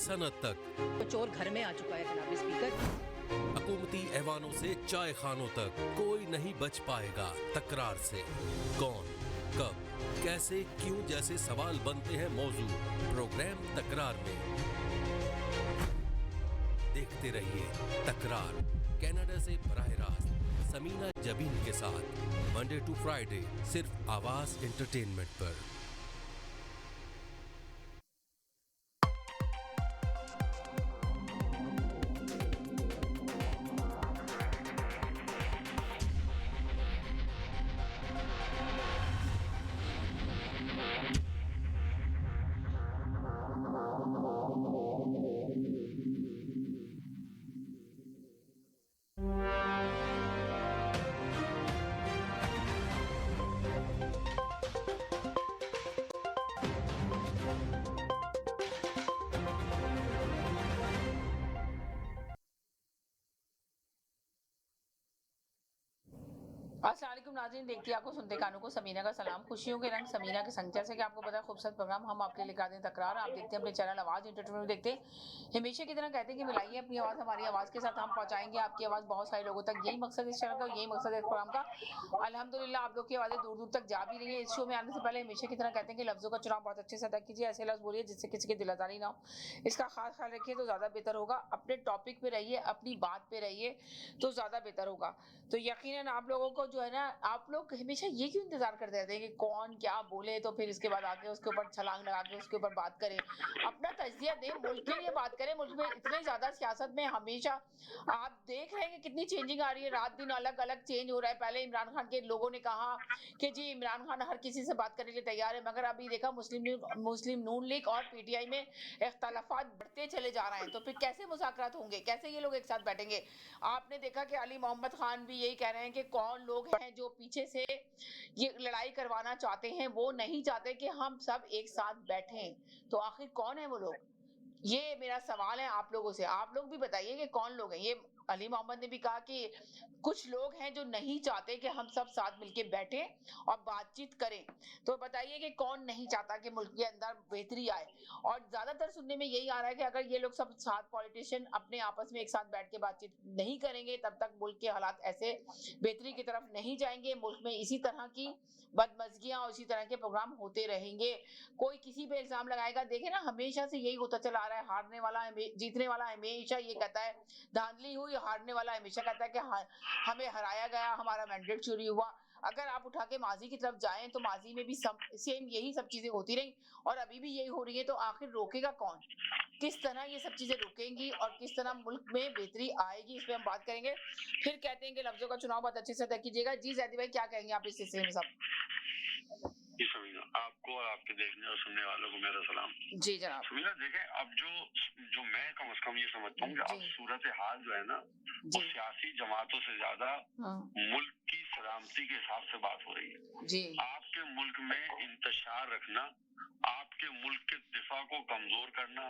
सनत तक, तो चोर घर में आ चुका है जनाब स्पीकर। हुकूमती ऐवानों से चाय खानों तक कोई नहीं बच पाएगा तकरार से। कौन, कब, कैसे, क्यों जैसे सवाल बनते हैं मौजू प्रोग्राम तकरार में। देखते रहिए तकरार, कनाडा से बराह रास्त समीना जबीन के साथ, मंडे टू फ्राइडे सिर्फ आवाज एंटरटेनमेंट पर। अस्सलाम वालेकुम नाज़रीन, देखती आपको सुनते कानों को समीना का सलाम। खुशियों के रंग समीना के संग। जैसे कि आपको पता है खूबसूरत प्रोग्राम हम आपके लिए लेकर आते हैं तकरार। आप देखते हैं अपने चैनल आवाज़ एंटरटेनमेंट देखते हैं। हमेशा की तरह कहते हैं कि मिलाइए अपनी आवाज़ हमारी आवाज़ के साथ, हम पहुंचाएंगे आपकी आवाज़ बहुत सारे लोगों तक। यही मकसद इस चैनल का, यही मकसद है इस प्रोग्राम का। अल्हम्दुलिल्लाह आप लोग की आवाज़ें दूर दूर तक जा भी रही है। इस शो में आने से पहले हमेशा की तरह कहते हैं कि लफ्ज़ों का चुनाव बहुत अच्छे से अदा कीजिए। ऐसे लफ्ज़ बोलिए जिससे किसी की दिल आज़ारी ना हो, इसका खास ख्याल रखिए तो ज़्यादा बेहतर होगा। अपने टॉपिक पे रहिए, अपनी बात पे रहिए तो ज़्यादा बेहतर होगा। तो यकीनन आप लोगों को जो है ना, आप लोग हमेशा ये क्यों इंतजार करते रहते हैं कि कौन क्या बोले तो फिर इसके बाद आके उसके ऊपर छलांग लगा के उसके ऊपर बात करें। अपना तज्जिया दें, मुल्क के लिए बात करें। मुल्क में इतने ज्यादा सियासत में हमेशा आप देख रहे हैं कि कितनी चेंजिंग आ रही है, रात दिन अलग अलग चेंज हो रहा है। पहले इमरान खान के लोगों ने कहा कि जी इमरान खान हर किसी से बात करने के लिए तैयार है, मगर अभी देखा मुस्लिम नून लीग और पीटीआई में इख्तलाफात बढ़ते चले जा रहे हैं। तो फिर कैसे मुज़ाकरात होंगे, कैसे ये लोग एक साथ बैठेंगे। आपने देखा कि अली मोहम्मद खान भी यही कह रहे हैं कि कौन लोग हैं जो पीछे से ये लड़ाई करवाना चाहते हैं, वो नहीं चाहते कि हम सब एक साथ बैठें। तो आखिर कौन है वो लोग, ये मेरा सवाल है आप लोगों से। आप लोग भी बताइए कि कौन लोग हैं ये। अली मोहम्मद ने भी कहा कि कुछ लोग हैं जो नहीं चाहते कि हम सब साथ मिलके बैठें और बातचीत करें। तो बताइए कि कौन नहीं चाहता कि मुल्क के अंदर बेहतरी आए। और ज्यादातर सुनने में यही आ रहा है कि अगर ये लोग सब साथ पॉलिटिशियन अपने आपस में एक साथ बैठ के बातचीत नहीं करेंगे तब तक मुल्क के हालात ऐसे बेहतरी की तरफ नहीं जाएंगे। मुल्क में इसी तरह की बदमजगियां और इसी तरह के प्रोग्राम होते रहेंगे। कोई किसी पे इल्जाम लगाएगा। देखे ना, हमेशा से यही होता चला आ रहा है। हारने वाला जीतने वाला हमेशा ये कहता है धांधली हुई, हारने वाला हमेशा कहता है कि हमें हराया गया, हमारा मैंडेट चोरी हुआ। अगर आप उठा के माजी की तरफ जाएं तो माजी में भी सेम यही सब चीजें होती रही और अभी भी यही हो रही है। तो आखिर रोकेगा कौन, किस तरह ये सब चीजें रुकेंगी और किस तरह मुल्क में बेहतरी आएगी, इस पे हम बात करेंगे। फिर कहते हैं कि लफ्जों का चुनाव बहुत अच्छे से तय कीजिएगा। जी जैदी भाई, क्या कहेंगे आप इस सिलसिले में सब। जी समीना, आपको और आपके देखने और सुनने वालों को मेरा सलाम। जी जनाब। समीना देखें, अब जो मैं कम से कम ये समझता हूँ कि अब सूरत हाल जो है ना, वो सियासी जमातों से ज्यादा मुल्क की सलामती के हिसाब से बात हो रही है। जी। आपके मुल्क में इंतशार रखना, आपके मुल्क के दिफा को कमजोर करना,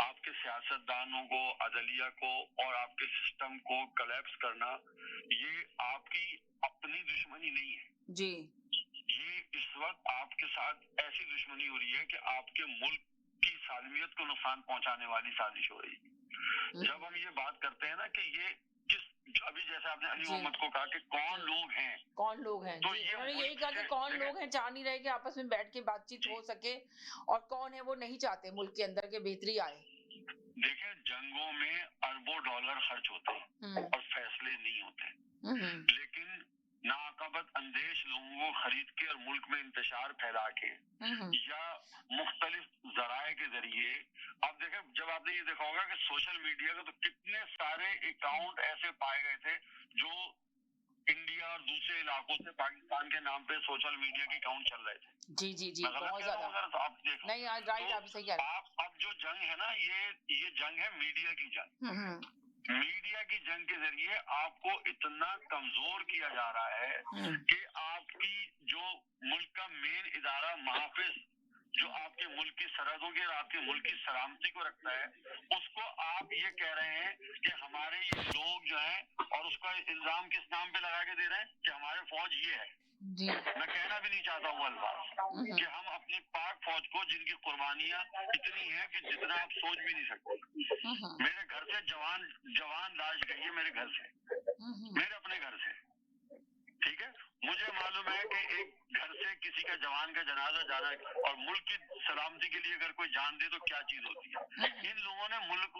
आपके सियासतदानों को, अदलिया को और आपके सिस्टम को कलेप्स करना, ये आपकी अपनी दुश्मनी नहीं है जी। ये इस वक्त आपके साथ ऐसी दुश्मनी हो रही है कि आपके मुल्क की सालमियत को नुकसान पहुंचाने वाली साजिश हो रही है। जब हम ये बात करते हैं ना कि ये अभी जैसे आपने अली मोहम्मद को कहा कि कौन लोग हैं, तो ये यही कहा कि कौन लोग हैं, चाह नहीं रहे कि आपस में बैठ के बातचीत हो सके, और कौन है वो नहीं चाहते मुल्क के अंदर के बेहतरी आए। देखिए, जंगों में अरबों डॉलर खर्च होते हैं और फैसले नहीं होते, लेकिन नाकबत अंदेश लोगों को खरीद के और मुल्क में इंतशार फैला के या मुख्तलिफ जराए के जरिए, आप देखें, जब आपने ये देखा होगा कि सोशल मीडिया का तो कितने सारे अकाउंट ऐसे पाए गए थे जो इंडिया और दूसरे इलाकों से पाकिस्तान के नाम पे सोशल मीडिया के अकाउंट चल रहे थे। जी जी जी, बहुत ज्यादा। तो आप देखो, नहीं राइट, आप सही कह रहे हैं। अब जो जंग है ना, ये जंग है मीडिया की जंग। मीडिया की जंग के जरिए आपको इतना कमजोर किया जा रहा है कि आपकी जो मुल्क का मेन इदारा महाफिज, जो आपके मुल्क की सरहदों के और आपके मुल्क की सलामती को रखता है, उसको आप ये कह रहे हैं कि हमारे ये लोग जो हैं, और उसका इल्जाम किस नाम पे लगा के दे रहे हैं कि हमारे फौज ये है। जी मैं कहना भी नहीं चाहता वो अल्फाज कि हम अपनी पाक फौज को, जिनकी कुर्बानियां इतनी है कि जितना आप सोच भी नहीं सकते। मेरे घर से जवान लाश गई है, मेरे घर से, मेरे अपने घर से, ठीक है। मुझे मालूम है कि एक घर से किसी का जवान का जनाजा जाना और मुल्क की सलामती के लिए अगर कोई जान दे तो क्या चीज होती है। इन लोगों ने मुल्क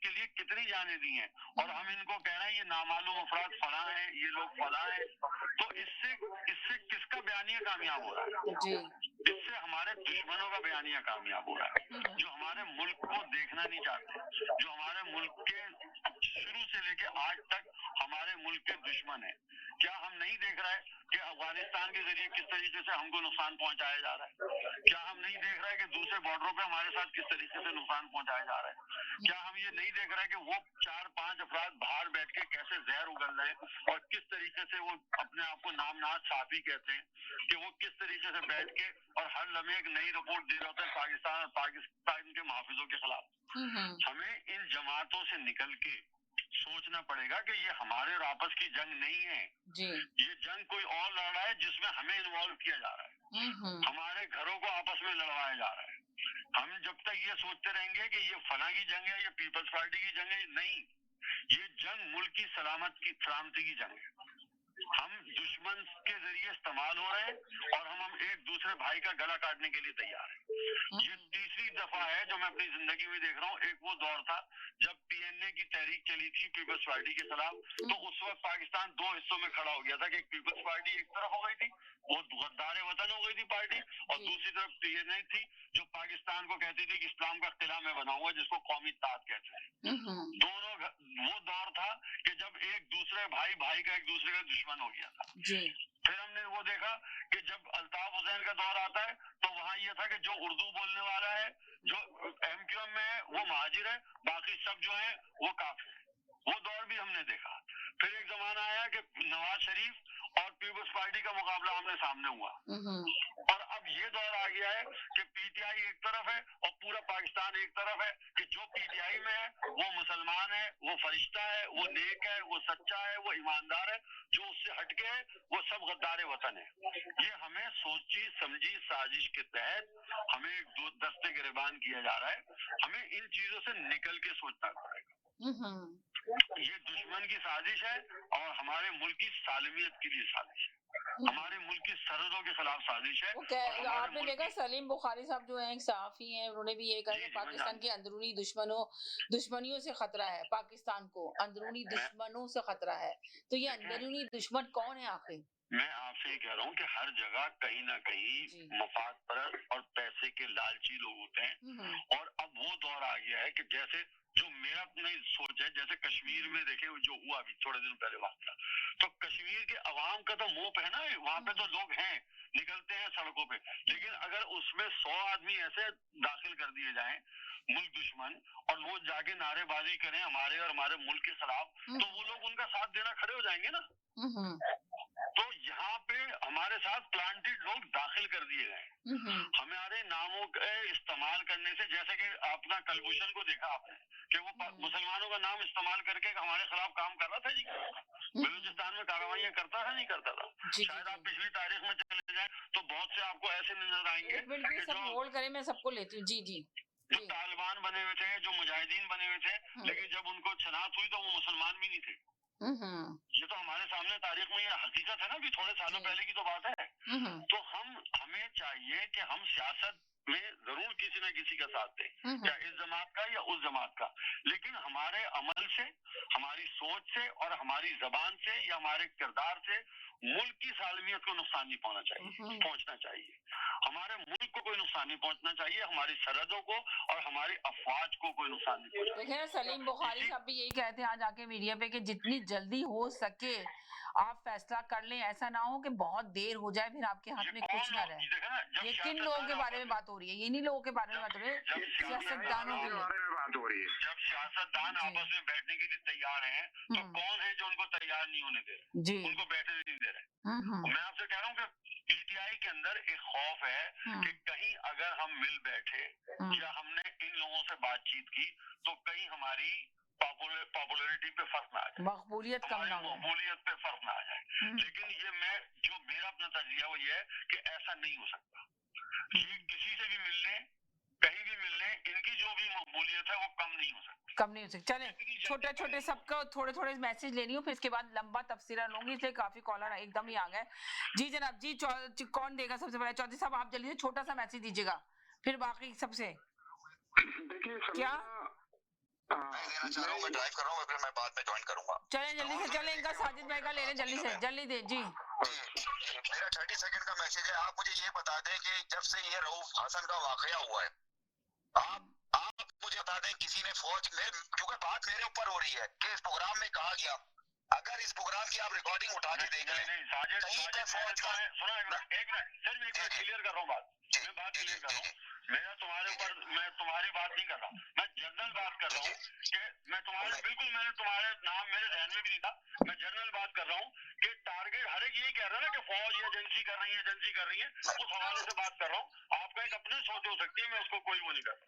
के लिए कितनी जानें दी हैं और हम इनको कह रहे हैं ये नामालूम अफराद फला है, ये लोग फला है। तो इससे किसका बयानिया कामयाब हो रहा है? जी इससे हमारे दुश्मनों का बयानिया कामयाब हो रहा है, जो हमारे मुल्क को देखना नहीं चाहते, जो हमारे मुल्क के शुरू से लेके आज तक हमारे मुल्क के दुश्मन है। क्या हम नहीं देख रहे हैं कि अफगानिस्तान के जरिए किस तरीके से हमको नुकसान पहुंचाया जा रहा है? क्या हम नहीं देख रहे हैं कि दूसरे बॉर्डरों पे हमारे साथ किस तरीके से नुकसान पहुंचाया जा रहा है? क्या हम ये नहीं देख रहे हैं कि वो 4-5 अफराद बाहर बैठ के कैसे जहर उगल रहे हैं और किस तरीके से वो अपने आप को नामनाद साफी कहते हैं, कि वो किस तरीके से बैठ के और हर लम्हे एक नई रिपोर्ट दे रहे होते हैं पाकिस्तान और पाकिस्तान के मुहाफिजों के खिलाफ। हमें इन जमातों से निकल के सोचना पड़ेगा कि ये हमारे और आपस की जंग नहीं है जी ये जंग कोई और लड़ रहा है जिसमें हमें इन्वॉल्व किया जा रहा है। हमारे घरों को आपस में लड़वाया जा रहा है। हम जब तक ये सोचते रहेंगे कि ये फला की जंग है, ये पीपल्स पार्टी की जंग है, नहीं, ये जंग मुल्क की सलामती की जंग है। हम दुश्मन के जरिए इस्तेमाल हो रहे हैं और हम एक दूसरे भाई का गला काटने के लिए तैयार हैं। ये तीसरी दफा है जो मैं अपनी जिंदगी में देख रहा हूँ। एक वो दौर था जब पीएनए की तहरीक चली थी पीपल्स पार्टी के खिलाफ, तो उस वक्त पाकिस्तान दो हिस्सों में खड़ा हो गया था कि एक पीपल्स पार्टी एक तरफ हो गई थी, वो गद्दार वतन हो गई थी पार्टी, और दूसरी तरफ पीएनए थी जो पाकिस्तान को कहती थी कि इस्लाम का किला मैं बनाऊंगा, जिसको कौमी इत्तेहाद कहते हैं। दोनों वो दौर था कि जब एक दूसरे भाई का एक दूसरे का दुश्मन हो गया था। जी फिर हमने वो देखा कि जब अल्ताफ हुसैन का दौर आता है तो वहाँ ये था कि जो उर्दू बोलने वाला है, जो एमक्यूएम में है, वो महाजिर है, बाकी सब जो है वो काफिर है। वो दौर भी हमने देखा। फिर एक जमाना आया कि नवाज शरीफ और पीपल्स पार्टी का मुकाबला आमने सामने हुआ, और अब ये दौर आ गया है कि पीटीआई एक तरफ है और पूरा पाकिस्तान एक तरफ है, कि जो पीटीआई में है वो मुसलमान है, वो फरिश्ता है, वो नेक है, वो सच्चा है, वो ईमानदार है, जो उससे हटके है वो सब गद्दार वतन है। ये हमें सोची समझी साजिश के तहत हमें एक दो दस्ते गिरबान किया जा रहा है। हमें इन चीजों से निकल के सोचना पड़ेगा। ये दुश्मन की साजिश है और हमारे मुल्क की सालमियत के लिए साजिश है, हमारे मुल्क की सरहदों के खिलाफ साजिश है। और आपने देखा सलीम बुखारी साहब जो हैं, एक सहाफी हैं, उन्होंने भी ये कहा कि पाकिस्तान के अंदरूनी दुश्मनियों से खतरा है, पाकिस्तान को अंदरूनी दुश्मनों से खतरा है। तो ये अंदरूनी दुश्मन कौन है आखिर? मैं आपसे ही कह रहा हूँ कि हर जगह कहीं ना कहीं मफाद परस्त और पैसे के लालची लोग होते हैं, और अब वो दौर आ गया है कि जैसे जो मेरा अपनी सोच है, जैसे कश्मीर में देखे जो हुआ अभी थोड़े दिन पहले वाक़या, तो कश्मीर के अवाम का तो मोह है ना, वहाँ पे तो लोग हैं, निकलते हैं सड़कों पे, लेकिन अगर उसमें 100 आदमी ऐसे दाखिल कर दिए जाएं मुल्क दुश्मन, और वो जाके नारेबाजी करें हमारे और हमारे मुल्क के खिलाफ, तो वो लोग उनका साथ देना खड़े हो जाएंगे ना। तो यहाँ पे हमारे साथ प्लांटेड लोग दाखिल कर दिए गए हमारे नामों के इस्तेमाल करने से। जैसे कि अपना कलभूषण को देखा आपने कि वो मुसलमानों का नाम इस्तेमाल करके हमारे खिलाफ काम कर रहा था जी, बलूचिस्तान में कार्रवाइयां करता था नहीं करता था। शायद आप पिछली तारीख में चले जाएं तो बहुत से आपको ऐसे नजर आएंगे सब होल्ड करें, मैं सबको लेती हूँ। जी जी जो तालिबान बने हुए थे, जो मुजाहिदीन बने हुए थे, लेकिन जब उनको शनाख्त हुई तो वो मुसलमान भी नहीं थे। ये तो हमारे सामने तारीख में ये हकीकत है ना, कि थोड़े सालों पहले की तो बात है। तो हमें चाहिए कि हम सियासत में जरूर किसी न किसी का साथ दें, या इस जमात का या उस जमात का, लेकिन हमारे अमल से, हमारी सोच से और हमारी जबान से या हमारे किरदार से मुल्क की सालमियत को नुकसान नहीं पहुंचना चाहिए। हमारे मुल्क को कोई नुकसान नहीं पहुंचना चाहिए, हमारी सरहदों को और हमारी अफवाज को कोई नुकसान नहीं पहुंचना। देखिए सलीम बुखारी साहब भी यही कहते हैं आज आके मीडिया पे कि जितनी जल्दी हो सके आप फैसला कर लें, ऐसा ना हो कि बहुत देर हो जाए फिर आपके हाथ में कुछ ना रहे। ये किन लोगों के बारे में बात हो रही है? इन्हीं लोगों के बारे में बात हो रही है, सियासतदानों के बारे में बात हो रही है। जब सियासतदान आपस में बैठने के लिए तैयार हैं, तो कौन है जो उनको तैयार नहीं होने दे रहे, उनको बैठने नहीं दे रहे। मैं आपसे कह रहा हूँ कि पीटीआई के अंदर एक खौफ है कि कहीं अगर हम मिल बैठे या हमने इन लोगों से बातचीत की तो कहीं हमारी पॉपुलैरिटी पे फर्क ना आ जाए, मकबूलियत कम ना हो, मकबूलियत पे फर्क ना आ जाए। लेकिन ये मेरा अपना तजरिया वो ये है कि ऐसा नहीं हो सकता। ये किसी से भी मिलने, कहीं भी मिलने, इनकी जो भी मकबूलियत है वो कम नहीं हो सकती, कम नहीं हो सकती। चले छोटे छोटे सबको थोड़े थोड़े मैसेज ले रही हूँ, फिर इसके बाद लंबा तफसीरा लूंगी, इसलिए काफी कॉलर एकदम ही आ गए। जी जनाब, जी कौन देगा सबसे पहले? चौधरी साहब आप जल्दी से छोटा सा मैसेज दीजिएगा, फिर बाकी सबसे। देखिए क्या देना चाह रहा हूँ, मैं ड्राइव कर रहा हूँ, फिर मैं बाद में ज्वाइन करूंगा। चले जल्दी से, चले इनका साजिद भाई का ले रहे, जल्दी से जल्दी दे जी। मेरा 30 सेकंड का मैसेज है, आप मुझे ये बता दें कि जब से ये रऊफ हसन का वाकया हुआ है, आप मुझे बता दें किसी ने फौज में, क्योंकि बात मेरे ऊपर हो रही है कि इस प्रोग्राम में कहा गया, अगर इस प्रोग्राम की आप रिकॉर्डिंग उठा के देख लें, कहीं पे फौज का, सुनो एक मिनट सर, मैं क्लियर कर रहा हूँ बात, मैं बात क्लियर कर रहा हूँ। मैं तुम्हारे ऊपर, मैं तुम्हारी बात नहीं कर रहा, मैं जनरल बात कर रहा हूँ कि मैं तुम्हारे, बिल्कुल मैंने तुम्हारे नाम मेरे ध्यान में भी नहीं था, मैं जनरल बात कर रहा हूँ कि टारगेट हर एक यही कह रहा है ना कि फौज एजेंसी कर रही है, उस हवाले से बात कर रहा हूँ। आपका एक अपने सोच हो सकती है, मैं उसको कोई वो नहीं कर रहा।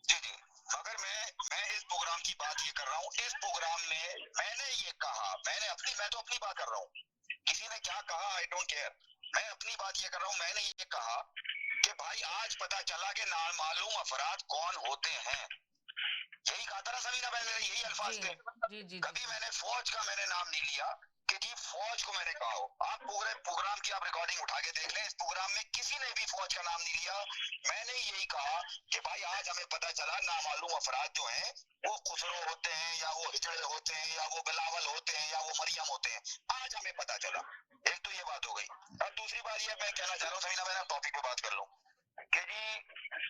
जी मगर मैं इस प्रोग्राम की बात ये कर रहा हूँ, इस प्रोग्राम में मैंने ये कहा, मैं तो अपनी बात कर रहा हूँ, किसी ने क्या कहा आई डोंट केयर, मैं अपनी बात ये कर रहा हूँ। मैंने ये कहा कि भाई आज पता चला कि नामालूम अफराद कौन होते हैं, यही कहा था ना समीना बहन, मेरे यही अल्फाज थे। कभी मैंने फौज का मैंने नाम नहीं लिया कि जी फौज को मैंने कहा हो। आप पूरे प्रोग्राम की आप रिकॉर्डिंग उठा के देख लें, इस प्रोग्राम में किसी ने भी फौज का नाम नहीं लिया। मैंने यही कहा कि भाई आज हमें पता चला नामालूम अफराद जो हैं वो खुसरो होते हैं, या वो हिजड़े होते हैं, या वो बिलावल होते हैं, या वो मरियम होते हैं, आज हमें पता चला। एक तो ये बात हो गई। अब दूसरी बात ये मैं कहना चाह रहा हूँ समीना, मैं टॉपिक पे बात कर लूँ कि जी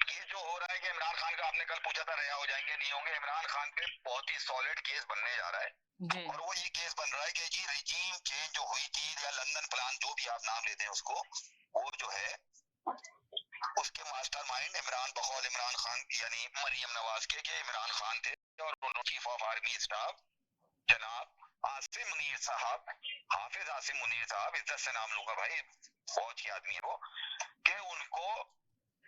ये जो हो रहा है कि इमरान खान का, आपने कल पूछा था रिहा हो जाएंगे नहीं होंगे, इमरान खान पे बहुत ही सॉलिड केस बनने जा रहा है, और वो ये केस बन रहा है कि जी रिजीम चेंज जो हुई थी, या लंदन प्लान, जो भी आप नाम लेते हैं उसको, वो जो है उसके मास्टरमाइंड इमरान, बकौल इमरान खान यानी मरियम नवाज के इमरान खान थे, और उन्होंने चीफ ऑफ आर्मी स्टाफ जनाब आसिम मुनीर साहब, हाफिज आसिम मुनीर साहब, इज्जत से नाम लूंगा भाई, फौज के आदमी है वो, कि उनको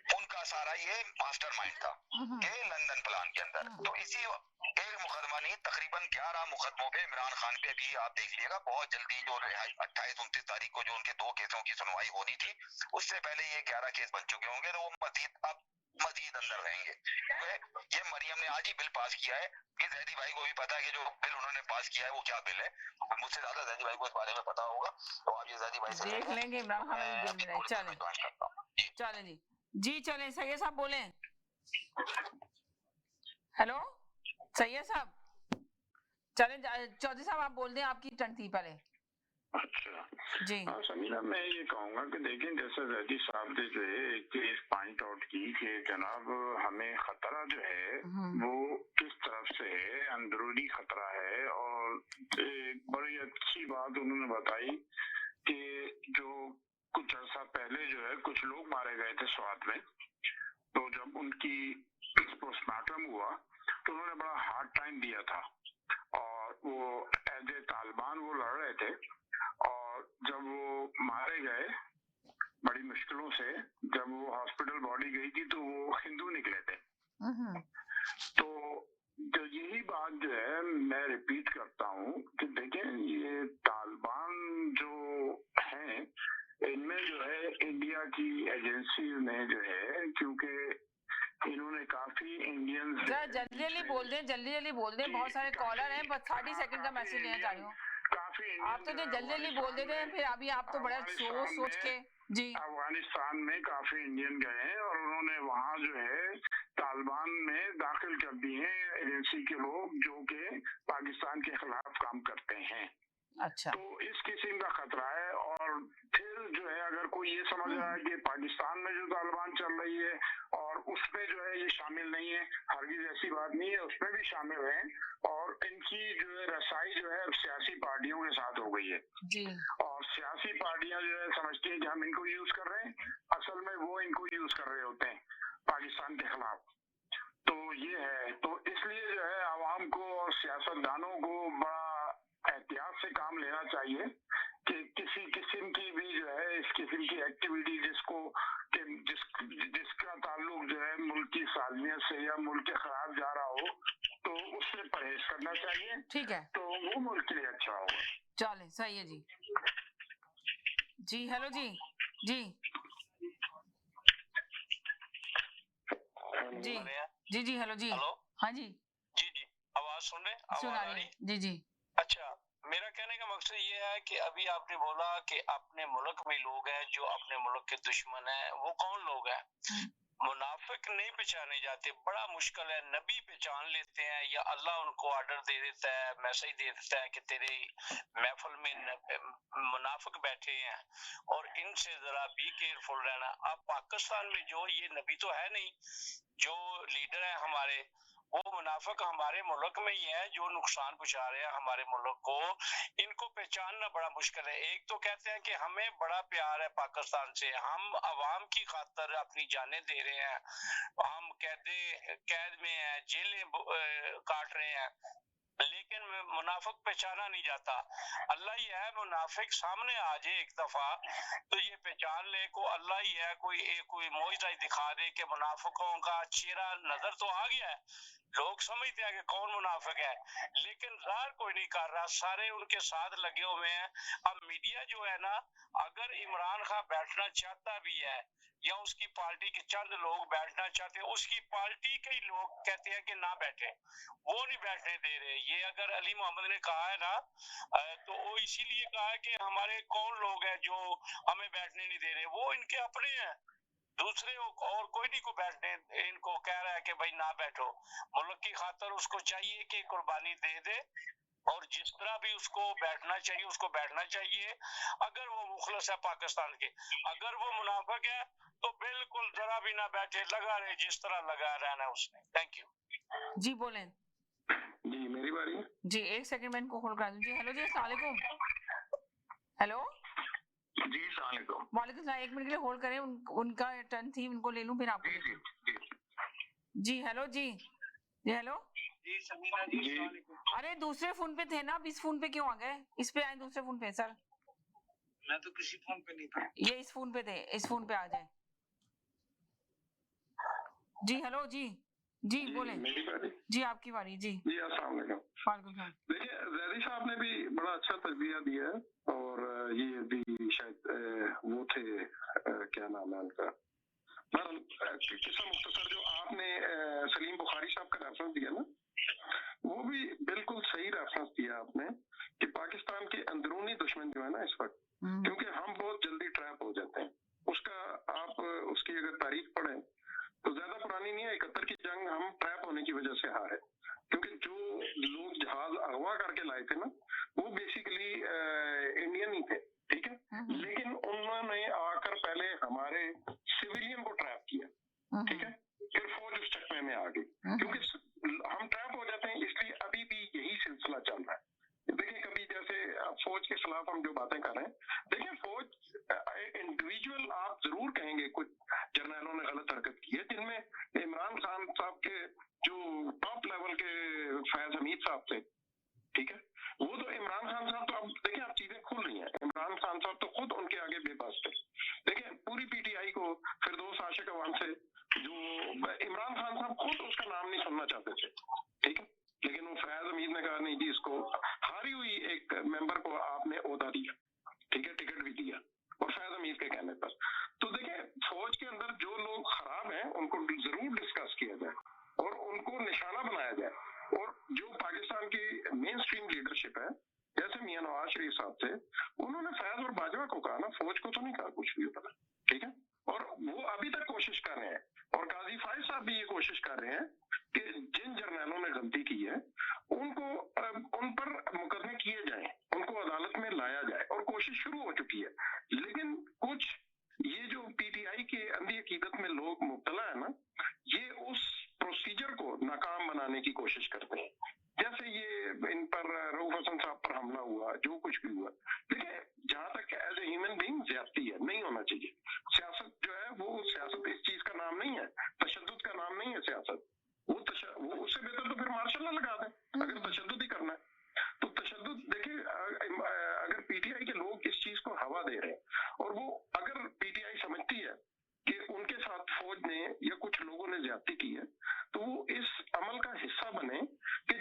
उनका सारा ये मास्टरमाइंड था कि लंदन प्लान के अंदर। तो इसी एक मुकदमा नहीं, तकरीबन 11 मुकदमों पे इमरान खान पे भी आप देख लीजिएगा, बहुत जल्दी जो 28-29 तारीख को जो उनके 2 केसों की सुनवाई होनी थी, उससे पहले ये 11 केस बन चुके होंगे, तो वो मजीद अंदर रहेंगे। ये मरियम ने आज ही बिल पास किया है, ये जैदी भाई को भी पता है कि जो बिल उन्होंने पास किया है वो क्या बिल है, मुझसे ज्यादा जैदी भाई को इस बारे में पता होगा, तो आप ये जैदी भाई से देख लेंगे। इमरान खान चले जी चले। सैयद साहब बोले। हेलो सैयद साहब, चले चौधरी साहब आप बोल दें, आपकी टर्न थी पहले। अच्छा जी हाँ समीना, मैं ये कहूँगा कि देखें, जैसे जैदी साहब ने जो है एक चीज पॉइंट आउट की कि जनाब हमें खतरा जो है वो किस तरफ से है, अंदरूनी खतरा है। और एक बड़ी अच्छी बात उन्होंने बताई कि जो कुछ अर्सा पहले जो है कुछ लोग मारे गए थे स्वात में, तो जब उनकी पोस्टमार्टम हुआ तो उन्होंने बड़ा हार्ड टाइम दिया था, और वो एज ए तालिबान वो लड़ रहे थे, और जब वो मारे गए बड़ी मुश्किलों से, जब वो हॉस्पिटल बॉडी गई थी तो वो हिंदू निकले थे। तो यही बात जो है मैं रिपीट करता हूँ कि देखें, ये तालिबान जो है इनमें जो है इंडिया की एजेंसी ने जो है, क्योंकि इन्होंने काफी इंडियंस, जल्दी बोल दे, बहुत सारे कॉलर हैं, बस 30 सेकंड का मैसेज लेना चाह रही हूँ। काफी आप तो जल्दी बोल देते हैं, फिर अभी आप तो बड़ा सोच के जी। अफगानिस्तान में काफी इंडियन गए हैं, और उन्होंने वहाँ जो है तालिबान में दाखिल कर दिए हैं एजेंसी के लोग जो कि पाकिस्तान के खिलाफ काम करते हैं। अच्छा, तो इस किस्म का खतरा है। और फिर जो है अगर कोई ये समझ रहा है कि पाकिस्तान में जो तालिबान चल रही है और उसमें जो है ये शामिल नहीं है, हरगिज़ ऐसी बात नहीं है, उसमें भी शामिल है, और इनकी जो है रसाई जो है सियासी पार्टियों के साथ हो गई है जी। और सियासी पार्टियां जो है समझती हैं कि हम इनको यूज कर रहे हैं, असल में वो इनको यूज कर रहे होते हैं पाकिस्तान के खिलाफ। तो ये है, तो इसलिए जो है आवाम को और सियासतदानों को बड़ा एहतियात से काम लेना चाहिए कि किसी किस्म की भी जो है इस किस्म की एक्टिविटी जिसका ताल्लुक जो है मुल्क की सालमियत से या मुल्क के खिलाफ जा रहा हो, तो उससे परहेज करना चाहिए। ठीक है, तो वो मुल्क के लिए अच्छा होगा। चले, सही है जी। जी हेलो जी। जी जी जी जी हेलो जी। हेलो हाँ जी, जी जी, आवाज सुन रहे? सुन आवाज आ रही है जी जी। अच्छा, मेरा कहने का मकसद ये है कि अभी आपने बोला कि अपने मुल्क में लोग हैं जो अपने मुल्क के दुश्मन हैं। वो कौन लोग हैं? मुनाफिक नहीं पहचाने जाते, बड़ा मुश्किल है। नबी पहचान लेते हैं या अल्लाह उनको ऑर्डर दे देता है, मैसेज दे देता है कि तेरे महफिल में मुनाफिक बैठे हैं और इनसे जरा बी केयरफुल रहना। अब पाकिस्तान में जो ये नबी तो है नहीं, जो लीडर है हमारे, वो मुनाफिक हमारे मुल्क में ही है जो नुकसान पहुंचा रहे हैं हमारे मुल्क को। इनको पहचानना बड़ा मुश्किल है। एक तो कहते हैं कि हमें बड़ा प्यार है पाकिस्तान से, हम अवाम की खातर अपनी जानें दे रहे हैं, हम कैद में हैं, जेलें काट रहे हैं, लेकिन मुनाफिक पहचाना नहीं जाता। अल्लाह ही है, मुनाफिक सामने आ जाए एक दफा तो ये पहचान ले को अल्लाह ही है। कोई मौजज़ा दिखा दे कि मुनाफिकों का चेहरा नजर तो आ गया है, लोग समझते हैं कि कौन मुनाफिक है, लेकिन ज़ाहिर कोई नहीं कर रहा, सारे उनके साथ लगे हुए हैं। अब मीडिया जो है ना, अगर इमरान खान बैठना चाहता भी है या उसकी पार्टी के चंद लोग बैठना चाहते हैं, उसकी पार्टी के ही लोग कहते हैं कि ना बैठे, वो नहीं बैठने दे रहे। ये अगर अली मोहम्मद ने कहा है ना, तो वो इसीलिए कहा है कि हमारे कौन लोग हैं जो हमें बैठने नहीं दे रहे, वो इनके अपने हैं, दूसरे और कोई नहीं को बैठने इनको कह रहा है कि भाई ना बैठो। मुल्क की खातर उसको चाहिए कि कुर्बानी दे दे और जिस तरह भी उसको बैठना चाहिए उसको बैठना चाहिए। अगर वो मुखलस है पाकिस्तान के, अगर वो मुनाफिक है तो बिल्कुल जरा भी ना बैठे, लगा रहे जिस तरह लगा रहना है उसने। थैंक यू जी। बोलें जी, मेरी बारी है जी। एक सेकंड में इनको होल्ड करा दूं जी। हेलो जी, अस्सलाम वालेकुम। हेलो जी। अस्सलाम वालेकुम। वालेकुम सलाम। एक मिनट के लिए होल्ड करें, उनका टर्न थी, उनको ले लूं फिर आपको जी जी जी जी। हेलो जी। जी हेलो जी। समीना जी, जी। अरे दूसरे फोन पे थे ना, अब इस फोन पे क्यों आ गए? इस पे आए दूसरे फोन पे। सर मैं तो किसी फोन पे नहीं था, ये इस फोन पे थे, इस फोन पे आ जाए जी। हेलो जी। जी बोलें। मेरी बारी जी आपकी बारी जी। जी। अस्सलाम वालेकुम। वालेकुम सलाम। देखिए, जैदी साहब ने भी बड़ा अच्छा तजबिया दिया है और ये भी शायद वो थे क्या नाम है उनका, किस्सा मुख्तसर जो आपने सलीम बुखारी साहब का रेफरेंस दिया ना, वो भी बिल्कुल सही रेफरेंस दिया आपने कि पाकिस्तान के अंदरूनी दुश्मन जो है ना इस वक्त, क्योंकि हम बहुत जल्दी ट्रैप हो जाते हैं। उसका आप उसकी अगर तारीख पढ़ें तो ज्यादा पुरानी नहीं है, 71 की जंग हम ट्रैप होने की वजह से हारे, क्योंकि जो लोग जहाज अगवा करके लाए थे ना, वो बेसिकली इंडियन ही थे, ठीक है, लेकिन उन्होंने आकर पहले हमारे सिविलियन को ट्रैप किया, ठीक है, फिर फौज उस चक्कर में आ गई, क्योंकि हम ट्रैप हो जाते हैं। इसलिए अभी भी यही सिलसिला चल रहा है। देखिए, कभी जैसे फौज के खिलाफ हम जो बातें कर रहे हैं, देखिए फौज इंडिविजुअल आप जरूर कहेंगे कुछ जर्नलों ने गलत हरकत की है, जिनमें इमरान खान साहब के जो टॉप लेवल के फैज हमीद साहब थे, ठीक है, वो तो इमरान खान साहब तो अब देखिए आप चीजें खुल रही हैं, इमरान खान साहब तो खुद उनके आगे बेबस थे। देखिए पूरी पीटीआई को फिरदौस आशिक अवान से जो इमरान खान साहब खुद उसका नाम नहीं सुनना चाहते थे, ठीक है, लेकिन वो फैज हमीद ने कहा नहीं जी, इसको हारी हुई एक मेंबर को आपने ओहदा दिया, ठीक है, टिकट भी दिया, और फैज हमीद के कहने पर। तो देखिए फौज के अंदर जो लोग खराब हैं उनको जरूर डिस्कस किया जाए और उनको निशाना बनाया जाए, और जो पाकिस्तान की मेन स्ट्रीम लीडरशिप है, जैसे मियां नवाज शरीफ साहब थे, उन्होंने फैज और बाजवा को कहा ना, फौज को तो नहीं कहा कुछ भी होता, ठीक है, और वो अभी तक कोशिश कर रहे हैं, और काजी फाइज साहब भी ये कोशिश कर रहे हैं कि जिन जर्नलों ने गलती की है उनको उन पर मुकदमे किए जाएं, उनको अदालत में लाया जाए, और कोशिश शुरू हो चुकी है। लेकिन कुछ ये जो पीटीआई के अंधी अकीदत में लोग मुब्तला है ना, ये उस प्रोसीजर को नाकाम बनाने की कोशिश करते हैं। जैसे ये इन पर रऊफ हसन साहब पर हमला हुआ, जो कुछ भी हुआ, देखिए जहां तक एज ए ह्यूमन बीइंग ज्यादती है, नहीं होना चाहिए। सियासत जो है वो सियासत इस चीज का नाम नहीं है, तशद्दुद का नाम नहीं है सियासत। वो उससे बेहतर तो फिर मार्शल लॉ लगा दें अगर तशद्दुद ही करना है। तो तशद्दुद देखिए, अगर पीटीआई के लोग इस चीज को हवा दे रहे हैं, और वो अगर पीटीआई समझती है कि उनके साथ फौज ने या कुछ लोगों ने ज्यादती की है, तो वो इस अमल का हिस्सा बने कि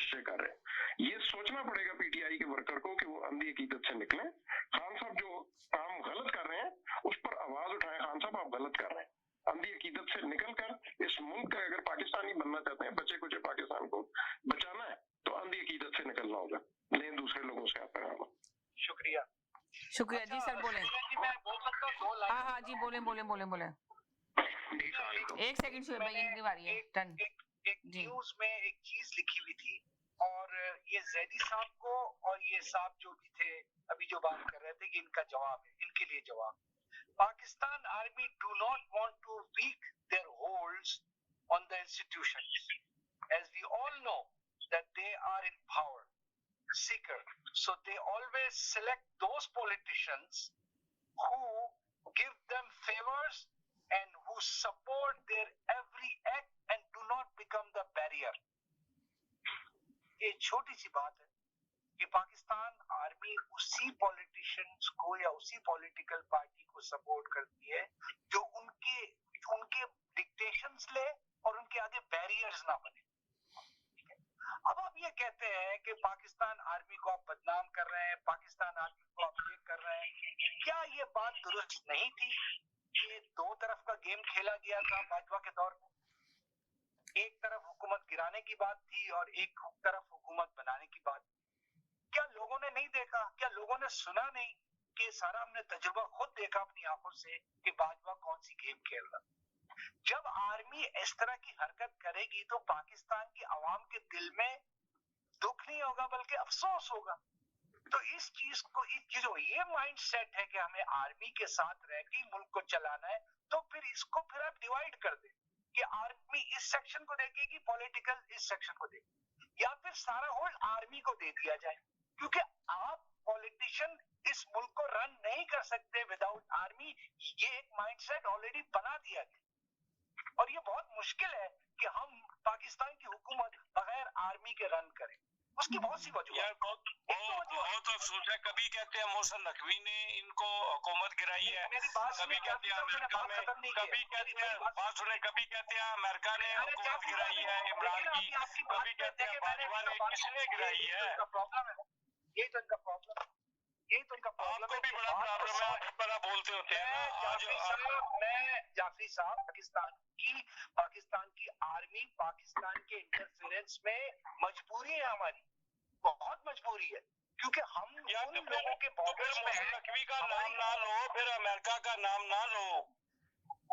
निश्चय कर रहे हैं। ये सोचना पड़ेगा पीटीआई के वर्कर को कि वो अंधी अकीदत से निकले। खान साहब जो काम गलत कर रहे हैं उस पर आवाज उठाएं, खान साहब आप गलत कर रहे हैं। अंधी अकीदत से निकलकर इस मुल्क का अगर पाकिस्तानी बनना चाहते हैं, बच्चे कुछ पाकिस्तान को बचाना है, तो अंधी अकीदत से निकलना होगा, नहीं दूसरे लोगों से आता है। शुक्रिया शुक्रिया जी सर, बोले जी, मैं बोल सकता हूँ 2 लाइन। हाँ जी, बोले बोले बोले बोले। एक सेकंड शुएब भाई, इनकी बारी है। टर्न एक न्यूज में एक चीज लिखी हुई थी और ये जैदी साहब को और ये साहब जो भी थे अभी जो बात कर रहे थे कि इनका जवाब है, इनके लिए जवाब। Pakistan army do not want to weak their holds on the institutions as we all know that they are in power seeker, so they always select those politicians who give them favors and who support their every act and do not become the barrier. ये छोटी सी बात है कि Pakistan army उसी politicians को या उसी political party को सपोर्ट करती है जो उनके डिक्टेशंस ले और उनके आगे बैरियर्स ना बने। अब आप ये कहते हैं कि पाकिस्तान आर्मी को आप बदनाम कर रहे हैं, पाकिस्तान आर्मी को आप ये कर रहे हैं, क्या ये बात दुरुस्त नहीं थी कि 2 तरफ का गेम खेला गया था बाजवा के दौर में? एक तरफ हुकूमत गिराने की बात थी और एक तरफ हुकूमत बनाने की बात। क्या लोगों ने नहीं देखा, क्या लोगों ने सुना नहीं कि सारा हमने तजुर्बा खुद देखा अपनी आंखों से कि बाजवा कौन सी गेम खेल रहा। जब आर्मी इस तरह की हरकत करेगी तो पाकिस्तान की आवाम के दिल में दुख नहीं होगा बल्कि अफसोस होगा। तो इस चीज को जो ये माइंड सेट है कि हमें आर्मी के साथ रह के मुल्क को चलाना है, तो फिर इसको फिर आप डिवाइड कर दें कि आर्मी इस सेक्शन को देखेगी, पॉलिटिकल इस सेक्शन को देगी, या फिर सारा होल्ड आर्मी को दे दिया जाए। क्योंकि आप पॉलिटिशियन इस मुल्क को रन नहीं कर सकते विदाउट आर्मी। ये एक माइंडसेट ऑलरेडी बना दिया गया और ये बहुत मुश्किल है कि हम पाकिस्तान की हुकूमत बगैर आर्मी के रन करें। उसकी बहुत सी वजह बहुत अफसोस है। कभी कहते हैं मोहसिन नकवी ने इनको हुकूमत गिराई है, कभी कहते हैं अमेरिका में, कभी कहते हैं बात सुने, कभी कहते हैं अमेरिका ने हुकूमत गिराई है इमरान की, कभी कहते हैं बाजवा ने, किसने गिराई है? ये तो इनका प्रॉब्लम है, यही तो इनका प्रॉब्लम है। आपको भी बड़ा प्रॉब्लम है, आप बड़ा बोलते होते हैं ना। जाफरी साहब पाकिस्तान की आर्मी पाकिस्तान के इंटरफेरेंस में मजबूरी है, हमारी बहुत मजबूरी है, क्योंकि हम उन लोगों के बॉर्डर्स में हैं। नकवी का नाम ना लो, फिर अमेरिका का नाम ना लो,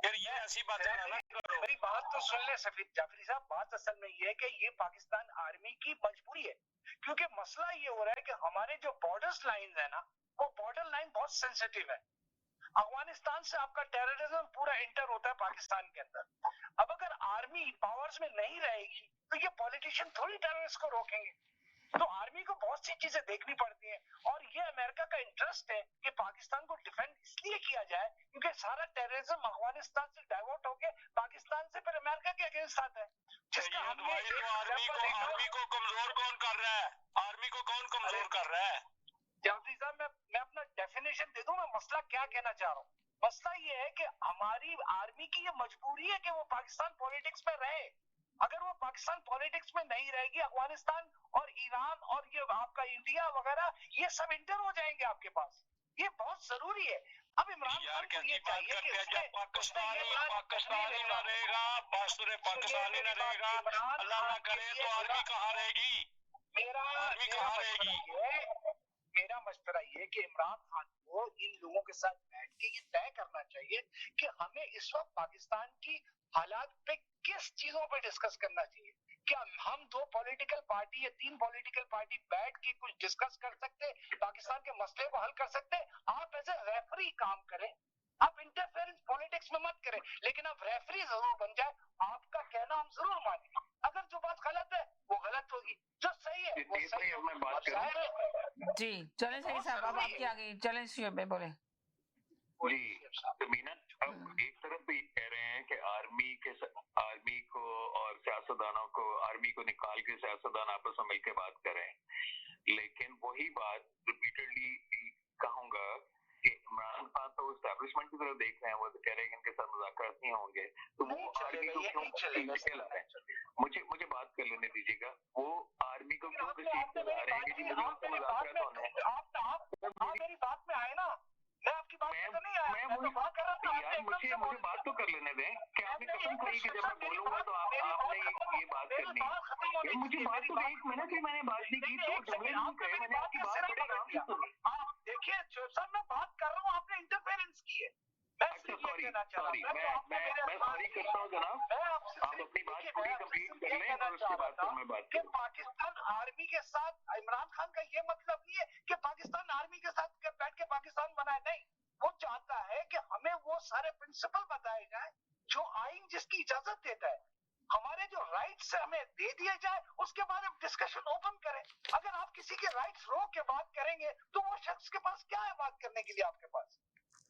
फिर ये ऐसी बातें ना करो। मेरी बात तो सुन ले सफीद जाफरी साहब, बात असल में ये है कि ये पाकिस्तान आर्मी की मजबूरी है, क्योंकि मसला ये हो रहा है कि हमारे जो बॉर्डर्स लाइन है ना, वो बॉर्डर लाइन बहुत सेंसिटिव है। अफगानिस्तान से आपका टेररिज्म पूरा इंटर होता है पाकिस्तान के अंदर। अब अगर आर्मी पावर्स में नहीं रहेगी तो ये पॉलिटिशियन थोड़ी टेररिस्ट को रोकेंगे। तो आर्मी को बहुत सी चीजें देखनी पड़ती हैं और ये अमेरिका का इंटरेस्ट है कि पाकिस्तान को डिफेंड इसलिए किया जाए क्योंकि सारा टेररिज्म अफगानिस्तान से डाइवर्ट होके पाकिस्तान से फिर अमेरिका के अगेंस्ट आता है, जिसका हमने आर्मी को कमजोर कौन कर रहा है? आर्मी को कौन कमजोर कर रहा है? जाफरी साहब, मैं अपना डेफिनेशन दे दूं, मैं मसला क्या कहना चाह रहा हूँ। मसला ये है कि हमारी आर्मी की ये मजबूरी है कि वो पाकिस्तान पॉलिटिक्स में रहे। अगर वो पाकिस्तान पॉलिटिक्स में नहीं रहेगी, अफगानिस्तान और ईरान और ये आपका इंडिया वगैरह ये सब इंटर हो जाएंगे आपके पास। ये बहुत जरूरी है। अब इमरान खान को ये चाहिए कि पाकिस्तानी ना रहेगा, पाकिस्तानी ना रहेगा, अल्लाह ना करे तो आर्मी कहाँ रहेगी? मेरा मशवरा ये कि इमरान खान को इन लोगों के साथ बैठ के ये तय करना चाहिए कि हमें इस वक्त पाकिस्तान की हालात पे किस चीजों पे डिस्कस करना चाहिए। क्या हम 2 पॉलिटिकल पार्टी या 3 पॉलिटिकल पार्टी बैठ के कुछ डिस्कस कर सकते, पाकिस्तान के मसले को हल कर सकते? आप एज ए रेफरी काम करें, आप इंटरफेरेंस पॉलिटिक्स में मत करें, लेकिन आप रेफरी जरूर बन जाए। आपका कहना हम जरूर मानेंगे। अगर जो बात गलत है वो गलत होगी, जो सही है वो सही होगी। जी चलें सही साहब, अब आपकी आगे चलें शुएब भाई बोले। जी तो मीना, अब एक तरफ तो ये कह रहे हैं कि आर्मी को और सियासतदानों को, आर्मी को निकाल के सियासतदान आपस में मिलकर बात करें, लेकिन वही बात रिपीटेडली कहूंगा कि इमरान खान तो एस्टैब्लिशमेंट की तरफ देख रहे हैं, वो तो कह रहे हैं कि इनके साथ मुज़ाकरात नहीं होंगे, तो वो आर्मी को क्यों ला रहे हैं? मुझे बात कर लेने दीजिएगा। वो आर्मी को लोग जो सीट पे आ रहे हैं कि मुझे उससे मुज़ाकरात होना है। आप मेरी बात में आए ना, मैं आपकी बात में तो नहीं आया, मैं तो बात कर रहा था। यार मुझे बात तो कर लेने दें कि आपने कसम खाई कि जब मैं बोलूंगा तो आपने ये बात करनी है। मुझे बात तो 1 मिनट ही मैंने बात नहीं की तो जुमले नहीं कहे, मैंने आपकी बात बड़े आराम से सुनी। देखिए सर, मैं बात कर रहा हूँ, आपने इंटरफेरेंस की है। अच्छा सॉरी मैं सॉरी करता हूँ जनाब, आप अपनी बात पूरी कंप्लीट कर लें और उसके बाद फिर मैं बात करूँ। पाकिस्तान आर्मी के साथ इमरान खान का ये मतलब नहीं है कि पाकिस्तान आर्मी के साथ बैठ के पाकिस्तान बनाए, नहीं। वो चाहता है कि हमें वो सारे प्रिंसिपल बताए जाए जो आइन जिसकी इजाजत देता है, हमारे जो राइट्स हमें दे दिए जाए, उसके बारे में डिस्कशन ओपन करें। अगर आप किसी के राइट्स रोक के बात करेंगे तो वो शख्स के पास क्या है बात करने के लिए? आपके पास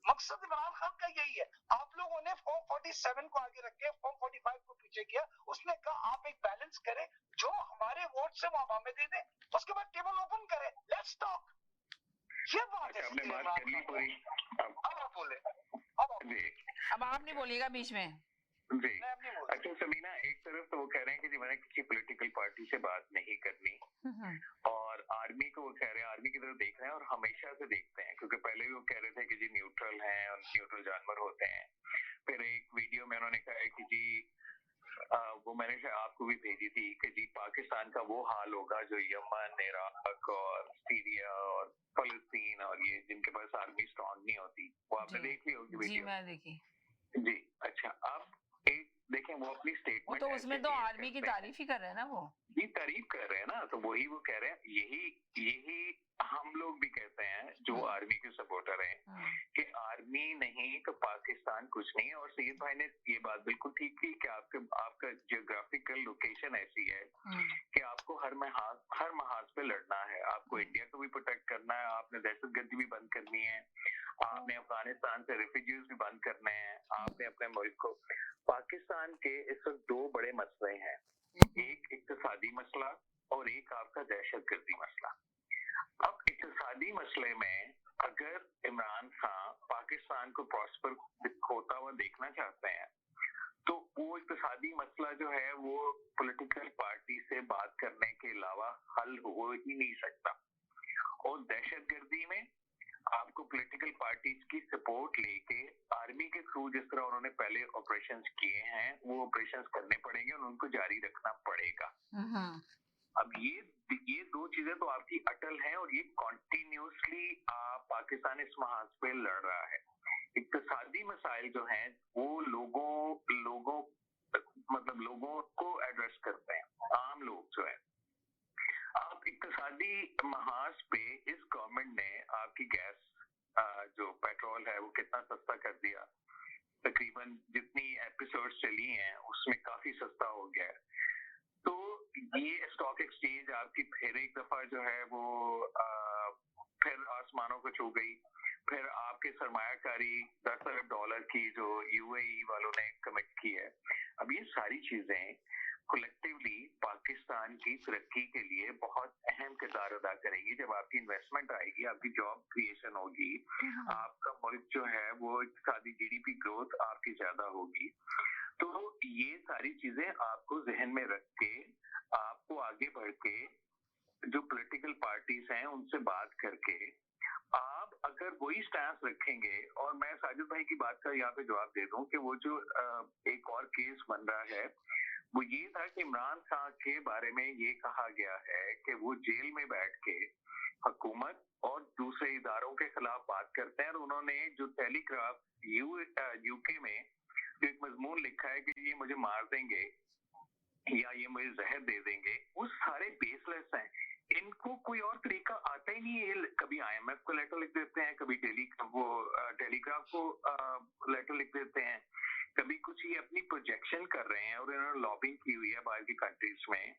मकसद इमरान खान का यही है। आप लोगों ने फॉर्म 47 को आगे रख के फॉर्म 45 को पीछे किया। उसने कहा आप एक बैलेंस करें, जो हमारे वोट से वो आप हमें दे दें, उसके बाद टेबल ओपन करें, लेट्स टॉक। ये बात है। आपने बात कर ली पूरी, अब आप बोले। अब आप नहीं बोलिएगा बीच में जी। अच्छा समीना, एक तरफ तो वो कह रहे हैं कि जी मैंने किसी पॉलिटिकल पार्टी से बात नहीं करनी, और आर्मी को वो कह रहे हैं, आर्मी की तरफ देख रहे हैं और हमेशा से देखते हैं, क्योंकि पहले भी वो कह रहे थे कि जी न्यूट्रल हैं और न्यूट्रल जानवर होते हैं। फिर एक वीडियो में उन्होंने कहा है कि जी वो मैंने शायद आपको भी भेजी थी कि जी पाकिस्तान का वो हाल होगा जो यमन, इराक और सीरिया और फलस्तीन और ये जिनके पास आर्मी स्ट्रॉन्ग नहीं होती। वो आपने देख ली होगी वीडियो? जी मैं देखी जी। अच्छा, अब एक देखें वो अपनी स्टेटमेंट, तो उसमें तो आर्मी की तारीफ ही कर रहे हैं ना, वो जी तारीफ कर रहे हैं ना, तो वही वो कह रहे हैं, यही हम लोग भी कहते हैं जो आर्मी के सपोर्टर हैं कि आर्मी नहीं तो पाकिस्तान कुछ नहीं है। और सईद भाई ने ये बात बिल्कुल ठीक की कि आपका जियोग्राफिकल लोकेशन ऐसी है कि आपको हर महाज पे लड़ना है। आपको इंडिया को भी प्रोटेक्ट करना है, आपने दहशतगर्दी भी बंद करनी है, आपने अफगानिस्तान से रिफ्यूजीज भी बंद करने हैं, आपने अपने मुल्क को। पाकिस्तान के इस वक्त 2 बड़े मसले हैं, एक इक्तिसादी मसला और एक आपका दहशतगर्दी मसला। अब इक्तिसादी मसले में अगर इमरान खान पाकिस्तान को प्रॉस्पर होता हुआ देखना चाहते हैं तो वो इक्तिसादी मसला जो है वो पॉलिटिकल पार्टी से बात करने के अलावा हल हो ही नहीं सकता। और दहशतगर्दी में आपको पॉलिटिकल पार्टीज की सपोर्ट लेके आर्मी के थ्रू जिस तरह उन्होंने पहले ऑपरेशंस किए हैं वो ऑपरेशंस करने पड़ेंगे और उनको जारी रखना पड़ेगा। अब ये 2 चीजें तो आपकी अटल हैं और ये कॉन्टिन्यूसली पाकिस्तान इस महाज पे लड़ रहा है। इक्तिसादी मसाइल जो हैं वो लोगों को एड्रेस करते हैं, आम लोग जो है। आप इक्तिसादी महाज पे इस गवर्नमेंट ने आपकी गैस जो पेट्रोल है वो कितना सस्ता कर दिया, तकरीबन जितनी एपिसोड्स चली हैं उसमें काफी सस्ता हो गया है। तो ये स्टॉक एक्सचेंज आपकी फिर एक दफा जो है वो फिर आसमानों को छू गई। फिर आपके सरमायाकारी $10 अरब की जो यूएई वालों ने कमिट की है। अब ये सारी चीजें कलेक्टिवली पाकिस्तान की तरक्की के लिए बहुत अहम किरदार अदा करेगी। जब आपकी इन्वेस्टमेंट आएगी, आपकी जॉब क्रिएशन होगी, आपका मुल्क जो है वो इक्तिसादी जीडीपी ग्रोथ आपकी ज्यादा होगी। तो ये सारी चीजें आपको जहन में रख के आपको आगे बढ़ के जो पॉलिटिकल पार्टीज हैं उनसे बात करके आप अगर वही स्टैंस रखेंगे। और मैं साजिद भाई की बात का यहाँ पे जवाब दे दूं कि वो जो एक और केस बन रहा है वो ये था कि इमरान खान के बारे में ये कहा गया है कि वो जेल में बैठ के हुकूमत और दूसरे इदारों के खिलाफ बात करते हैं। और उन्होंने जो टेलीग्राफ यूके में जो एक मजमून लिखा है कि ये मुझे मार देंगे या ये मुझे जहर दे देंगे, वो सारे बेसलेस हैं। इनको कोई और तरीका आता ही नहीं है। कभी IMF को लेटर लिख देते हैं, कभी टेलीग्राफ को लेटर लिख देते हैं, कभी कुछ ये अपनी प्रोजेक्शन कर रहे हैं। और इन्होंने लॉबिंग की हुई है बाहर की कंट्रीज में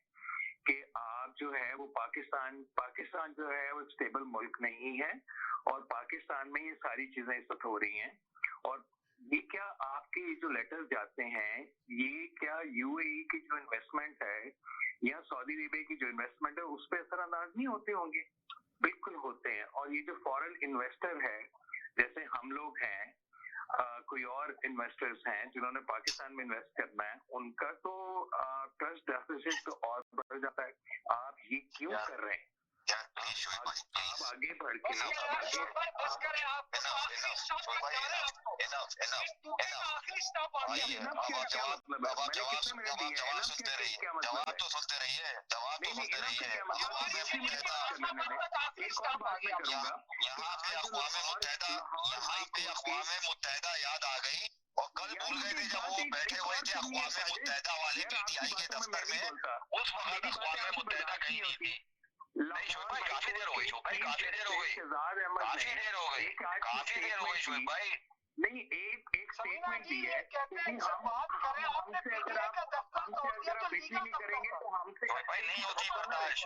कि आप जो है वो पाकिस्तान जो है वो स्टेबल मुल्क नहीं है और पाकिस्तान में ये सारी चीजें इस वक्त हो रही हैं। और ये क्या आपके जो लेटर्स जाते हैं, ये क्या यूएई की जो इन्वेस्टमेंट है या सऊदी अरेबिया की जो इन्वेस्टमेंट है उस पर असरअंदाज नहीं होते होंगे? बिल्कुल होते हैं। और ये जो फॉरेन इन्वेस्टर है जैसे हम लोग हैं, कोई और इन्वेस्टर्स हैं जिन्होंने पाकिस्तान में इन्वेस्ट करना है, उनका तो ट्रस्ट डेफिसिट तो और बढ़ जाता है। आप ये क्यों कर रहे हैं? आप आगे बढ़ के जवाब तो सुनते रहिए, यहाँ पे अक़वाम मुत्तहिदा याद आ गई और कल भूल गए थे जब वो बैठे हुए थे अक़वाम मुत्तहिदा वाले PTI के दफ्तर में, उस वक्त अक़वाम मुत्तहिदा कहीं नहीं थी। नहीं शोएब भाई, काफी देर हो गई शोएब भाई, काफी देर हो गई शोएब भाई। नहीं, एक स्टेटमेंट दी है कि हमसे अगर आप बिक्री नहीं करेंगे तो हमसे शोएब भाई नहीं होती बर्दाश्त,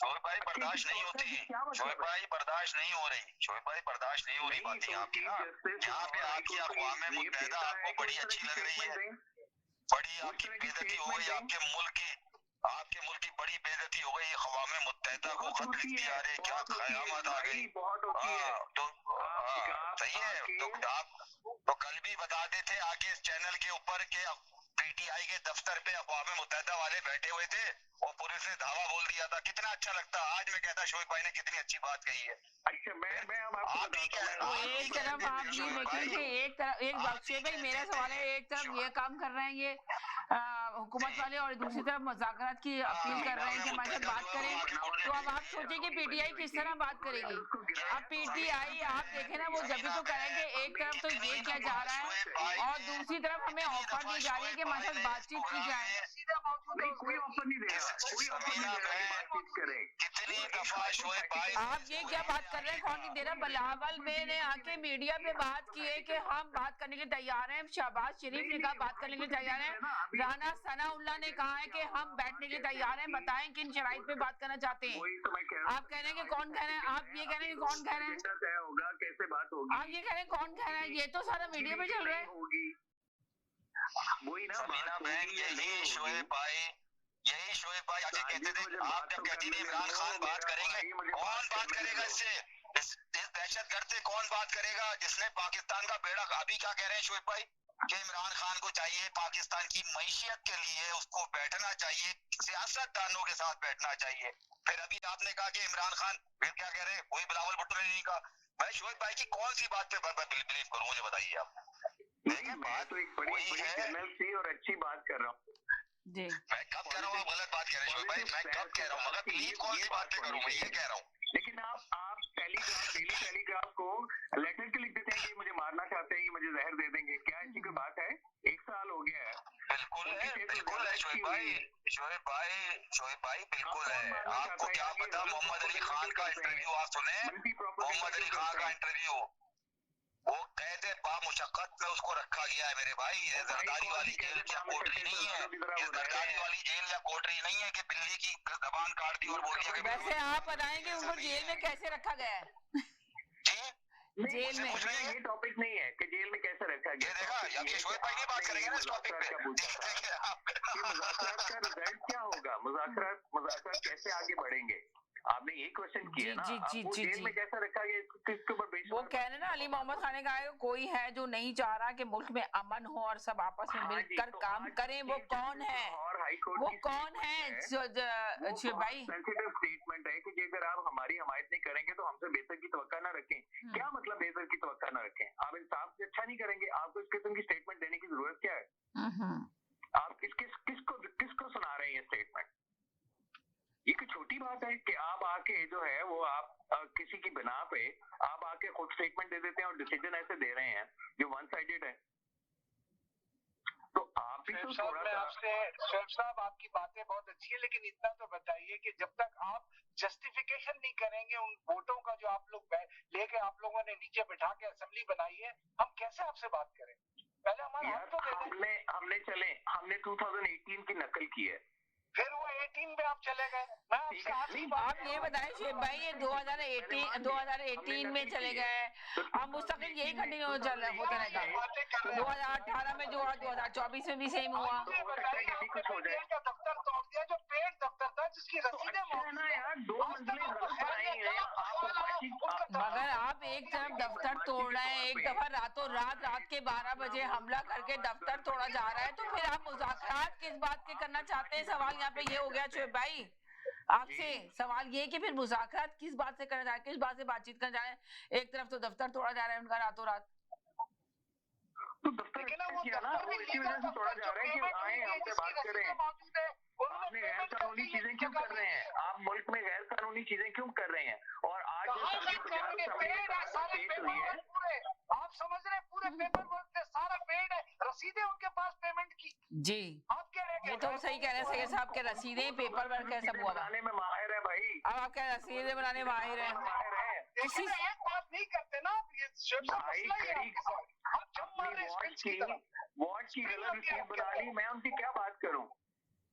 शोएब भाई बर्दाश्त नहीं होती, शोएब भाई बर्दाश्त नहीं हो रही, शोएब भाई बर्दाश्त नहीं हो रही बातें आपकी ना। यहाँ पे आपकी अक़वाम मुत्तहिदा आपको बड़ी अच्छी लग रही है, बड़ी आपकी बेइज्जती हो गई, आपके मुल्क की बड़ी बेइज्जती हो गई, अक़वाम मुत्तहिदा को खत लिखती आ रही, क्या क़यामत आ गई। तो सही है, तो कल भी बताते थे आके इस चैनल के ऊपर के PTI के दफ्तर पे अक़वाम मुत्तहिदा वाले बैठे हुए थे और पुलिस ने धावा बोल दिया था, कितना अच्छा लगता। आज मैं कहता शोएब भाई ने कितनी अच्छी बात कही है। अच्छा, मैं अब आपको एक तरफ आप ये देखें कि एक शोएब भाई, मेरा सवाल है, एक तरफ ये काम कर रहे हैं ये हुकूमत वाले और दूसरी तरफ मुज़ाकरात की अपील कर रहे हैं कि हमारे साथ बात करें। तो अब आप सोचें कि PTI किस तरह बात करेगी। अब PTI आप देखें ना, वो जब भी तो करेंगे, एक तरफ तो ये किया जा रहा है और दूसरी तरफ हमें ऑफर दी जा रही है कि हमारे साथ बातचीत की जाए। कोई ऑफर नहीं देगा, कोई ऑफर नहीं देगा कि बातचीत करें। कितनी दफा शोएब भाई आप ये क्या बात कर रहे हैं? कौन नहीं दे रहा? बिलावल में ने आके मीडिया पे बात की है कि हम बात करने के लिए तैयार हैं। शहबाज शरीफ ने कहा बात करने के लिए तैयार हैं। राना सनाउल्लाह ने कहा है कि हम बैठने के लिए तैयार हैं, बताएं किन शराइत पे बात करना चाहते हैं। आप कह रहे हैं कि कौन कह रहे हैं? आप ये कह रहे हैं कि कौन कह रहे हैं? तय होगा कैसे बात होगी। आप ये कह रहे हैं कौन कह रहा है? ये तो सारा मीडिया पे चल रहा है। वही ना समीना बहन, यही शोएब भाई आगे कहते थे, आप जब कहती थी इमरान खान बात करेंगे, कौन बात करेगा इससे, इस दहशतगर्द से कौन बात करेगा जिसने पाकिस्तान का बेड़ा। अभी क्या कह रहे हैं शोएब भाई कि इमरान खान को चाहिए पाकिस्तान की मईशत के लिए उसको बैठना चाहिए, सियासतदानों के साथ बैठना चाहिए। फिर अभी आपने कहा कि इमरान खान, फिर क्या कह रहे हैं, कोई बिलावल भुट्टो ने नहीं कहा। मैं शोएब भाई की कौन सी बात पे बिलीव करूं, मुझे बताइए आप। मैं तो एक बड़ी जनरल सी और अच्छी बात कर रहा हूँ जी। मैं कब कह रहा हूँ आप गलत बात कह रहे हैं शोएब भाई, मैं कब कह रहा हूँ, मगर बिलीव कौन सी बात पे करूँ, मैं ये कह रहा हूँ। लेकिन आप डेली टेलीग्राफ को लेटर के लिख देते हैं कि मुझे मारना चाहते हैं, कि मुझे जहर दे देंगे। क्या ऐसी कोई बात है? 1 साल हो गया है। बिल्कुल है शोएब भाई बिल्कुल है। आपको क्या पता, मोहम्मद अली खान का इंटरव्यू आप सुने, मोहम्मद अली खान का इंटरव्यू, वो कैदे बामुशक्कत में उसको रखा गया है मेरे भाई। ये जरदारी वाली जेल या कोटरी नहीं है, ये जरदारी वाली जेल या कोटरी नहीं है कि बिल्ली की जबान काट दी और बोल दिया। वैसे आप बताएंगे उनको जेल में कैसे रखा गया है? जेल में ये टॉपिक नहीं है कि जेल में कैसे रखा गया। देखा, अब ये शोएब भाई नहीं बात करेंगे ना इस टॉपिक पे। मुज़ाकरात का रिजल्ट क्या होगा, मुज़ाकरात कैसे आगे बढ़ेंगे? आपने ये क्वेश्चन किया ना, आपको जेल में कैसा रखा गया, किसके ऊपर बेस? वो कह रहे ना, अली मोहम्मद खान ने कहा है कोई है जो नहीं चाह रहा कि मुल्क में अमन हो और सब आपस में मिलकर काम करें। वो कौन है? वो कौन है? भाई सेंसिटिव स्टेटमेंट है कि अगर आप हमारी हमायत नहीं करेंगे तो हमसे बेहतर की तवक्का ना रखें। क्या मतलब बेहतर की तवक्का ना रखें? आप इंसाफ से अच्छा नहीं करेंगे, आपको इस किस्म की स्टेटमेंट देने की जरूरत क्या है? आप किसको सुना रहे हैं ये स्टेटमेंट? ये कोई छोटी बात है कि आप आके जो है वो आप किसी की बिना पे आप आके खुद स्टेटमेंट दे देते हैं और डिसीजन ऐसे दे रहे हैं जो वन साइडेड है। तो आप भी तो थोड़ा सा शोएब साहब, आपकी बातें बहुत अच्छी है, लेकिन इतना तो बताइए कि जब तक आप जस्टिफिकेशन नहीं करेंगे उन वोटों का जो आप लोग लेके आप लोगों ने नीचे बैठा के असेंबली बनाई है, हम कैसे आपसे बात करें? पहले हमारा हमने 2018 की नकल की है, फिर वो 18 में आप चले गए। मैं आपसे आप ये बताएं शोएब भाई, ये 2018 में चले गए, अब मुस्तकिल यही कंटिन्यू होता रहेगा। 2018 में जो हुआ 2024 में भी सेम हुआ। दफ्तर तोड़ दिया जो पेड दफ्तर था, जिसकी रसीदें मगर आप एक तरफ दफ्तर तोड़ना है, एक दफा रातों रात के 12 बजे हमला करके दफ्तर तोड़ा जा रहा है, तो फिर आप मुज़ाकरात किस बात के करना चाहते हैं? सवाल यहाँ पे ये हो गया शुएब भाई आपसे, सवाल ये कि फिर मुज़ाकरात किस बात से करना चाह रहे हैं, किस बात से बातचीत करना चाह रहे हैं? एक तरफ तो दफ्तर तोड़ा जा रहा है उनका रातों रात, तो दफ्तर किया ना, वो इसी वजह से तोड़ा जा रहा है कि आए हमसे बात करें। आपने गैर कानूनी चीजें क्यों कर रहे हैं? आप मुल्क में गैर कानूनी चीजें क्यों कर रहे हैं? और आज आप समझ रहे हैं पूरे पेपर वर्क पे सारा पेड है, रसीदें उनके पास पेमेंट की। जी आप कह रहे हैं ये तो सही कह रहे हैं सैयद साहब के रसीदें पेपर वर्क है सब हुआ बनाने में माहिर है भाई। अब आप क्या रसीदें बनाने में माहिर हैं? किसी एक बात नहीं करते ना आप, ये शुएब साहब मसला ही है आपके साथ। आप जब मार रहे हैं स्पिंच की तरफ, वॉच की गलत रसीद बना ली, मैं उनकी क्या बात करूं?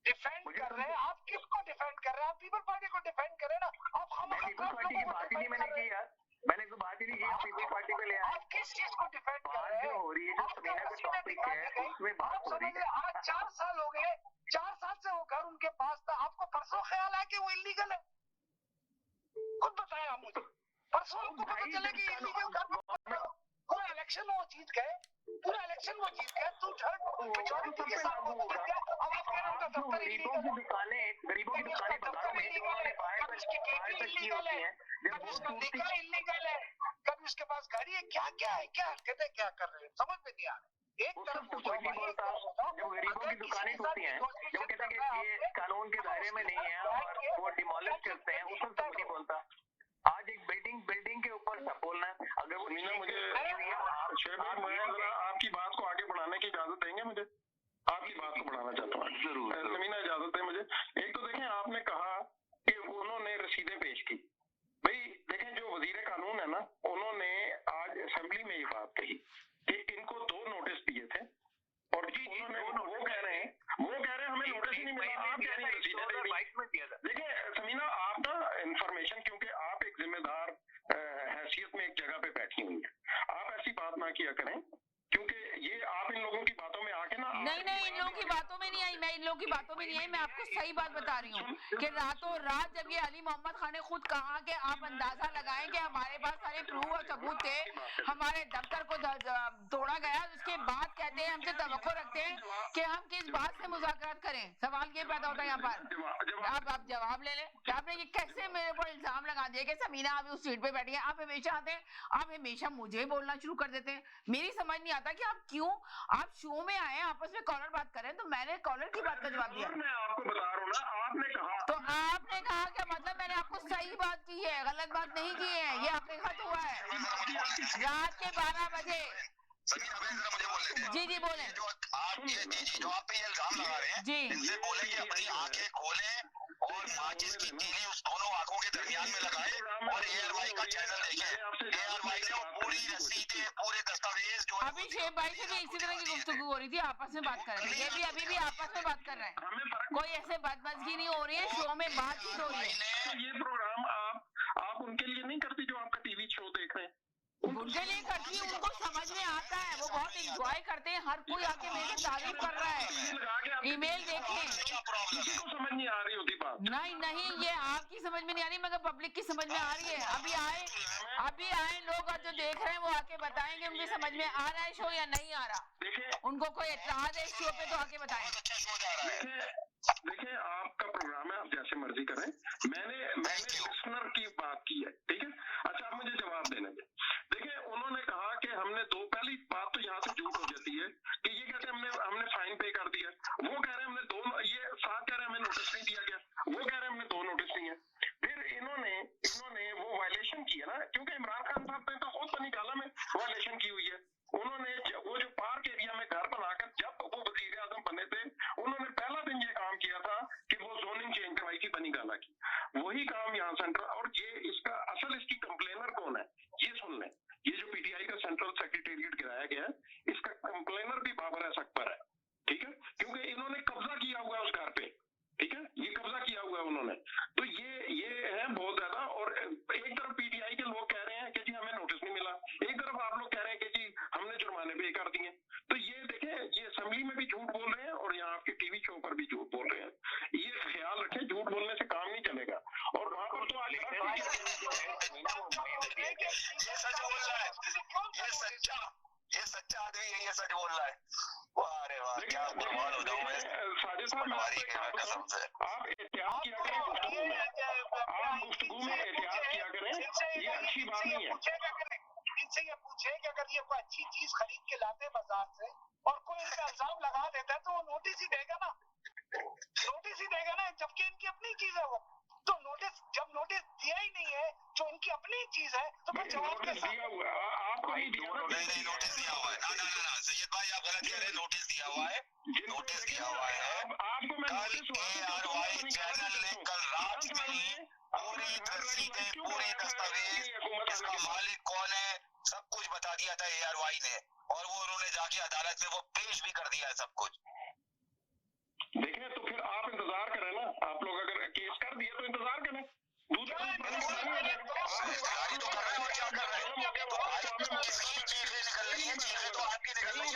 डिफेंड कर रहे हैं आप, किसको डिफेंड कर रहे हैं? आप पीपल पार्टी को डिफेंड करें ना। आप हम पीपल पार्टी की बात ही नहीं मैंने की यार, मैंने कोई बात ही नहीं की पीपल पार्टी पे ले आए। आप किस चीज को डिफेंड कर रहे हैं? हो रही है जो समीना का टॉपिक है उसमें बात हो रही है। आज 4 साल हो गए, 4 साल से वो घर उनके पास था, आपको परसों ख्याल है कि वो इलीगल है? खुद बताएं आप मुझे, परसों आपको पता चले कि इलीगल घर, पूरा इलेक्शन वो चीज गए, पूरा इलेक्शन वो जीत गए, तू मेजॉरिटी के साथ वो जीत गया। अब आप कह रहे हो दफ्तर गरीबों की दुकानें दफ्तर इलीगल है, कभी उसकी केटी इलीगल है, कभी उसका निकाह इलीगल है, कभी उसके पास गाड़ी है, क्या क्या है, क्या कहते क्या कर रहे हैं, समझ में नहीं आ रहा। एक तरफ कोई नहीं बोलता, जब गरीबों की दुकानें टूटती हैं, जब कहते हैं कि ये कानून के दायरे में नहीं है और वो डिमोलिश करते हैं, उस वक्त कोई नहीं बोलता। आज एक बिल्डिंग के ऊपर सब बोलना है। अगर वो मीना मुझे आपकी बात को आगे बढ़ाने की इजाजत देंगे? मुझे आपकी बात को बढ़ाना चाहता हूँ, जरूर मीना इजाजत है मुझे। एक तो देखें, आपने कहा कि उन्होंने रसीदें पेश की। भाई देखें, जो वजीर कानून है ना, उन्होंने आज असेंबली में ये बात कही कि इनको 2 नोटिस दिए थे और उन्होंने वो कह रहे हैं हमें नोटिस ही नहीं मिला। आप कह रहे हैं रसीदें दे दी। देखिए समीना, आप ना इंफॉर्मेशन, क्योंकि आप एक जिम्मेदार हैसियत में एक जगह पे बैठी हुई है, आप ऐसी बात ना किया करें, क्योंकि ये आप इन लोगों की बातों में आके ना। नहीं इन लोगों की बातों में नहीं आई, मैं इन लोगों की बातों में नहीं आई, मैं आपको सही बात बता रही हूँ कि रातों रात जब ये अली मोहम्मद खान ने खुद कहा कि आप अंदाजा लगाएं कि हमारे पास सारे प्रूफ और सबूत थे, हमारे दफ्तर को तोड़ा गया, उसके बाद कहते हैं हमसे तवक्को रखते हैं कि हम किस बात से मुज़ाकरात करें। सवाल ये पैदा होता है यहाँ पर, आप जवाब ले लें। आपने ये कैसे मेरे ऊपर इल्जाम लगा दिया कि समीना आप उस सीट पे बैठी है, आप हमेशा आते हैं, आप हमेशा मुझे बोलना शुरू कर देते हैं। मेरी समझ नहीं आता कि आप क्यों, आप शो में आए आपस में कॉलर बात करें, तो मैंने कॉलर की बात का जवाब दिया। मैं आपको बता रहा हूँ ना, आपने कहा, तो आपने कहा कि मतलब मैंने आपको सही बात की है, गलत बात नहीं की है, ये हकीकत हुआ है। रात के 12 बजे जी बोले, जो आप पे ये इल्जाम लगा रहे हैं, इनसे बोले कि अपनी आंखें खोलें और माचिस की तीली उस दोनों आंखों के दरमियान में लगाएं और ARY का चैनल देखें। ARY ने पूरी रसीदें, पूरे दस्तावेज जो अभी शेख भाई से भी इसी तरह की गुफ्तगू हो रही थी, आपस में बात कर रहे थे, ये भी अभी भी आपस में बात कर रहे हैं, कोई ऐसे बदमज़गी नहीं हो रही है, शो में बातचीत हो रही है। ये प्रोग्राम आप उनके लिए नहीं करती जो आपका टीवी शो देख रहे हैं? उनके लिए करती है, उनको समझ में आता है, वो बहुत एंजॉय करते हैं, हर कोई आके मेरी तारीफ कर रहा है। ईमेल देखें, किसी को समझ नहीं आ रही होती बात। नहीं ये आपकी समझ में नहीं आ रही, मगर पब्लिक की समझ में आ रही है। अभी आए लोग और जो देख रहे हैं वो आके बताएंगे उनकी समझ में आ रहा है शो या नहीं आ रहा। उनको कोई एतराज है इस शो पे तो आके बताएं। देखिए आपका प्रोग्राम है, आप जैसे मर्जी करें। मैंने लिसनर की बात की है, ठीक है। अच्छा आप मुझे जवाब देना है। देखिए उन्होंने कहा कि हमने पहली बात तो यहाँ से झूठ हो जाती है कि ये कहते हैं हमने फाइन पे कर दिया, वो कह रहे हैं हमने 2, ये साथ कह रहे हैं हमें नोटिस नहीं दिया गया, वो कह रहे हैं हमने 2 नोटिस दिए। फिर इन्होंने वो वायलेशन की है ना, क्योंकि इमरान खान साहब ने तो खुद बनी गाला में वायलेशन की हुई है। उन्होंने वो जो पार्क एरिया में घर बनाकर जब वो वजीर आजम बने थे, उन्होंने पहला दिन ये काम किया था कि वो जोनिंग चेंज करवाई थी बनी गाला की। वही काम यहाँ सेंटर, और ये इसका असल यही चीज है, तो मैं जवाब कैसे दिया हुआ है, आपको नहीं दिया ना? नहीं, नोटिस दिया हुआ है। ना सैयद भाई, आप गलत कह रहे हैं। नोटिस दिया हुआ है, नोटिस दिया हुआ है। आपको मैं कल ARY चैनल ने कल रात में ही पूरी रसीदें, पूरे दस्तावेज, इसका मालिक कौन है, सब कुछ बता दिया था ARY ने, और वो उन्होंने जाके अदालत में वो पेश भी कर दिया है सब कुछ। देखें, तो फिर आप इंतजार करें ना। आप लोग अगर केस कर दिए तो इंतजार करें। दूध तो कर रहे हैं, और क्या कर रहे हैं? किसकी चीखें निकल रही है? चीखें तो आपकी निकल रही है।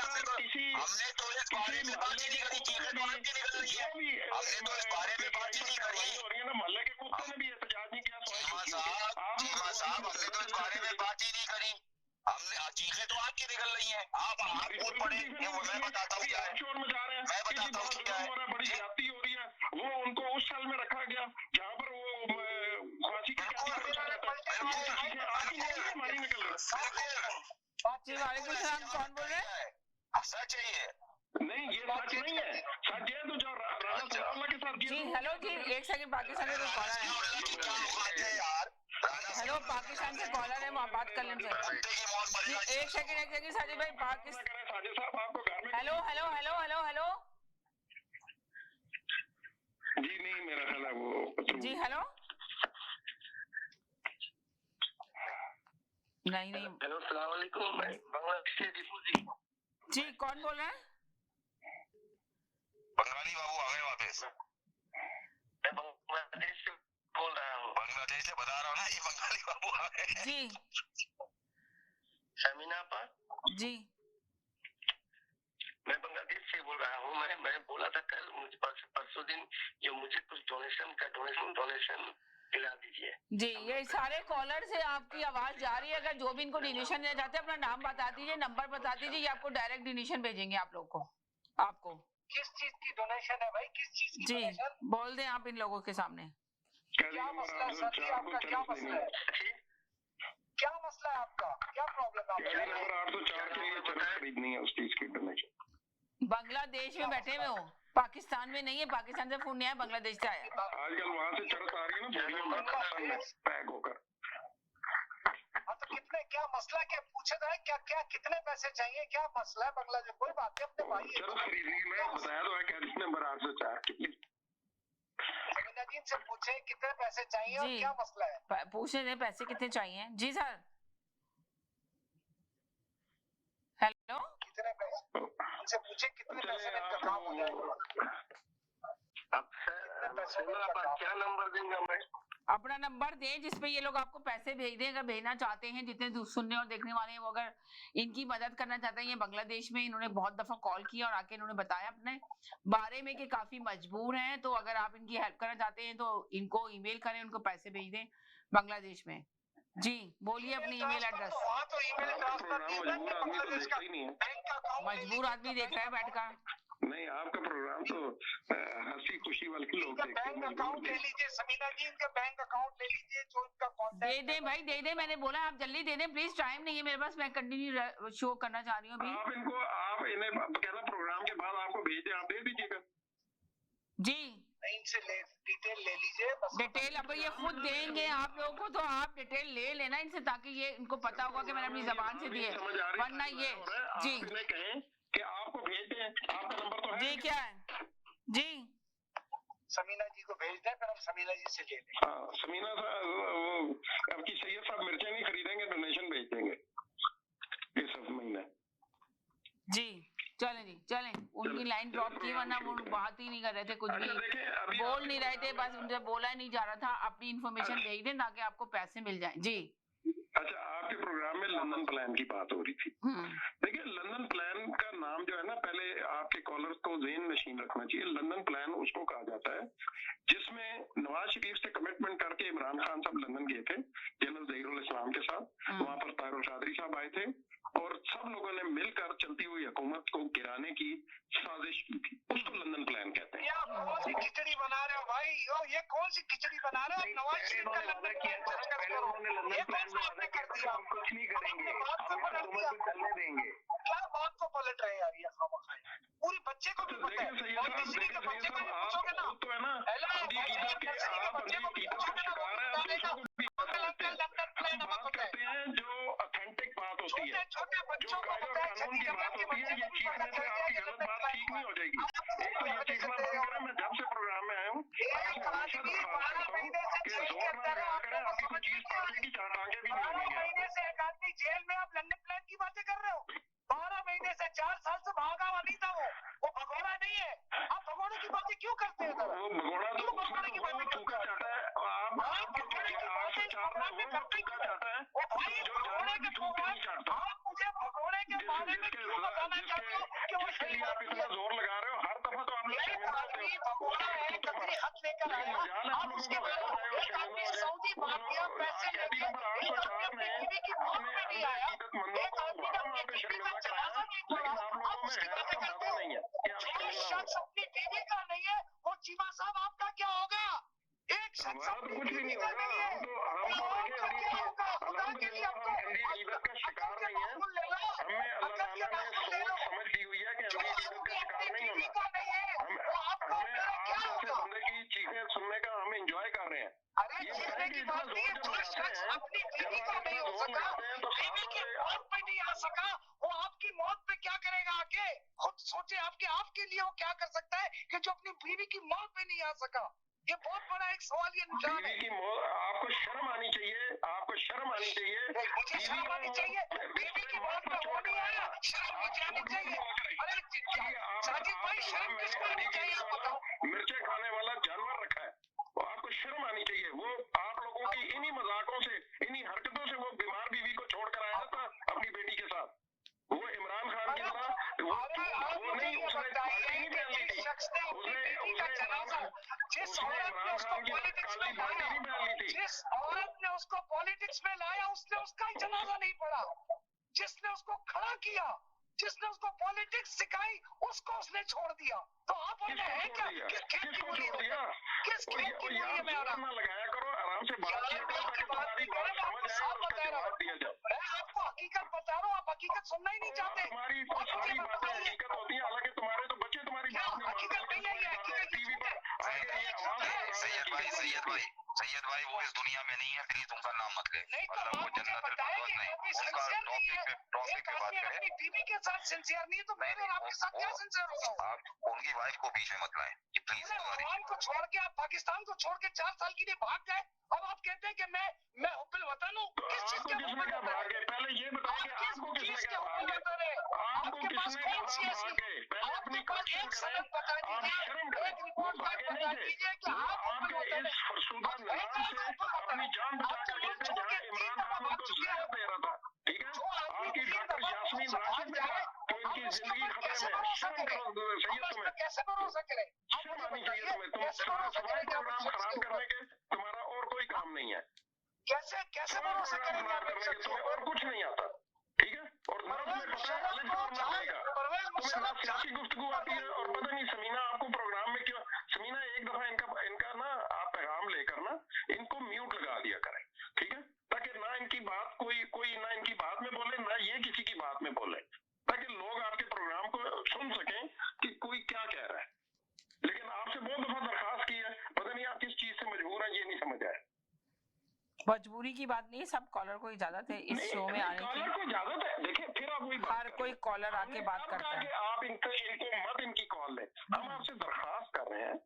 हमने तो इस बारे में बात ही नहीं करी, चीखें तो आपकी निकल रही है। हमने तो इस बारे में बात ही नहीं करी। मोहल्ले के कुत्ते ने भी एहतजाज नहीं किया। चीमा साहब, हमने तो इस बारे में बात ही नहीं करी। हमने चीखें तो आपकी निकल रही हैं। आप कूद पड़े कि वो मैं बताता हूँ क्या है, मैं बताता हूँ क्या है। बड़ी ज्यादती हो रही है। वो उनको उस साल में रखा गया जहाँ पर वो फांसी की हमारी निकल रही। जी वालेकुम सलाम, कौन बोल रहे हैं? सच है ये? नहीं, ये सच नहीं है। सच है तो जो राणा सनाउल्लाह के साथ जी हेलो जी, एक सेकंड, पाकिस्तान से कॉलर है। हेलो, पाकिस्तान से कॉलर है, वहाँ बात कर लें सर। जी एक सेकंड साजिद भाई, पाकिस्तान। साजिद साहब आपको घर में hello hello hello hello hello जी नहीं, मेरा ख्याल है वो जी हेलो नहीं नहीं हेलो, अस्सलाम वालेकुम, मैं बांग्लादेश से दीपू जी। जी कौन बोल रहे हैं? बंगाली बाबू आ गए वापस। मैं बांग्लादेश से बोल रहा हूँ। बांग्लादेश से बता रहा हूँ ना, ये बंगाली बाबू आ गए। जी शमीना पर जी मैं बांग्लादेश से बोल रहा हूँ। मैं बोला था कल, मुझे परसों दिन जो मुझे कुछ डोनेशन दिला दीजिए। जी, ये सारे कॉलर से आपकी आवाज जा रही है। अगर जो भी इनको डोनेशन देना चाहते हैं, अपना नाम बता दीजिए, नंबर बता दीजिए, ये आपको डायरेक्ट डोनेशन भेजेंगे आप लोग को। आपको किस चीज की डोनेशन है भाई, किस चीज की जी डोनेशन? बोल दें आप इन लोगों के सामने। क्या मसला है सर जी, आपका क्या मसला है? क्या मसला है आपका, क्या प्रॉब्लम है गाड़ी आपका? नंबर 804 के लिए चरस खरीदनी है, उस चीज की डोनेशन। बांग्लादेश में बैठे हुए हो, पाकिस्तान में नहीं है, पाकिस्तान से फोन नहीं आया, बांग्लादेश से आया। आजकल वहाँ से चरस आ रही है ना, बोरियों में पाकिस्तान में पैक होकर। हाँ तो कितने, क्या मसला, क्या पूछे था, क्या क्या कितने पैसे चाहिए, क्या मसला है? बांग्लादेश कोई बात नहीं, अपने भाई चरस खरीदनी, मैं बताया तो है गाड़ी नंबर 804 के लिए। समीना जी से पूछे कितने पैसे चाहिए और जी। क्या मसला है? पूछे थे पैसे कितने चाहिए। जी सर हेलो, कितने पैसे उनसे पूछे, कितने पैसे में इनका काम हो जाएगा? अब सर आप क्या नंबर देंगे? मैं अपना नंबर दें जिसपे ये लोग आपको पैसे भेज दें, अगर भेजना चाहते हैं। जितने सुनने और देखने वाले हैं वो अगर इनकी मदद करना चाहते हैं, ये बांग्लादेश में इन्होंने बहुत दफा कॉल किया और आके इन्होंने बताया अपने बारे में कि काफी मजबूर हैं। तो अगर आप इनकी हेल्प करना चाहते हैं तो इनको ईमेल करें, उनको पैसे भेज दें बांग्लादेश में। जी बोलिए अपनी ईमेल एड्रेस। वहाँ तो ईमेल ट्रांसफर नहीं होता है, बांग्लादेश का बैंक अकाउंट मजबूर आदमी देख रहा है बैठकर। नहीं, आपका प्रोग्राम तो हंसी खुशी वाले लोग इनका देखते बैंक हैं। अकाउंट ले लीजिए समीना जी, इनका बैंक अकाउंट ले लीजिए, जो इनका दे कॉन्टैक्ट दें भाई, दे दें, मैंने बोला आप जल्दी दे दें प्लीज, टाइम नहीं है मेरे पास, मैं कंटिन्यू शो करना चाह रही हूँ अभी। आप इनको, आप इन्हें कहना प्रोग्राम के बाद आपको भेज दें, आप दे दीजिएगा। जी इनसे डिटेल ले लीजिए बस। डिटेल अब ये खुद देंगे आप लोगों को, तो आप डिटेल ले लेना इनसे, ताकि ये इनको पता होगा कि मैंने अपनी जबान से दिए, वरना ये जी इन्हें कहें कि आपको भेज दें, आपका नंबर तो है। जी क्या है जी समीना जी को भेज दें, फिर हम समीना जी से ले लें। हाँ, समीना साहब, अब की सैयद साहब मिर्चें नहीं खरीदेंगे, डोनेशन भेज देंगे इस महीने। जी चलें जी चलें, उनकी लाइन ड्रॉप की, वरना वो बात ही नहीं कर रहे थे, कुछ भी बोल नहीं रहे थे, बस उनसे बोला नहीं जा रहा था। अपनी इन्फॉर्मेशन भेज दें ताकि आपको पैसे मिल जाएं। जी अच्छा, आपके प्रोग्राम में लंदन प्लान की बात हो रही थी। देखिए, लंदन प्लान का नाम जो है ना, पहले आपके कॉलर्स को ज़हन नशीन रखना चाहिए। लंदन प्लान उसको कहा जाता है जिसमें नवाज शरीफ से कमिटमेंट करके इमरान खान साहब लंदन गए थे जनरल ज़हीरुल इस्लाम के साथ। वहां पर ताहिर चौधरी साहब आए थे और सब लोगों ने मिलकर चलती हुई हुकूमत को गिराने की साजिश की थी। उसको लंदन प्लान कहते हैं। कौन सी खिचड़ी बना रहे हो भाई? ये कौन सी खिचड़ी बना रहे हो? नवाज शरीफ का लंदन प्लान डिस्कस करो। ये कौन सा आपने कर दिया? कुछ नहीं करेंगे, बात को पलट दिया। चलने देंगे। क्या बात को पलट रहे हैं यार, ये खामखा है। पूरी बच्चे को भी पता है, और किसी के बच्चे को भी पूछोगे ना, तो है ना, हेलो, बच्चे के बच्चे को भी पूछोगे ना, लंदन प्लान कह रहा हूँ, करें, आपकी कोई चीज पकड़ेगी, 4 आंखें भी नहीं 12 लगेंगी महीने से एक आदमी जेल में, आप लंदन प्लान की बातें कर रहे हो। 12 महीने से 4 साल से भागा हुआ नहीं था वो भगोड़ा नहीं है। आप भगोड़े की बातें क्यों करते हैं? वो भगोड़ा तो भगोड़े की बातें थूका चाहता है, और आप भगोड़े की बातें चाहता है, वो थूका चाहता है, जो जानवर भी थूक के नहीं चाटता। आप मुझे भगोड़े के बारे में क्यों बताना चाहते हो कि वो जिसके लिए आप इतना जोर लगा रहे हो, हर दफा तो आप लोग शर्मिंदा होते हो। भगोड़ा है, कतरी खत लेकर आया, आप उसके बारे में एक आदमी सऊदी भाग गया पैसे लेके, एक आदमी अपनी बीवी की मौत में नहीं आया, एक आदमी ने अपनी बीवी का जनाजा नहीं पढ़ा, आप उसकी बातें करते हो। जो शख्स अपनी बीवी का नहीं है, वो चीमा साहब आपका क्या होगा? एक शख्स अपनी बीवी का नहीं है, वो आपका क्या होगा? खुदा के लिए आपको का शिकार नहीं है, हमें अल्लाह ताला ने सोच समझ दी हुई है कि जो हमें इबादत आदमी का शिकार अपनी नहीं बीवी होना। का नहीं है, वो आपका हमें मेरा क्या आप जैसे होगा? बंदे की चीखें सुनने का हम एंजॉय कर रहे हैं। अरे जीतने की बात नहीं है, जो शख्स अपनी बीवी का नहीं हो सका, बीवी की मौत पे नहीं आ सका, वो आपकी मौत पे क्या करेगा आके? खुद सोचे आपके लिए वो क्या कर सकता है कि जो अपनी बीवी की मौत पे नहीं आ सका। ये बहुत बड़ा एक सवाल, ये निशान है। बीवी की मौत, आपको शर्म आनी चाहिए, आपको शर्म आनी चाहिए। मुझे शर्म आनी चाहिए, बीवी की मौत पे वो नहीं आया, शर्म मुझे आनी चाहिए। अरे साजिद भाई, शर्म किसको आनी चाहिए आप बताओ? मिर्चें खाने वाला जानवर रखा है, वो आपको शर्म आनी चाहिए। वो आप लोगों की इन्हीं मजाकों से, इन्हीं हरकतों से वो बीमार बीवी को छोड़ कर आया था अपनी बेटी के साथ। वो इमरान खान की तरह वो नहीं, उसने पार्टी नहीं पहन ली थी, शख्स ने अपनी बीवी का जनाजा, जिस औरत ने उसको पॉलिटिक्स में लाया, जिस औरत ने उसको पॉलिटिक्स में लाया, उसने उसका ही जनाजा नहीं पढ़ा। जिसने उसको खड़ा किया, जिसने उसको पॉलिटिक्स सिखाई, उसको उसने छोड़ दिया। तो आप और मैं है क्या? किस खेत की मूली में? किस खेत की मूली में आ रहा? लगाया करो, आराम से बात किया करो, ताकि तुम्हारी बात समझ आए और उसका जवाब दिया जाए। मैं आपको हकीकत बता रहा हूँ, आप हकीकत सुनना ही नहीं चाहते। तुम्हारी तो सारी बातें हकीकत होती है, हालांकि तुम्हारे तो बच्चे तुम्हारी बात नहीं हकीकत नहीं है, ये हकीकत टीवी पर आगे ये आवाज सैयद भाई वो इस दुनिया में नहीं है, प्लीज उनका नाम मत ले। नहीं तो अल्लाह को आप मुझे जन्नत बताएं कि नहीं, आदमी उनका सिंसियर नहीं है, टॉपिक एक पे बात आदमी करें। अपनी बीवी के साथ सिंसियर नहीं है, तो मैं और आपके साथ क्या सिंसियर होता हूँ? आप उनकी वाइफ को बीच में मत लाएं प्लीज। अवाम को छोड़ के आप पाकिस्तान को छोड़ के 4 साल के लिए भाग गए, अब आप कहते हैं कि मैं हुब्बिल वतन हूँ। किस चीज के हुब्बिल वतन है? पहले ये बताइए कि आपको किस किसने के हुब्बिल वतन है? आपके पास कौन सी ऐसी, आपके पास एक सनद बता दीजिए, एक रिपोर्ट कार्ड बता दीजिए कि आप हुब्बिल वतन है। अपनी जान बचा कर गए थे जहाँ इमरान खान उनको जहर दे रहा था, ठीक है? आपकी डॉक्टर यास्मीन राशिद ने कहा कि उनकी जिंदगी खतरे में है। शर्म करो सैयद, तुम्हें कैसे भरोसा करें? शर्म आनी चाहिए तुम्हें। तुम सवाल प्रोग्राम खराब करने के तुम्हारा और कोई काम नहीं है। कैसे भरोसा करेंगे आप इन शख्सों तुम्हें और कुछ नहीं आता, ठीक है? और ना तुम्हें पता है अलग करना पड़ेगा, तुम्हें ना सियासी गुफ्तगू आती है, और पता नहीं समीना आपको प्रोग्राम में क्यों, समीना एक दफा इनका ना आप पैगाम लेकर ना इनको म्यूट लगा दिया करें, ठीक है? ताकि ना इनकी बात कोई ना इनकी बात में बोले, ना ये किसी की बात में बोले, ताकि लोग आपके प्रोग्राम को सुन सकें कि कोई क्या कह रहा है। लेकिन आपसे बहुत दफा दरखास्त की है, पता नहीं आप किस चीज से मजबूर हैं, ये नहीं समझ आया। मजबूरी की बात नहीं है, सब कॉलर को इजाजत है इस शो में आने की। कॉलर को इजाजत है, देखिए फिर आप वही हर कोई कॉलर आके बात करता है। आप इनको मत इनकी कॉल लें। हम आपसे दरखास्त कर रहे हैं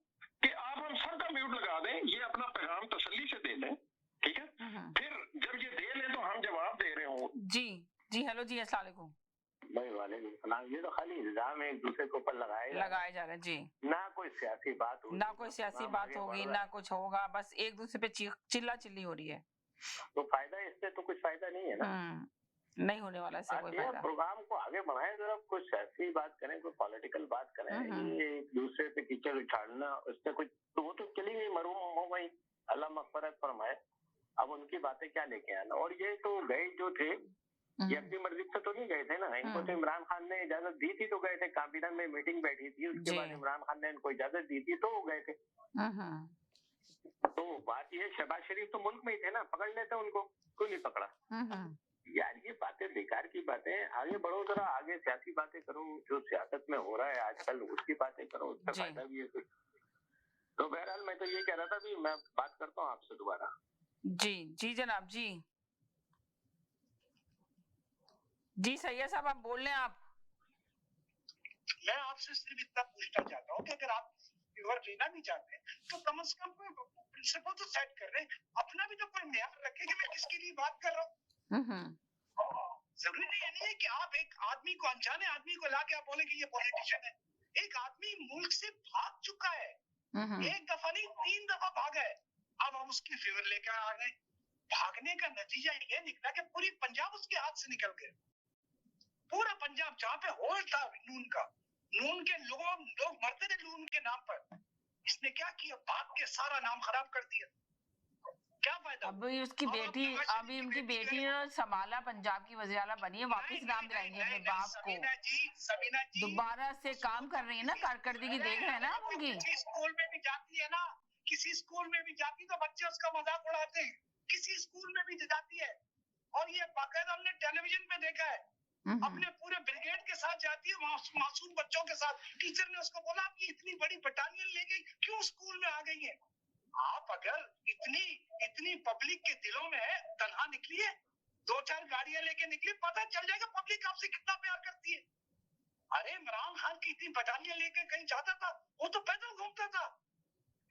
कि आप हम सबका म्यूट लगा दें, ये अपना पैगाम तसल्ली से दे दें, ठीक है? फिर जब ये दे लें तो हम जवाब दे रहे हो। जी हेलो जी, अस्सलाम वालेकुम भाई। वालेकुम सलाम। ये तो खाली इल्जाम एक दूसरे के ऊपर लगाए जा रहे हैं जी। ना कोई सियासी बात होगी, ना कोई सियासी बात होगी, ना कुछ होगा, बस एक दूसरे पे चिल्ला चिल्ली हो रही है। तो फायदा इससे तो कुछ फायदा नहीं है ना, नहीं होने वाला इससे कोई फायदा। प्रोग्राम को आगे बढ़ाएं जरा, कुछ सियासी बात करें, कोई पॉलिटिकल बात करें। ये एक दूसरे पे कीचड़ उछाड़ना, उससे कुछ तो वो तो चली गई, मरूम हो गई, अल्लाह मग़फ़िरत फरमाए। अब उनकी बातें क्या लेके आना। और ये तो गए जो थे, ये अपनी मर्जी से तो नहीं गए थे ना, इनको तो इमरान खान ने इजाजत दी थी तो गए थे। काबीना में मीटिंग बैठी थी, उसके बाद इमरान खान ने इनको इजाजत दी थी तो वो गए थे। तो बात ये, शहबाज शरीफ तो मुल्क में ही थे ना, पकड़ लेते उनको, क्यों नहीं पकड़ा? यार ये बातें बेकार की बातें। आगे बढ़ो जरा, आगे सियासी बातें करो, जो सियासत में हो रहा है आजकल उसकी बातें करो, उसका फायदा भी है कुछ। तो बहरहाल मैं तो ये कह रहा था भी मैं बात करता हूँ आपसे दोबारा। जी जनाब। जी सैयद साहब आप बोल रहे हैं। आप, मैं आपसे सिर्फ इतना पूछना चाहता हूँ कि अगर आप फेवर लेना नहीं चाहते तो कम से कम कोई प्रिंसिपल तो सेट कर रहे, अपना भी तो कोई म्यार रखे कि मैं किसके लिए बात कर रहा हूँ। जरूरी नहीं है कि आप एक आदमी को, अनजाने आदमी को लाके आप बोले कि ये पॉलिटिशियन है। एक आदमी मुल्क से भाग चुका है, एक दफा नहीं 3 दफा भागा है, अब हम उसकी फेवर लेकर आ गए। भागने का नतीजा ये निकला कि पूरी पंजाब उसके हाथ से निकल गए। पूरा पंजाब जहाँ पे होल था नून का, नून के लोग मरते थे नून के नाम पर, इसने क्या किया, भाग के सारा नाम खराब कर दिया। क्या फायदा? अभी उसकी बेटी, अभी उनकी बेटी संभाला, पंजाब की वज़ीर आला बनी है, वापस नाम दिलाएंगे अपने बाप को। समीना जी दोबारा से काम कर रही है ना, कारकर्दगी देख रहे हैं ना आप उनकी। किसी स्कूल में भी जाती है ना, किसी स्कूल में भी जाती तो बच्चे उसका मजाक उड़ाते हैं, किसी स्कूल में भी जाती है, और ये बाकायदा हमने टेलीविजन पे देखा है, अपने पूरे ब्रिगेड के साथ जाती है, मासूम बच्चों के साथ। टीचर ने उसको बोला आप ये इतनी बड़ी बटालियन लेके क्यों स्कूल में आ गई है? आप अगर इतनी पब्लिक के दिलों में है, तनहा निकली है, 2-4 गाड़ियां लेके निकली, पता चल जाएगा पब्लिक आपसे कितना प्यार करती है। अरे इमरान खान की इतनी बटालियन लेके कहीं जाता था, वो तो पैदल घूमता था।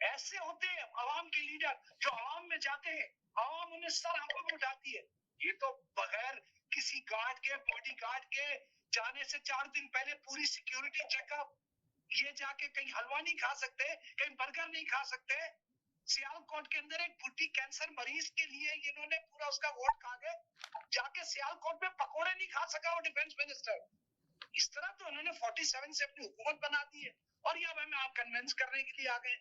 ऐसे होते हैं अवाम के लीडर, जो अवाम में जाते हैं, अवाम उन्हें सर आंखों में उठाती है। ये तो बगैर किसी गार्ड के, बॉडी गार्ड के जाने से 4 दिन पहले पूरी सिक्योरिटी चेकअप, ये जाके कहीं हलवा नहीं खा सकते, कहीं बर्गर नहीं खा सकते। सियालकोट के अंदर एक बुढ़ी कैंसर मरीज के लिए इन्होंने पूरा उसका वोट खा गए, जाके सियालकोट में पकोड़े नहीं खा सका वो डिफेंस मिनिस्टर। इस तरह तो उन्होंने 47 से अपनी हुकूमत बना दी है, और ये अब हमें आप कन्विंस करने के लिए आ गए।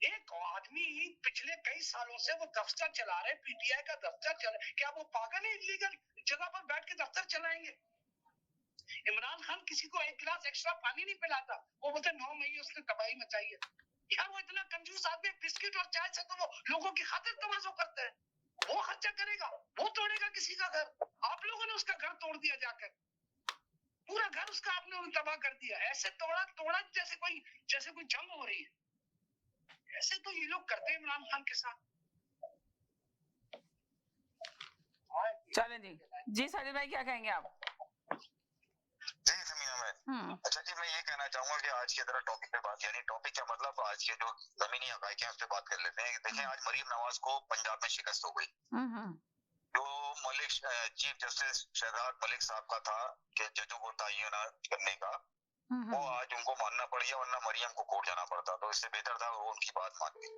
एक आदमी पिछले कई सालों से वो दफ्तर चला रहे, पीटीआई का दफ्तर चला, क्या वो पागल है? इलीगल जगह पर बैठ के दफ्तर चलाएंगे? इमरान खान किसी को 1 गिलास एक्स्ट्रा पानी नहीं पिलाता, वो बोलते 9 मई उसने तबाही मचाई है। यार वो इतना कंजूस आदमी, बिस्किट और चाय से तो वो लोगों की खातिर तमाशा करता है। वो खर्चा करेगा, वो तोड़ेगा किसी का घर। आप लोगों ने उसका घर तोड़ दिया, जाकर पूरा घर उसका आपने तबाह कर दिया। ऐसे तोड़ा जैसे कोई जंग हो रही है। ऐसे तो ये लोग करते हैं इमरान खान के साथ। चलें जी साजिद भाई क्या कहेंगे आप? जी समीना मैम, अच्छा जी मैं ये कहना चाहूंगा कि आज के तरह टॉपिक पे बात, यानी टॉपिक क्या मतलब आज के जो जमीनी हकायक हैं उस पे बात कर लेते हैं। देखें आज मरीम नवाज को पंजाब में शिकस्त हो गई। जो मलिक चीफ जस्टिस शहजाद मलिक साहब का था कि जजों को तयन करने का, वो आज उनको मानना पड़ गया, वरना मरियम को कोर्ट जाना पड़ता, तो इससे बेहतर था वो उनकी बात मान ली।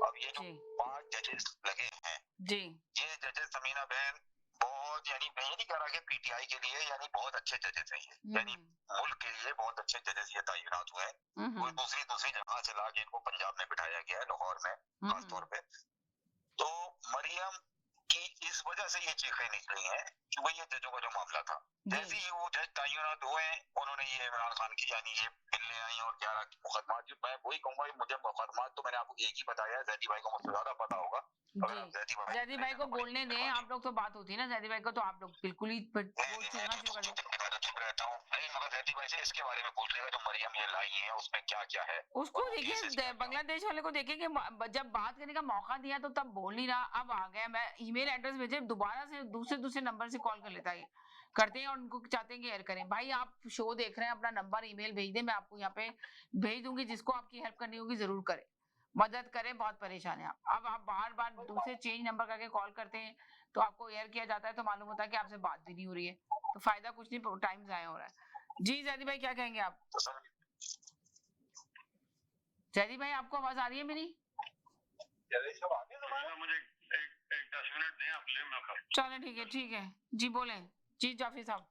अब ये जो 5 जजेस लगे हैं जी, ये जजेस समीना बहन बहुत, यानी मैं ये नहीं कह रहा कि पीटीआई के लिए यानी बहुत अच्छे जजेस हैं ये, यानी मुल्क के लिए बहुत अच्छे जजेस ये तैनात हुए हैं। कोई दूसरी जगह से लाके इनको पंजाब में बिठाया गया है, लाहौर में खासतौर पे। तो मरियम की इस वजह से ये चीखें निकली हैं कि भाई ये जजों का जो मामला था, जैसे ही वो जज तैनात हुए उन्होंने ये इमरान खान की यानी ये मिलने आई और 11 मुकदमात, मैं वही कहूंगा मुझे मुकदमात तो मैंने आपको एक ही बताया, जैदी भाई को मुझसे ज्यादा पता होगा। जैदी भाई को बोलने दें, आप लोग तो बात होती है ना जैदी भाई को, तो आप लोग बिल्कुल ही इसके बारे में पूछ लेगा जो मरियम ये लाई है उसमें क्या क्या है उसको। देखिए बांग्लादेश वाले को देखें कि जब बात करने का मौका दिया तो तब बोल नहीं रहा, अब आ गया। मैं ईमेल एड्रेस भेजे, दोबारा से दूसरे नंबर से कॉल कर लेता है, करते हैं और उनको चाहते हैं कि एयर करें। भाई आप शो देख रहे हैं, अपना नंबर ईमेल भेज दें, मैं आपको यहाँ पे भेज दूंगी, जिसको आपकी हेल्प करनी होगी जरूर करें, मदद करें, बहुत परेशान है आप। अब आप बार दूसरे चेंज नंबर करके कॉल करते हैं तो आपको एयर किया जाता है, तो मालूम होता है कि आपसे बात भी नहीं हो रही है, तो फायदा कुछ नहीं, टाइम जाया हो रहा है। जी जैदी भाई क्या कहेंगे आप? जैदी भाई आपको आवाज आ रही है मेरी? मुझे एक 10 मिनट दें आप ले। चले ठीक है जी, बोले जी जाफी साहब।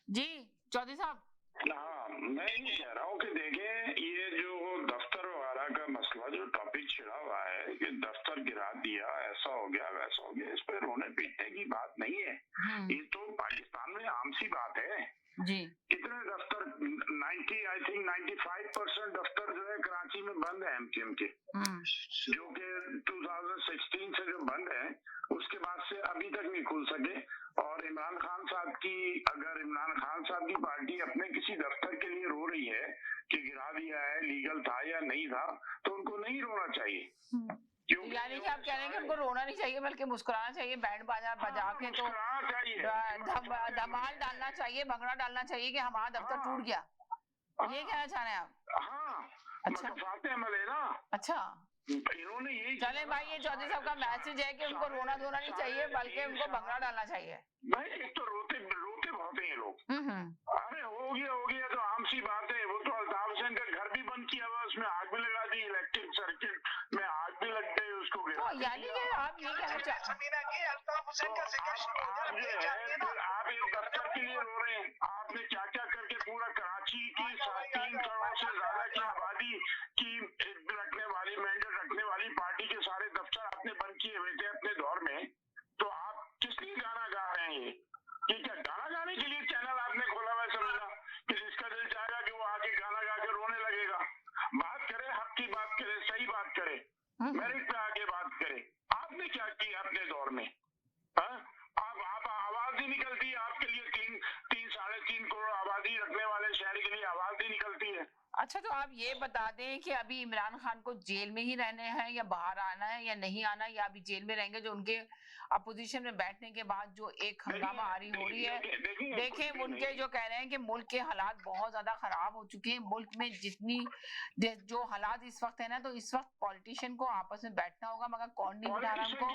जी चौधरी साहब। हाँ मैं ये कह रहा हूँ कि देखें ये जो दफ्तर वगैरह का मसला जो टॉपिक छिड़ा हुआ है कि दफ्तर गिरा दिया, ऐसा हो गया वैसा हो गया, इस पे रोने पीटने की बात नहीं है। ये तो पाकिस्तान में आम सी बात है जी। कितने दफ्तर 95% दफ्तर जो है कराची में बंद है एमकेएम के, जो कि 2016 से जो बंद है उसके बाद से अभी तक नहीं खुल सके। और इमरान खान साहब की, अगर इमरान खान साहब की पार्टी अपने किसी दफ्तर के लिए रो रही है कि गिरा दिया है, लीगल था या नहीं था, तो उनको नहीं रोना चाहिए। यानी कि आप कह रहे हैं कि उनको रोना नहीं चाहिए बल्कि मुस्कुराना चाहिए, बैंड बाजा बजा के तो धमाल डालना चाहिए, भंगड़ा डालना चाहिए कि हमारा दफ्तर टूट गया, ये कहना चाह रहे हैं आप? हाँ अच्छा फाते अमल है ना। अच्छा इन्होंने यही चले भाई, ये चौधरी साहब का मैसेज है कि उनको रोना धोना नहीं चाहिए, बल्कि उनको भंगड़ा डालना चाहिए। भाई एक तो रोते बहुत हैं ये लोग। अरे हो गया तो आम सी बात है। वो तो अल्ताफ हुसैन का घर भी बंद किया हुआ, उसमें आग भी लगा दी, इलेक्ट्रिक सर्किट में आग भी लग गई उसको। तो यानी कि आप ये कहना चाहते अल्ताफ हुसैन का आप एक दफ्तर के लिए रो रहे हैं। आपने क्या क्या करके पूरा कराची की 3 करोड़ से ज्यादा की आबादी की रखने वाली, मैंडेट रखने वाली पार्टी के सारे दफ्तर आपने बंद किए हुए थे अपने दौर में। तो आप किस लिए गाना गा रहे हैं? ये क्या गाना गाने के लिए चैनल आपने खोला हुआ है? समझा कि जिसका दिल चाहेगा कि वो आके गाना गा के रोने लगेगा। बात करे, हक की बात करे, सही बात करे, मेरिट पे आके बात करे। आपने क्या किया अपने दौर में? आप आवाज ही निकलती है आपके लिए। 3-3.5 करोड़ आबादी रखने वाले शहर के लिए आवाज ही निकलती है। अच्छा, तो आप ये बता दें कि अभी इमरान खान को जेल में ही रहने हैं या बाहर आना है या नहीं आना, या अभी जेल में रहेंगे? जो उनके अपोजिशन में बैठने के बाद जो एक हंगामा आरी हो रही है, देखें उनके जो कह रहे हैं कि मुल्क के हालात बहुत ज्यादा खराब हो चुके हैं। मुल्क में जितनी जो हालात इस वक्त है ना, तो इस वक्त पॉलिटिशियन को आपस में बैठना होगा, मगर कौन नहीं बिठा रहा उनको?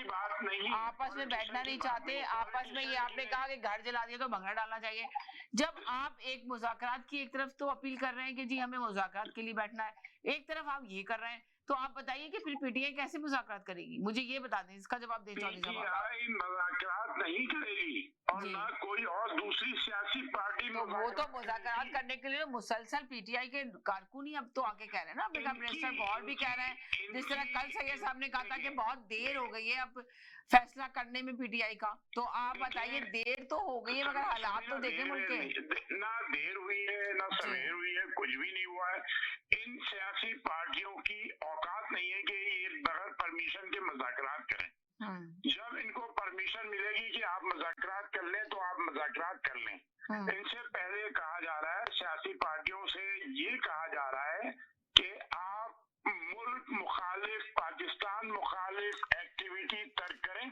आपस में बैठना नहीं चाहते। आपस में ये आपने कहा कि घर जला दिया तो भंगड़ा डालना चाहिए। जब आप एक मुज़ाकरात की एक तरफ तो अपील कर रहे हैं कि जी हमें मुज़ाकरात के लिए बैठना है, एक तरफ आप ये कर रहे हैं, तो आप बताइए कि फिर पीटीआई कैसे मुज़ाकरात करेगी? मुझे ये बता दें, इसका जवाब दें चौधरी साहब। पीटीआई मुज़ाकरात नहीं करेगी और ना कोई और दूसरी सियासी पार्टी। तो वो तो मुज़ाकरात करने के लिए मुसलसल पीटीआई के कारकुन ही अब तो आके कह रहे हैं ना। अपने मिनिस्टर गौर भी कह रहे हैं, जिस तरह कल सैयद साहब ने कहा था कि बहुत देर हो गई है अब फैसला करने में पीटीआई का। तो आप बताइए, देर तो हो गई है, मगर हालात तो देखें मुल्क के। ना देर हुई है ना सवेर हुई है, कुछ भी नहीं हुआ है। इन सियासी पार्टियों की औकात नहीं है कि ये बगैर परमिशन के मुज़ाकरात करें। जब इनको परमिशन मिलेगी कि आप मुज़ाकरात कर लें तो आप मुज़ाकरात कर लें। इनसे पहले कहा जा रहा है, सियासी पार्टियों से ये कहा जा रहा है कि आप मुल्क मुखालिफ, पाकिस्तान मुखालिफ एक्टिविटी तर्क करें,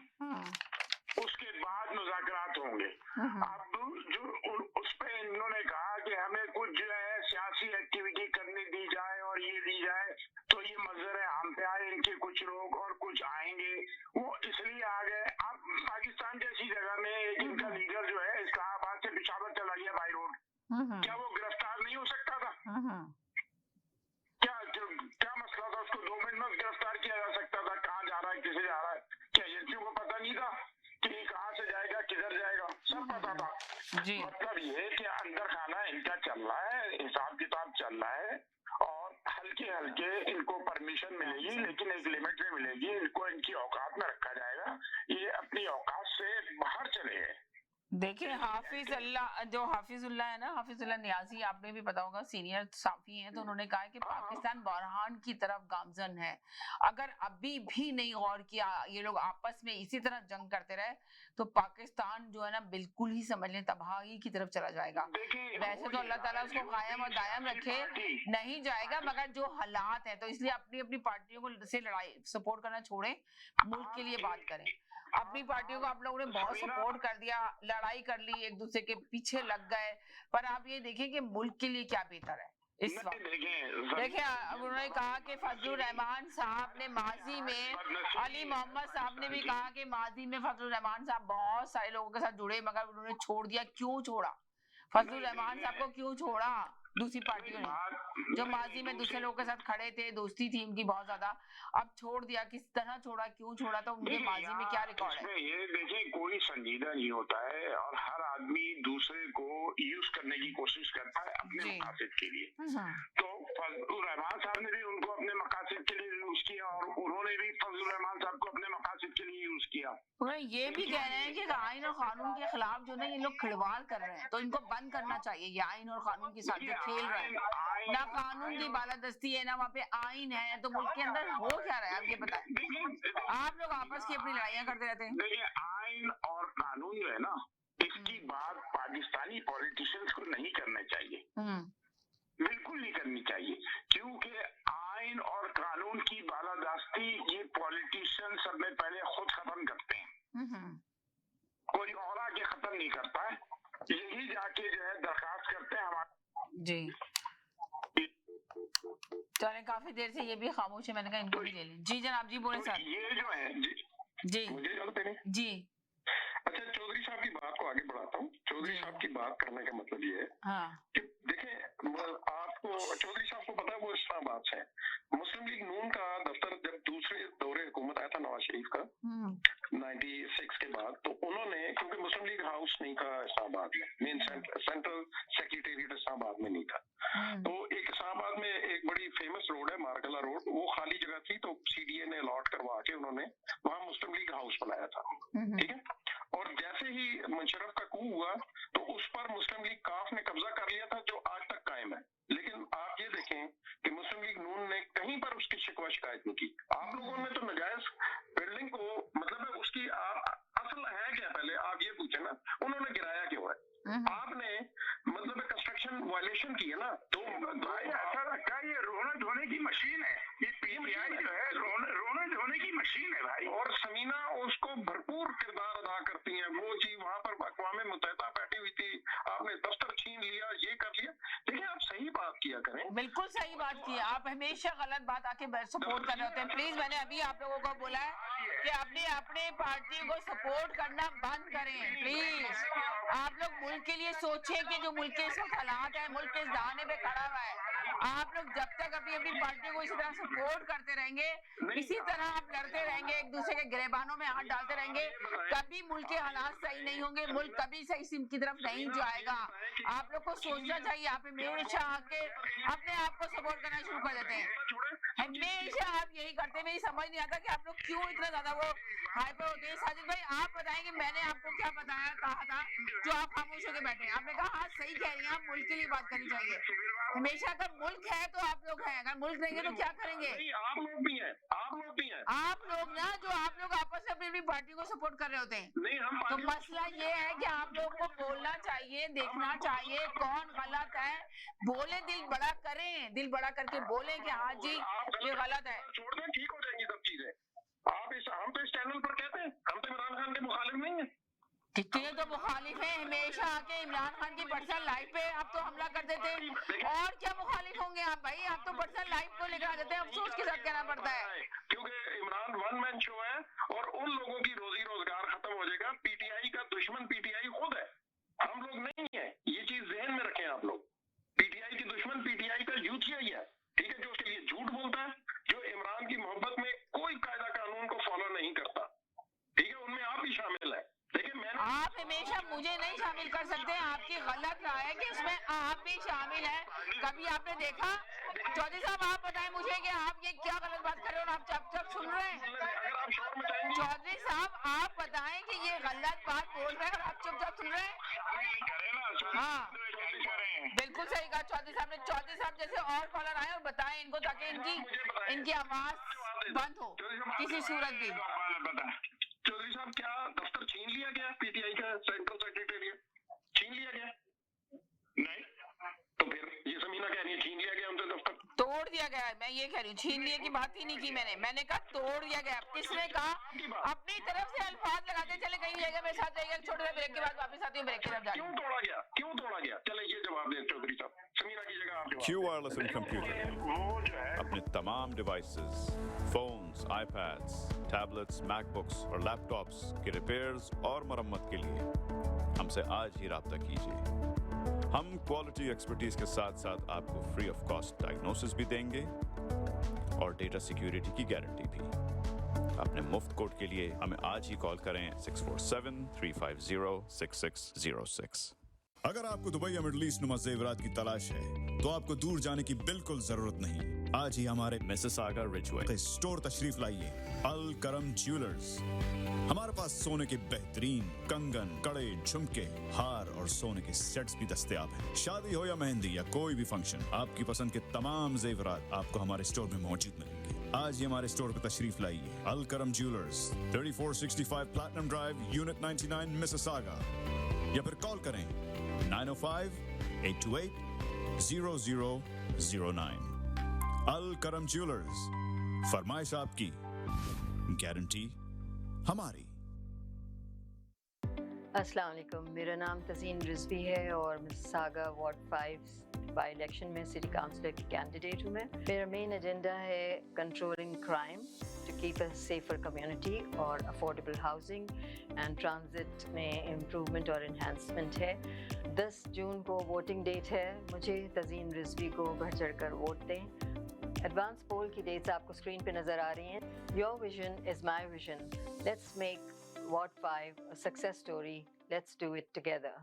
उसके बाद मुज़ाकरात होंगे। अब जो उस पे इन्होंने कहा कि हमें कुछ जो है सियासी एक्टिविटी करने दी जाए और ये दी जाए, तो ये मंजर आम पे आए इनके कुछ लोग और कुछ आएंगे, वो इसलिए आ गए। अब पाकिस्तान जैसी जगह में इनका लीडर जो है इस्लामाबाद से पेशावर चला गया बाई रोड, क्या वो गिरफ्तार नहीं हो सकता था? क्या मसला था? उसको 2 मिनट में गिरफ्तार किया जा सकता था। कहाँ जा रहा है, किसे जा रहा है, क्या एजेंसियों को पता नहीं था कि कहाँ से जाएगा, किधर जाएगा? सब पता था। मतलब ये कि अंदर खाना इनका चल रहा है, हिसाब किताब चल रहा है, और हल्के हल्के इनको परमिशन मिलेगी, लेकिन एक लिमिट में मिलेगी। इनको इनकी औकात में रखा जाएगा, ये अपनी औकात से बाहर चले गए। देखिए जो हाफिजुल्लाह है ना, हाफिजुल्लाह नियाजी, आपने भी पता होगा, सीनियर साफी हैं, तो उन्होंने कहा है कि पाकिस्तान बहरान की तरफ गामजन है। अगर अभी भी नहीं गौर किया, ये लोग आपस में इसी तरह जंग करते रहे, तो पाकिस्तान जो है ना बिल्कुल ही समझ लें तबाही की तरफ चला जाएगा। वैसे तो अल्लाह ताला उसको कायम और दायम रखे, नहीं जाएगा, मगर जो हालात है, तो इसलिए अपनी अपनी पार्टियों को से लड़ाई सपोर्ट करना छोड़े, मुल्क के लिए बात करें। अपनी पार्टियों को आप लोगों ने बहुत सपोर्ट कर दिया, लड़ाई कर ली, एक दूसरे के पीछे लग गए, पर आप ये देखें कि मुल्क के लिए क्या बेहतर है इस वक्त। देखिए, उन्होंने कहा कि फजलुर रहमान साहब ने माजी में, अली मोहम्मद साहब ने भी कहा कि माजी में फजलुर रहमान साहब बहुत सारे लोगों के साथ जुड़े, मगर उन्होंने छोड़ दिया। क्यों छोड़ा? फजलुर रहमान साहब को क्यों छोड़ा दूसरी पार्टियों ने, जो माजी में दूसरे लोगों के साथ खड़े थे, दोस्ती थी उनकी बहुत ज्यादा, अब छोड़ दिया? किस तरह छोड़ा, क्यों छोड़ा? तो उनके माजी में क्या रिकॉर्ड है? ये देखिए, कोई संजीदा नहीं होता है और हर आदमी दूसरे को यूज करने की कोशिश करता है अपने मकासद के लिए। तो फजलुर रहमान साहब ने भी उनको अपने मकासद के लिए यूज किया और उन्होंने भी फजलुर रहमान साहब को अपने मकासद के लिए यूज किया। ये भी कह रहे हैं कि आइन और कानून के खिलाफ जो ना ये लोग खिलवाड़ कर रहे हैं, तो इनको बंद करना चाहिए। ये आइन और कानून के साथ जो खेल रहे हैं, ना कानून की बालादस्ती है, ना वहाँ पे आइन है, तो मुल्क के अंदर हो क्या रहा है? आप ये बताएं। आप लोग आपस की अपनी लड़ाइयाँ करते रहते हैं। देखिए, आइन और कानून जो है ना, इसकी बात पाकिस्तानी पॉलिटिशियंस को नहीं करना चाहिए, बिल्कुल नहीं करनी चाहिए, क्योंकि आइन और कानून की बालादस्ती ये पॉलिटिशियन सब में पहले खुद खत्म करते हैं, कोई और आके खत्म नहीं करता है। यही जाके जो है दरखास्त करते हैं हमारे। जी, चलें देर से ये भी खामोश है, मैंने कहा इनको भी ले लें। जी जनाब, जी बोले सर। ये जो है जी मुझे जानते हैं जी। अच्छा, चौधरी साहब की बात को आगे बढ़ाता हूँ। चौधरी साहब की बात करने का मतलब ये है कि देखें, आपको चौधरी साहब को पता है वो इस्लामाबाद से है। मुस्लिम लीग नून का दफ्तर जब दूसरे दौरे हुकूमत आया था नवाज शरीफ का 96 के बाद, तो उन्होंने, क्योंकि मुस्लिम लीग हाउस नहीं था इस्लामाबाद में, मेन सेंट्रल सेक्रेटेरिएट इस्लामाबाद में नहीं था, तो एक इस्लामाबाद में एक बड़ी फेमस रोड है मारकला रोड, वो खाली जगह थी, तो सीडीए ने अलॉट करवा के उन्होंने वहां मुस्लिम लीग हाउस बनाया था। ठीक है, और जैसे ही मुशर्रफ का कू हुआ तो उस पर मुस्लिम लीग काफ ने कब्जा कर लिया था, जो आज तक कायम है। लेकिन आप ये देखें कि मुस्लिम लीग नून ने कहीं पर उसकी शिकवा शिकायत नहीं की। आप लोगों ने तो नजायज बिल्डिंग को, मतलब है उसकी असल है क्या, पहले आप ये पूछे ना, उन्होंने गिराया क्यों है? आपने मतलब कंस्ट्रक्शन वायलेशन की है ना, तो भाई ऐसा लगता है ये रोने धोने की मशीन है, ये पीटीआई जो है रोने धोने की मशीन है भाई। और समीना उसको भरपूर किरदार अदा करती हैं। वो जी वहाँ पर अक़वाम मुत्तहिदा बैठी हुई थी, आपने दफ्तर छीन लिया, ये कर लिया। देखिए, आप सही बात किया करें। बिल्कुल सही बात की है, आप हमेशा गलत बात आके सपोर्ट कर रहे होते हैं। प्लीज, मैंने अभी आप लोगों को बोला है कि अपने पार्टी को सपोर्ट करना बंद करें। प्लीज, आप लोग मुल्क के लिए सोचें कि जो मुल्क के इस वक्त हालात है, मुल्क के दाने पे खड़ा हुआ है। आप लोग जब तक अपनी पार्टी को इसी तरह सपोर्ट करते रहेंगे, इसी तरह आप लड़ते रहेंगे, एक दूसरे के गिरेबानों में हाथ डालते रहेंगे, कभी मुल्क के हालात सही नहीं होंगे, मुल्क कभी सही सिम की तरफ नहीं जाएगा। आप लोग को सोचना चाहिए। आप हमेशा आके अपने आप को सपोर्ट करना शुरू कर देते हैं, हमेशा आप यही करते हैं। मेरी समझ नहीं आता कि आप लोग क्यों इतना ज्यादा वो हाइपर होते हैं। साजिद भाई, आप बताएंगे मैंने आपको क्या कहा था जो आप खामोश होकर बैठे हैं? आपने कहा हाँ सही कह रही हैं, आप मुल्क के लिए बात करनी चाहिए हमेशा। अगर मुल्क है तो आप लोग हैं, अगर मुल्क नहीं है तो क्या करेंगे? आप लोग भी हैं, आप लोग ना, जो आप लोग आपस में अपनी पार्टी को सपोर्ट कर रहे होते हैं। नहीं, हम तो मसला ये है कि आप लोग को बोलना चाहिए, देखना चाहिए कौन गलत है, बोले, दिल बड़ा करें, दिल बड़ा करके बोलें कि हाँ जी ये गलत है। छोड़ दें, ठीक हो जाएंगी सब चीजें। हम तो इस चैनल पर कहते हैं, हम तो इमरान खान के मुखालिफ नहीं है। कितने तो मुखालिफ है, हमेशा आके इमरान खान की पर्सनल लाइफ पे आप तो हमला कर देते हैं। और क्या मुखालिफ होंगे आप भाई? आप तो पर्सनल लाइफ को लेकर आ जाते हैं, अफसोस के साथ कहना पड़ता है। क्योंकि इमरान वन मैन शो है और उन लोगों की रोजी रोजगार खत्म हो जाएगा। पीटीआई का दुश्मन पीटीआई खुद है, हम लोग नहीं है। ये चीज जहन में रखें आप लोग। पीटीआई की दुश्मन पीटीआई का यूथ ही है, ठीक है, जो उसके लिए झूठ बोलता है, जो इमरान की मोहब्बत में कोई कायदा कानून को फॉलो नहीं करता, ठीक है, उनमें आप भी शामिल है। आप हमेशा मुझे नहीं शामिल कर सकते, आपकी गलत राय है कि इसमें आप भी शामिल हैं। कभी आपने देखा? चौधरी साहब, आप बताएं मुझे कि आप ये क्या गलत बात कर रहे हो और आप चुपचाप सुन रहे हैं? चौधरी साहब, आप बताएं कि ये गलत बात बोल रहे हैं और आप चुपचाप सुन रहे हैं? हाँ, बिल्कुल सही कहा चौधरी साहब ने। चौधरी साहब जैसे और कॉलर आए और बताएं इनको, ताकि इनकी आवाज बंद हो किसी सूरत भी। चौधरी साहब, क्या दफ्तर छीन लिया गया? पीटीआई का सेंट्रल सेक्रेटेरिएट छीन लिया गया? नहीं, तो फिर ये समीना कह रही है छीन लिया गया उनसे दफ्तर। तोड़ दिया गया है, मैं ये कह रही हूँ, छीन लिया की बात ही नहीं की मैंने कहा तोड़ दिया गया। किसने कहा? अपनी तरफ से अल्फाज लगाते चले, कहीं जाएगा मेरे साथ जाएगा। छोटे से ब्रेक के बाद वापस आती हूँ, ब्रेक के साथ। क्यों तोड़ा गया? चले ये जवाब दें चौधरी साहब, समीना की जगह आप। क्यू वायरलेस एंड कंप्यूटर अपने तमाम devices, phones, iPads, tablets, MacBooks और लैपटॉप्स के रिपेयर्स और मरम्मत के लिए हमसे आज ही राब्ता कीजिए। हम क्वालिटी एक्सपर्टीज के साथ साथ आपको फ्री ऑफ कॉस्ट डायग्नोसिस भी देंगे और डेटा सिक्योरिटी की गारंटी भी। अपने मुफ्त कोड के लिए हमें आज ही कॉल करें 647-350-6606। अगर आपको दुबई या मिडल ईस्ट नुमा ज़ेवरात की तलाश है तो आपको दूर जाने की बिल्कुल जरूरत नहीं। आज ही हमारे मिसिसागा रिजवे स्टोर तशरीफ लाइए, अल करम ज्वेलर्स। हमारे पास सोने के बेहतरीन कंगन, कड़े, झुमके, हार और सोने के सेट्स भी दस्तयाब हैं। शादी हो या मेहंदी या कोई भी फंक्शन, आपकी पसंद के तमाम ज़ेवरात आपको हमारे स्टोर में मौजूद मिलेंगे। आज ही हमारे स्टोर पर तशरीफ लाइए, अल करम jewellers, 3465 platinum drive, unit 99, Mississauga, या फिर कॉल करें 905-828-0009। अल करम ज्वेलर्स, फरमाइश आपकी, गारंटी हमारी। अस्सलाम वालेकुम, मेरा नाम तज़ीन रिजवी है और मिसिसागा वार्ड 5 बाई इलेक्शन में सिटी काउंसिलर की कैंडिडेट हूँ मैं। मेरा मेन एजेंडा है controlling crime to keep a safer community और अफोर्डेबल हाउसिंग एंड ट्रांजिट में इम्प्रूवमेंट और इन्हांसमेंट है। 10 जून को वोटिंग डेट है, मुझे तज़ीन रिजवी को बढ़ चढ़ कर वोट दें। एडवांस पोल की डेट्स आपको स्क्रीन पे नज़र आ रही हैं। Your vision is my vision, let's make Ward 5 a success story. Let's do it together.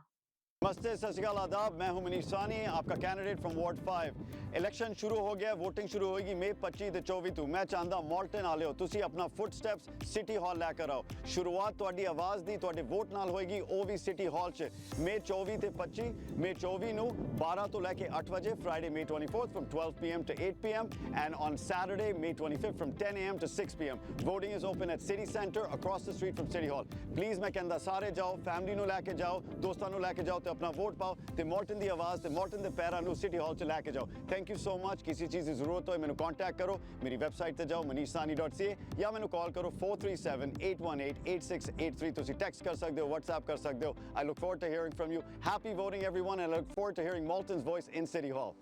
नमस्ते, सत श्री अकाल, आदाब। मैं हूं मनीष सानी, आपका कैंडिडेट फ्रॉम वार्ड 5। इलेक्शन शुरू हो गया, वोटिंग शुरू होगी मई 25 ਤੇ 24 ਤੋਂ। मैं चाहता मॉल्टन वाले हो ਤੁਸੀਂ अपना फुटस्टैप्स सिटी हॉल लेकर आओ। शुरुआत ਤੁਹਾਡੀ ਆਵਾਜ਼ ਦੀ ਤੁਹਾਡੇ ਵੋਟ ਨਾਲ ਹੋਏਗੀ, ਉਹ ਵੀ ਸਿਟੀ ਹॉल 'ਚ। ਮਈ 24 ਤੇ 25, ਮਈ 24 ਨੂੰ 12 ਤੋਂ ਲੈ ਕੇ 8 ਵਜੇ, Friday May 24th from 12 p.m. to 8 p.m. and on Saturday May 25th from 10 a.m. to 6 p.m. Voting is open at City Centre across the street from City Hall. Please मैं कहंदा ਸਾਰੇ ਜਾਓ, ਫੈਮਿਲੀ ਨੂੰ ਲੈ ਕੇ ਜਾਓ, ਦੋਸਤਾਂ ਨੂੰ ਲੈ ਕੇ ਜਾਓ ਤੇ अपना वोट पाओ ਤੇ ਮੌਲਟਨ ਦੀ ਆਵਾਜ਼ ਤੇ ਮੌਲਟਨ ਦੇ ਪੈਰਾਂ ਨੂੰ ਸਿਟੀ ਹਾਲ 'ਚ ਲੈ ਕੇ ਜਾਓ। Thank you so much. ਕਿਸੇ ਚੀਜ਼ ਦੀ ਜ਼ਰੂਰਤ ਹੋਏ ਮੈਨੂੰ ਕੰਟੈਕਟ ਕਰੋ, ਮੇਰੀ ਵੈਬਸਾਈਟ ਤੇ ਜਾਓ manisani.ca ਜਾਂ ਮੈਨੂੰ ਕਾਲ ਕਰੋ 4378188683। ਤੁਸੀਂ ਟੈਕਸਟ ਕਰ ਸਕਦੇ ਹੋ, WhatsApp ਕਰ ਸਕਦੇ ਹੋ। I look forward to hearing from you. Happy voting everyone, and I look forward to hearing Malton's voice in City Hall.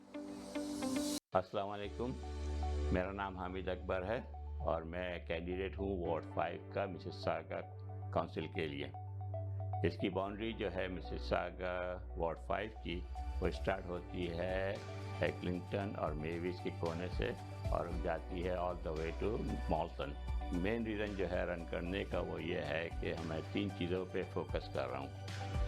अस्सलाम वालेकुम, मेरा नाम हामिद अकबर है और मैं कैंडिडेट हूँ वार्ड 5 का मिसिसागा काउंसिल के लिए। इसकी बाउंड्री जो है मिसिसागा वार्ड 5 की, वो स्टार्ट होती है एक्लिंगटन और मेविस के कोने से और जाती है all the way to Malton. Main reason जो है रन करने का वो ये है कि मैं 3 चीज़ों पे फोकस कर रहा हूँ।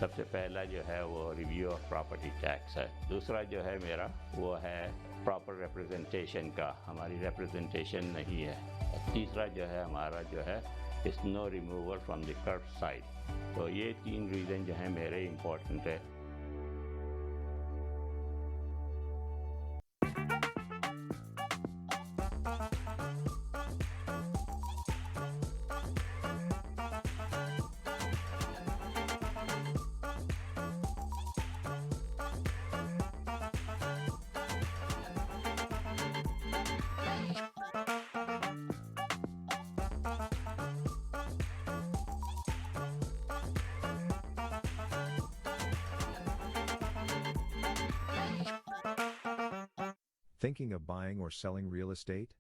सबसे पहला जो है वो रिव्यू ऑफ प्रॉपर्टी टैक्स है। दूसरा जो है मेरा वो है प्रॉपर रिप्रेजेंटेशन का, हमारी रिप्रेजेंटेशन नहीं है। तीसरा जो है हमारा जो है snow removal from the kerb side. तो ये 3 रीज़न जो हैं मेरे इम्पोर्टेंट है। Thinking of buying or selling real estate?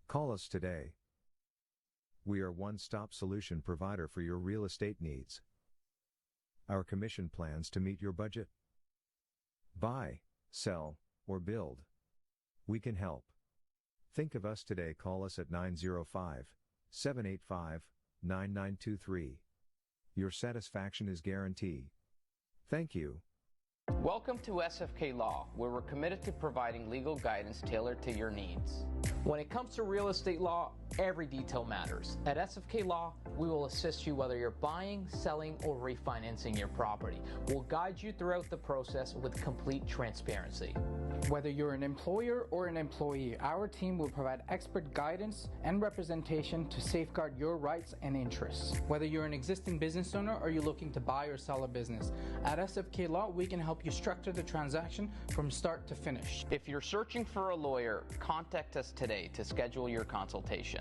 Call us today. We are one-stop solution provider for your real estate needs. Our commission plans to meet your budget. Buy, sell, or build. We can help. Think of us today. Call us at 905-785-9923. Your satisfaction is guaranteed. Thank you. Welcome to SFK Law, where we're committed to providing legal guidance tailored to your needs. When it comes to real estate law, every detail matters. At SFK Law, we will assist you whether you're buying, selling, or refinancing your property. We'll guide you throughout the process with complete transparency. Whether you're an employer or an employee, our team will provide expert guidance and representation to safeguard your rights and interests. Whether you're an existing business owner or you're looking to buy or sell a business, at SFK Law, we can help you structure the transaction from start to finish. If you're searching for a lawyer, contact us today to schedule your consultation.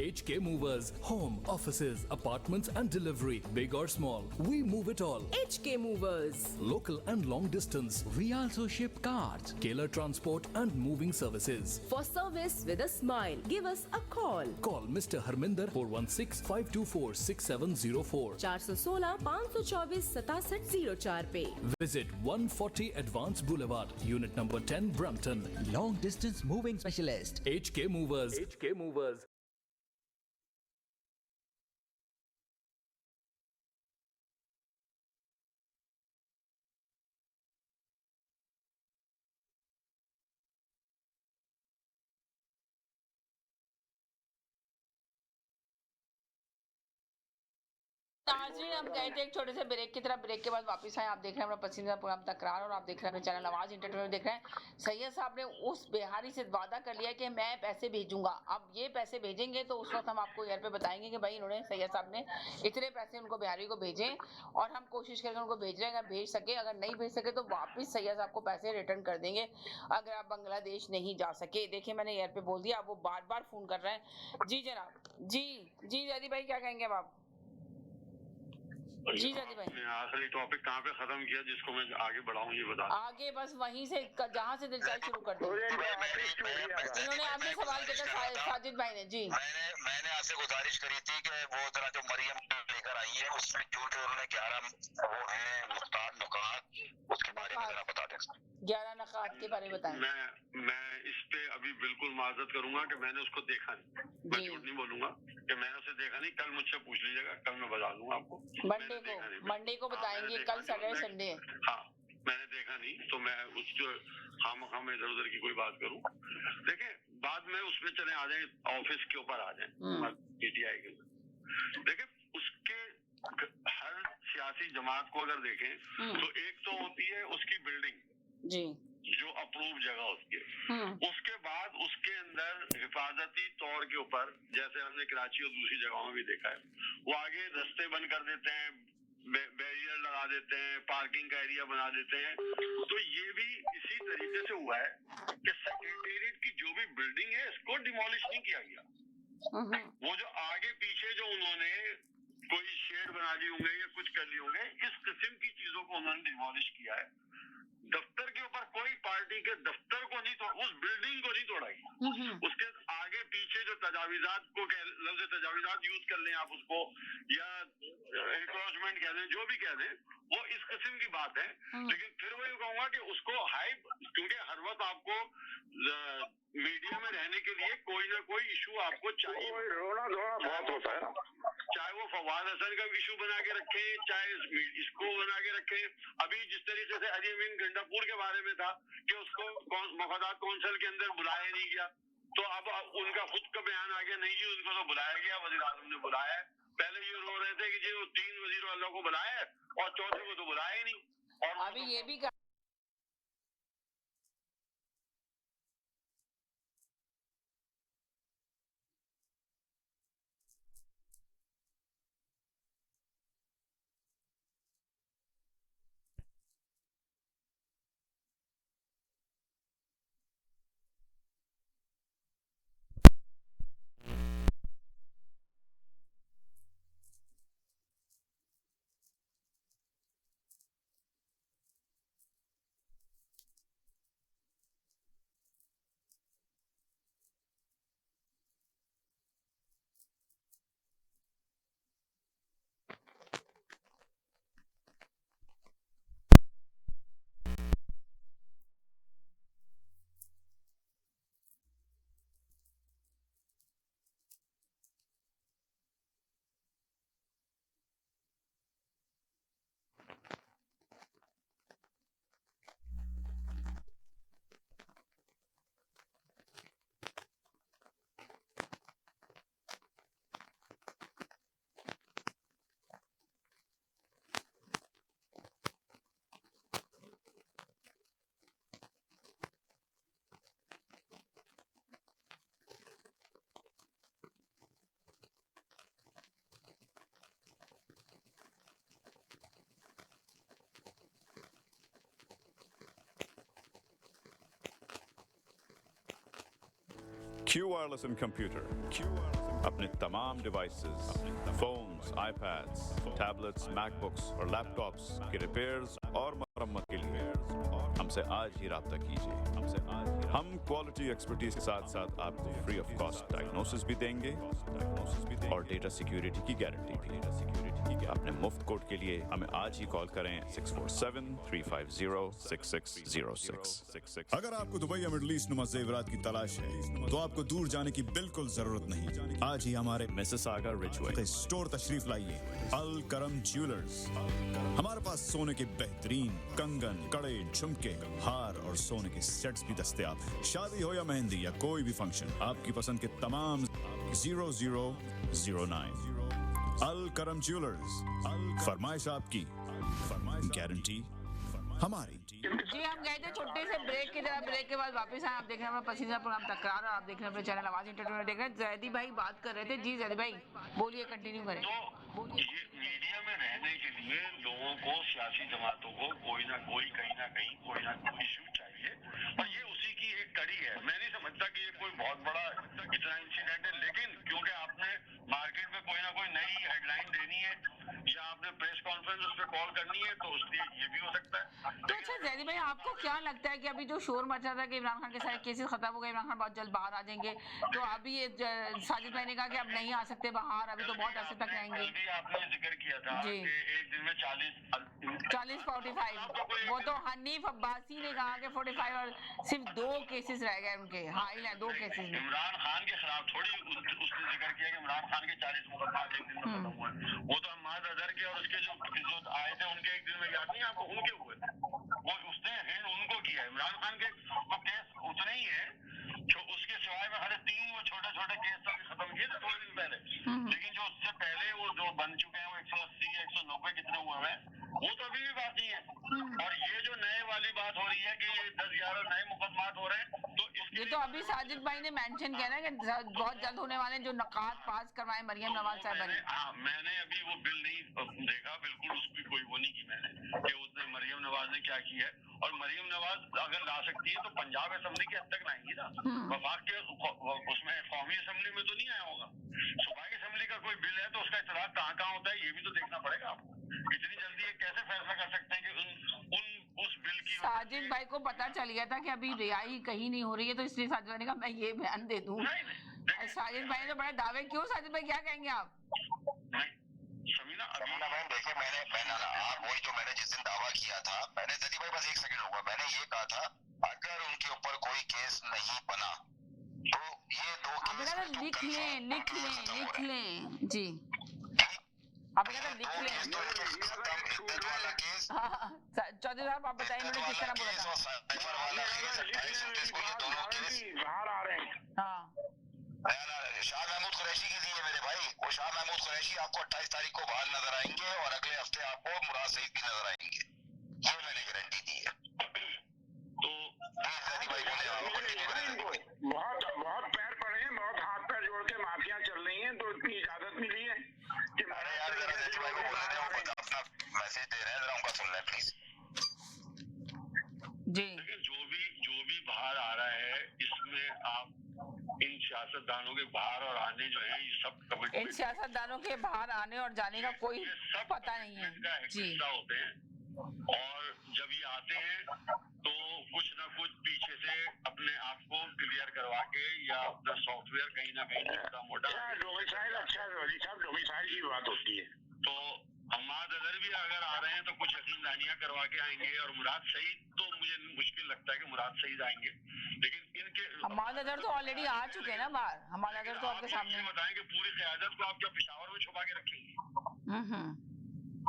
HK Movers, home, offices, apartments and delivery, big or small, we move it all. HK Movers. Local and long distance, we also ship cars, Keller Transport and moving services. For service with a smile, give us a call. Call Mr. Harminder 416-524-6704. 416-524-6704 पे. Visit 140 Advance Boulevard, Unit number 10, Brampton. Long distance moving specialist. HK Movers. HK Movers. नाज़रीन, हम गए थे एक छोटे से break की तरफ। ब्रेक के बाद वापस आए। आप देख रहे हैं अपना पसंदीदा प्रोग्राम तकरार और आप देख रहे हैं अपने चैनल आवाज एंटरटेनमेंट देख रहे हैं। सैयद साहब ने उस बिहारी से वादा कर लिया कि मैं पैसे भेजूंगा। अब ये पैसे भेजेंगे तो उस वक्त हम आपको एयर पे बताएंगे कि भाई इन्होंने सैयद साहब ने इतने पैसे उनको बिहारी को भेजे और हम कोशिश करके उनको भेज रहे हैं। अगर भेज सके, अगर नहीं भेज सके तो वापस सैयद साहब को पैसे रिटर्न कर देंगे अगर आप बांग्लादेश नहीं जा सके। देखिए मैंने एयर पे बोल दिया, अब वो बार बार फोन कर रहे हैं। जी जनाब, जी जी जैदी भाई क्या कहेंगे अब आप? जी जादी भाई, आखिरी टॉपिक कहाँ पे खत्म किया जिसको मैं आगे बढ़ाऊं ये बता। आगे बस वहीं से जहाँ से दिलचस्पी शुरू कर दी। इन्होंने आपसे सवाल किया था साजिद भाई ने। जी मैंने आपसे गुजारिश करी थी कि वो जरा जो मरियम लेकर आई है उसमें जो जो उन्होंने 11 वो है नुकात उसके बारे में जरा बता दें। 11 नकात के बारे में बताएं। मैं इस पे अभी बिल्कुल माजरत करूंगा कि मैंने उसको देखा नहीं। मैं झूठ नहीं बोलूंगा कि मैंने उसे देखा नहीं। कल मुझसे पूछ लीजिएगा, कल मैं बता दूंगा आपको। मंडे को बताएंगे। कल सैटरडे संडे। हाँ, मैंने देखा नहीं तो मैं उस जो हम इधर उधर की कोई बात करूं। देखिए बाद में उसमें चले आ जाए, ऑफिस के ऊपर आ जाए पीटीआई के। देखिए उसके हर सियासी जमात को अगर देखें तो एक तो होती है उसकी बिल्डिंग जी, जो अप्रूव जगह होती है। उसके बाद उसके अंदर हिफाजती तौर के ऊपर, जैसे हमने कराची और दूसरी जगहों में भी देखा है, वो आगे रास्ते बंद कर देते हैं, बैरियर लगा देते हैं, पार्किंग का एरिया बना देते हैं। तो ये भी इसी तरीके से हुआ है कि सेक्रेटेरिएट की जो भी बिल्डिंग है इसको डिमोलिश नहीं किया गया। वो जो आगे पीछे जो उन्होंने कोई शेड बना ली होंगे या कुछ कर ली होंगे, इस किस्म की चीजों को उन्होंने डिमोलिश किया है। दफ्तर के ऊपर कोई पार्टी के दफ्तर को नहीं तोड़ा, उस बिल्डिंग को नहीं तोड़ा गया। उसके आगे पीछे जो तजावीजात को लफ्ज़ तजावीजात यूज कर लें आप उसको, या एनक्रोचमेंट कह लें, जो भी कह लें, वो इस किस्म की बात है। लेकिन फिर वही कहूंगा कि उसको हाइप, क्योंकि हर वक्त आपको मीडिया में रहने के लिए कोई ना कोई इशू आपको चाहिए। रोना धोना बहुत होता है ना, चाहे वो फवाद हसन का इशू बना के रखें, चाहे इसको बना के रखें। अभी जिस तरीके से अली अमीन गंडापुर के बारे में था कि उसको मफादात कौंसिल के अंदर बुलाया नहीं गया, तो अब उनका खुद का बयान आ गया, नहीं जी उनको तो बुलाया गया, वज़ीर आज़म ने बुलाया है। पहले ये रो रहे थे कि जी वो 3 वज़ीर अल्लाह को बुलाया है और चौथे को तो बुलाया ही नहीं। और अभी ये भी Q Wireless and Computer अपने तमाम devices, phones, iPads, tablets, MacBooks और लैपटॉप्स के रिपेयर्स और मरम्मत के लिए हमसे आज ही राब्ता कीजिए। हम क्वालिटी एक्सपर्टीज के साथ साथ आपको फ्री ऑफ कॉस्ट डायग्नोसिस भी देंगे और डेटा सिक्योरिटी की गारंटी भी। अपने मुफ्त कोड के लिए हमें आज ही कॉल करें 647-350-6606। अगर आपको दुबई या मिडल ईस्ट नुमा ज़ेवरात की तलाश है तो आपको दूर जाने की बिल्कुल जरूरत नहीं। आज ही हमारे मिसिसागा रिचवे स्टोर तशरीफ लाइए। अल करम ज्वेलर्स। हमारे पास सोने के बेहतरीन कंगन, कड़े, झुमके, हार और सोने के सेट्स भी दस्तयाब हैं। शादी हो या मेहंदी या कोई भी फंक्शन, आपकी पसंद के तमाम 0009 अल करम ज्वेलर्स, फरमाइश आपकी, गारंटी हमारी। जी हम गए थे छोटे से ब्रेक की तरह, ब्रेक के बाद वापस आए। आप देख रहे हैं हमारा पसंदीदा प्रोग्राम तकरार, और आप देख रहे हैं अपने चैनल आवाज इंटरटेनमेंट देख रहे हैं। जैदी भाई बात कर रहे थे। जी जैदी भाई बोलिए, कंटिन्यू करें। ये मीडिया में रहने के लिए लोगों को, सियासी जमातों को कोई ना कोई कहीं ना कहीं कोई ना कोई इशू चाहिए, और ये उसी की एक कड़ी है। मैं नहीं समझता कि ये कोई बहुत बड़ा इतना इंसिडेंट है, लेकिन क्योंकि आपने मार्केट में कोई ना कोई नई हेडलाइन देनी है या आपने प्रेस कॉन्फ्रेंस उस पर कॉल करनी है, तो उसलिए ये भी हो सकता है। तो अच्छा जैदी भाई, आपको क्या लगता है कि अभी जो शोर मचा था कि इमरान खान के सारे केसेस खत्म हो गए, इमरान खान बहुत जल्द बाहर आ जाएंगे, तो अभी ये साजिद भाई ने कहा कि अब नहीं आ सकते बाहर, अभी तो बहुत अर्से तक रहेंगे। कल भी आपने जिक्र किया था कि एक दिन में 40-45, वो तो हनीफ अब्बासी ने कहा कि 45 और सिर्फ 2 केसेस रह गए उनके। हाँ 2 केसेस में इमरान खान के खिलाफ थोड़ी उसने जिक्र किया कि इमरान खान के 40 मुकदमा एक दिन में खत्म हुए। वो तो हमाद अजहर के और उसके जो आए थे उनके एक दिन में, याद नहीं आपको, उनके हुए, वो उसने हिंद उनको किया। इमरान खान के तो केस उतने ही है, उसके सिवाय में हर 3 वो छोटे छोटे केस तक खत्म किए थे थोड़े दिन पहले, लेकिन जो उससे पहले वो जो बन चुके हैं वो 180 190 कितने हुए हैं, वो तो अभी भी बाकी है। और ये जो नए वाली बात हो रही है कि ये 10-11 नए मुकदमात हो रहे हैं, तो ये तो अभी साजिद भाई ने मेंशन किया ना कि बहुत जल्द होने वाले जो नकात पास करवाए मरियम नवाज साहब ने। मैंने अभी वो बिल नहीं देखा, बिल्कुल उसकी कोई वो नहीं की मैंने कि उसने मरियम नवाज ने क्या की है। और मरियम नवाज अगर ला सकती है तो पंजाब असेंबली के हद तक लाएंगी ना, वफाक के उसमें कौमी असेंबली में तो नहीं आया होगा। सूबाई असेंबली का कोई बिल है तो उसका इतलाक कहाँ होता है ये भी तो देखना पड़ेगा आपको। इतनी जल्दी ये कैसे फैसला कर सकते हैं कि उस बिल की। साजिद भाई को पता चल गया था कि अभी रिहाई कहीं नहीं हो रही है, तो इसलिए साजिद भाई ने कहा मैं ये बयान दे दूं। साजिद भाई ने बड़े दावे क्यों, साजिद भाई क्या कहेंगे आप? समीना बहन देखिए, मैंने आप वही जो मैंने जिस दिन दावा किया था, मैंने जैदी भाई बस 1 सेकंड रुका, मैंने ये कहा था अगर उनके ऊपर कोई केस नहीं बना तो ये 2 केस लिख लें जी, आप लिख लें। चौधरी साहब आप बताइए इन्होंने किस तरह बोला था। बाहर आ रहे हैं। हाँ शाह महमूद कुरैशी की दी है मेरे भाई, वो शाह महमूद कुरैशी आपको 28 तारीख को बाहर नजर आएंगे और अगले हफ्ते आपको मुराद सईद भी नजर आएंगे, ये मैंने गारंटी दी है। तो बहुत पैर पड़े हैं, बहुत हाथ पैर जोड़ के माफिया चल रही हैं, तो इतनी इजाजत मिली है कि अरे यार जरा जैदी भाई को बोलने दे, वो खुद अपना मैसेज दे रहे हैं, जरा उनका सुन लें प्लीज। जी जो भी बाहर आ रहा है इसमें आप इन सियासतदानों के बाहर और आने जो है ये सब कमिटमेंट, इन सियासतदानों के बाहर आने और जाने का कोई पता नहीं है जी। होते हैं और जब ये आते हैं तो कुछ ना कुछ पीछे से अपने आप को क्लियर करवा के या अपना सॉफ्टवेयर कहीं ना कहीं छोटा मोटा डोमिसाइल, अच्छा डोमिसाइल की बात होती है। तो हमाद अजहर भी अगर आ रहे हैं तो कुछ यकीनदानियां करवा के आएंगे, और मुराद सईद तो मुझे मुश्किल लगता है कि मुराद सईद आएंगे, लेकिन इनके हमाद अजहर तो ऑलरेडी आ चुके हैं ना बाहर। हमाद अजहर तो आपके सामने बताएं कि पूरी क़यादत को आप क्या पेशावर में छुपा के रखेंगे?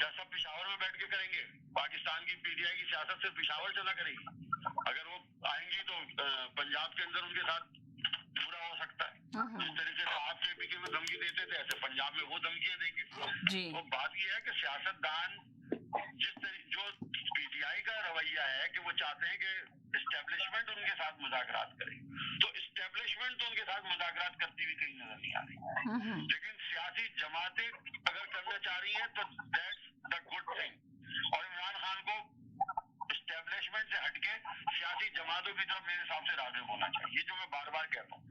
क्या सब पेशावर में बैठ के करेंगे? पाकिस्तान की पीटीआई की सियासत सिर्फ पेशावर चला करेगी? अगर वो आएंगी तो पंजाब के अंदर उनके साथ बुरा हो सकता है। जिस तरीके से आप केपीके में धमकी देते थे ऐसे पंजाब में वो धमकियां देंगे। तो बात यह है कि सियासतदान जो पीटीआई का रवैया है कि वो चाहते हैं कि इस्टेब्लिशमेंट उनके साथ मुज़ाकरात करे, तो इस्टेब्लिशमेंट तो उनके साथ मुज़ाकरात करती हुई कहीं नजर नहीं आ रही, लेकिन सियासी जमातें अगर करना चाह रही हैं तो दैट्स द गुड थिंग। और इमरान खान को इस्टेब्लिशमेंट से हटके सियासी जमातों की तरफ मेरे हिसाब से राग़िब होना चाहिए, जो मैं बार बार कहता हूँ।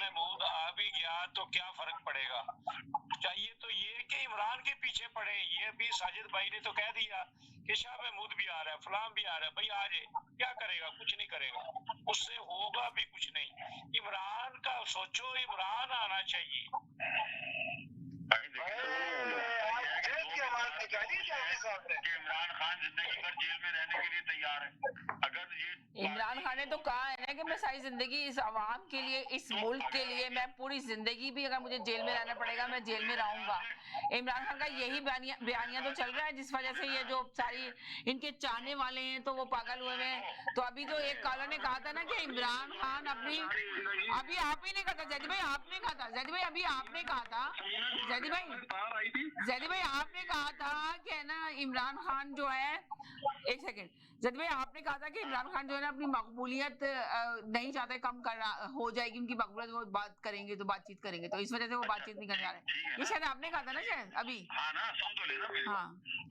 महमूद आ भी गया तो क्या फर्क पड़ेगा? चाहिए तो ये कि इमरान के पीछे पड़े। ये भी साजिद भाई ने तो कह दिया कि शाह महमूद भी आ रहा है, फलाम भी आ रहा है, भाई आ जाए, क्या करेगा? कुछ नहीं करेगा, उससे होगा भी कुछ नहीं। इमरान का सोचो, इमरान आना चाहिए। इमरान खान जिंदगी भर जेल में रहने के लिए तैयार है। अगर ये इमरान खान ने तो कहा है ना कि मैं सारी जिंदगी इस अवाम के लिए, इस मुल्क के लिए, मैं पूरी जिंदगी भी अगर मुझे जेल में रहना पड़ेगा मैं जेल में रहूंगा। इमरान खान का यही बयानिया तो चल रहा है, जिस वजह से ये जो सारी इनके चाहने वाले हैं तो वो पागल हुए हैं। तो अभी जो एक कॉलर ने कहा था ना कि इमरान खान अपनी, अभी आप ही ने कहा था जैदी भाई, आपने कहा था जैदी भाई अभी आपने कहा था, जैदी भाई आपने कहा था कि है ना इमरान खान जो है, एक सेकंड, जैदी भाई आपने कहा था कि इमरान खान जो है ना अपनी मकबूलियत नहीं चाहते कम करना, हो जाएगी उनकी मकबूलियत, वो बात करेंगे तो बातचीत करेंगे, तो इस वजह से वो बातचीत नहीं करने जा रहे। ये शायद आपने कहा था ना शायद अभी। हाँ ना, सुन तो लेना मेरी। हाँ,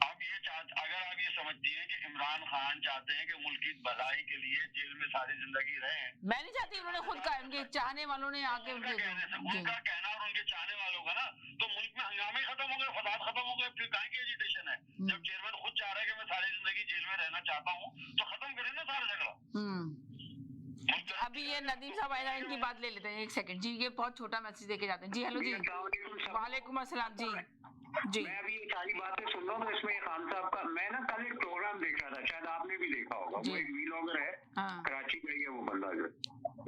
अब ये अगर आप ये समझती हैं कि इमरान खान चाहते हैं कि मुल्क की भलाई के लिए जेल में सारी जिंदगी रहें, मैं नहीं चाहती, उन्होंने खुद कहा, उनके चाहने वालों ने आके उनका कहना और उनके चाहने वालों का ना, तो मुल्क में हंगामे खत्म हो गए, फसाद खत्म हो गए, फिर काहे की एजिटेशन है? जब चेयरमैन खुद चाह रहा है कि मैं सारी जिंदगी जेल में रहना चाहता हूँ, तो खत्म करें ना सारा झगड़ा। अभी ये नदीम साहब आएगा, इनकी बात ले लेते हैं, एक सेकंड जी, ये बहुत छोटा मैसेज देके जाते हैं जी। हेलो जी, वालेकुम अस्सलाम जी। जी मैं अभी ये सारी बातें सुन रहा हूँ, तो इसमें खान साहब का, मैं ना कल एक प्रोग्राम देख रहा था, शायद आपने भी देखा होगा, वो एक व्लॉगर है, कराची का ही है वो बंदा, जो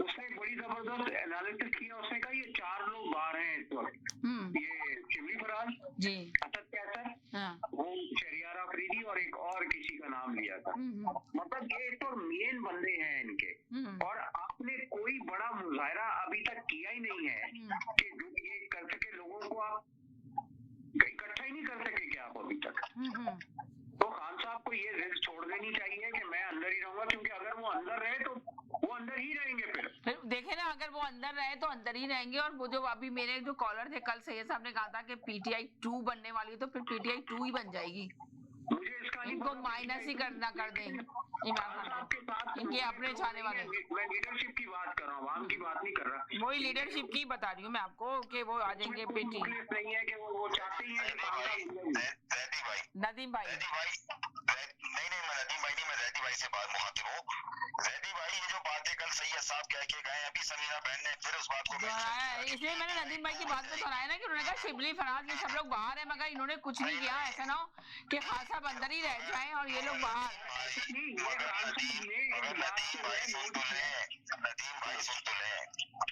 उसने एक बड़ी जबरदस्त एनालिसिस किया। उसने कहा ये 4 लोग बाहर हैं इस वक्त, ये शिबली फराज जी, असद कैसर, वो शहरियार अफरीदी और एक और किसी का नाम लिया था। मतलब ये तो मेन बंदे हैं इनके, और आपने कोई बड़ा मुजाहरा अभी तक किया ही नहीं है कि ये कर सके, लोगों को आप इकट्ठा ही नहीं कर सके क्या आप अभी तक? तो खान साहब को ये जिद छोड़ देनी चाहिए कि मैं अंदर ही रहूंगा, क्योंकि अगर वो अंदर रहे तो वो अंदर ही रहेंगे। फिर देखे ना, अगर वो अंदर रहे तो अंदर ही रहेंगे। और वो जो अभी मेरे जो कॉलर थे कल, सैयद साहब ने कहा था कि पीटीआई 2 बनने वाली है, तो फिर पीटीआई 2 ही बन जाएगी। मुझे इसका इनको माइनस ही करना कर देंगे इमरान खान के साथ, इनके अपने चाहने वाले। मैं लीडरशिप की बात कर रहा हूँ, आवाम की बात नहीं कर रहा। वही लीडरशिप की बता रही हूँ मैं आपको कि वो आ जाएंगे पेटी। नहीं है कि वो चाहते ही नदीम भाई, नहीं मैं नदीम भाई नहीं, मैं जैदी भाई से बात मुखातिब हूँ। जैदी भाई ये जो बातें कल सैयद साहब कह के गए, अभी समीना बहन ने फिर उस बात को दोहराया, इसलिए मैंने नदीम भाई की बात को दोहराया ना, कि उन्होंने कहा शिबली फराज ये सब लोग बाहर है, मगर इन्होंने कुछ नहीं किया। ऐसा ना हो कि खान साहब अंदर ही रह जाएं और ये लोग बाहर। नदीम भाई सुन तो ले,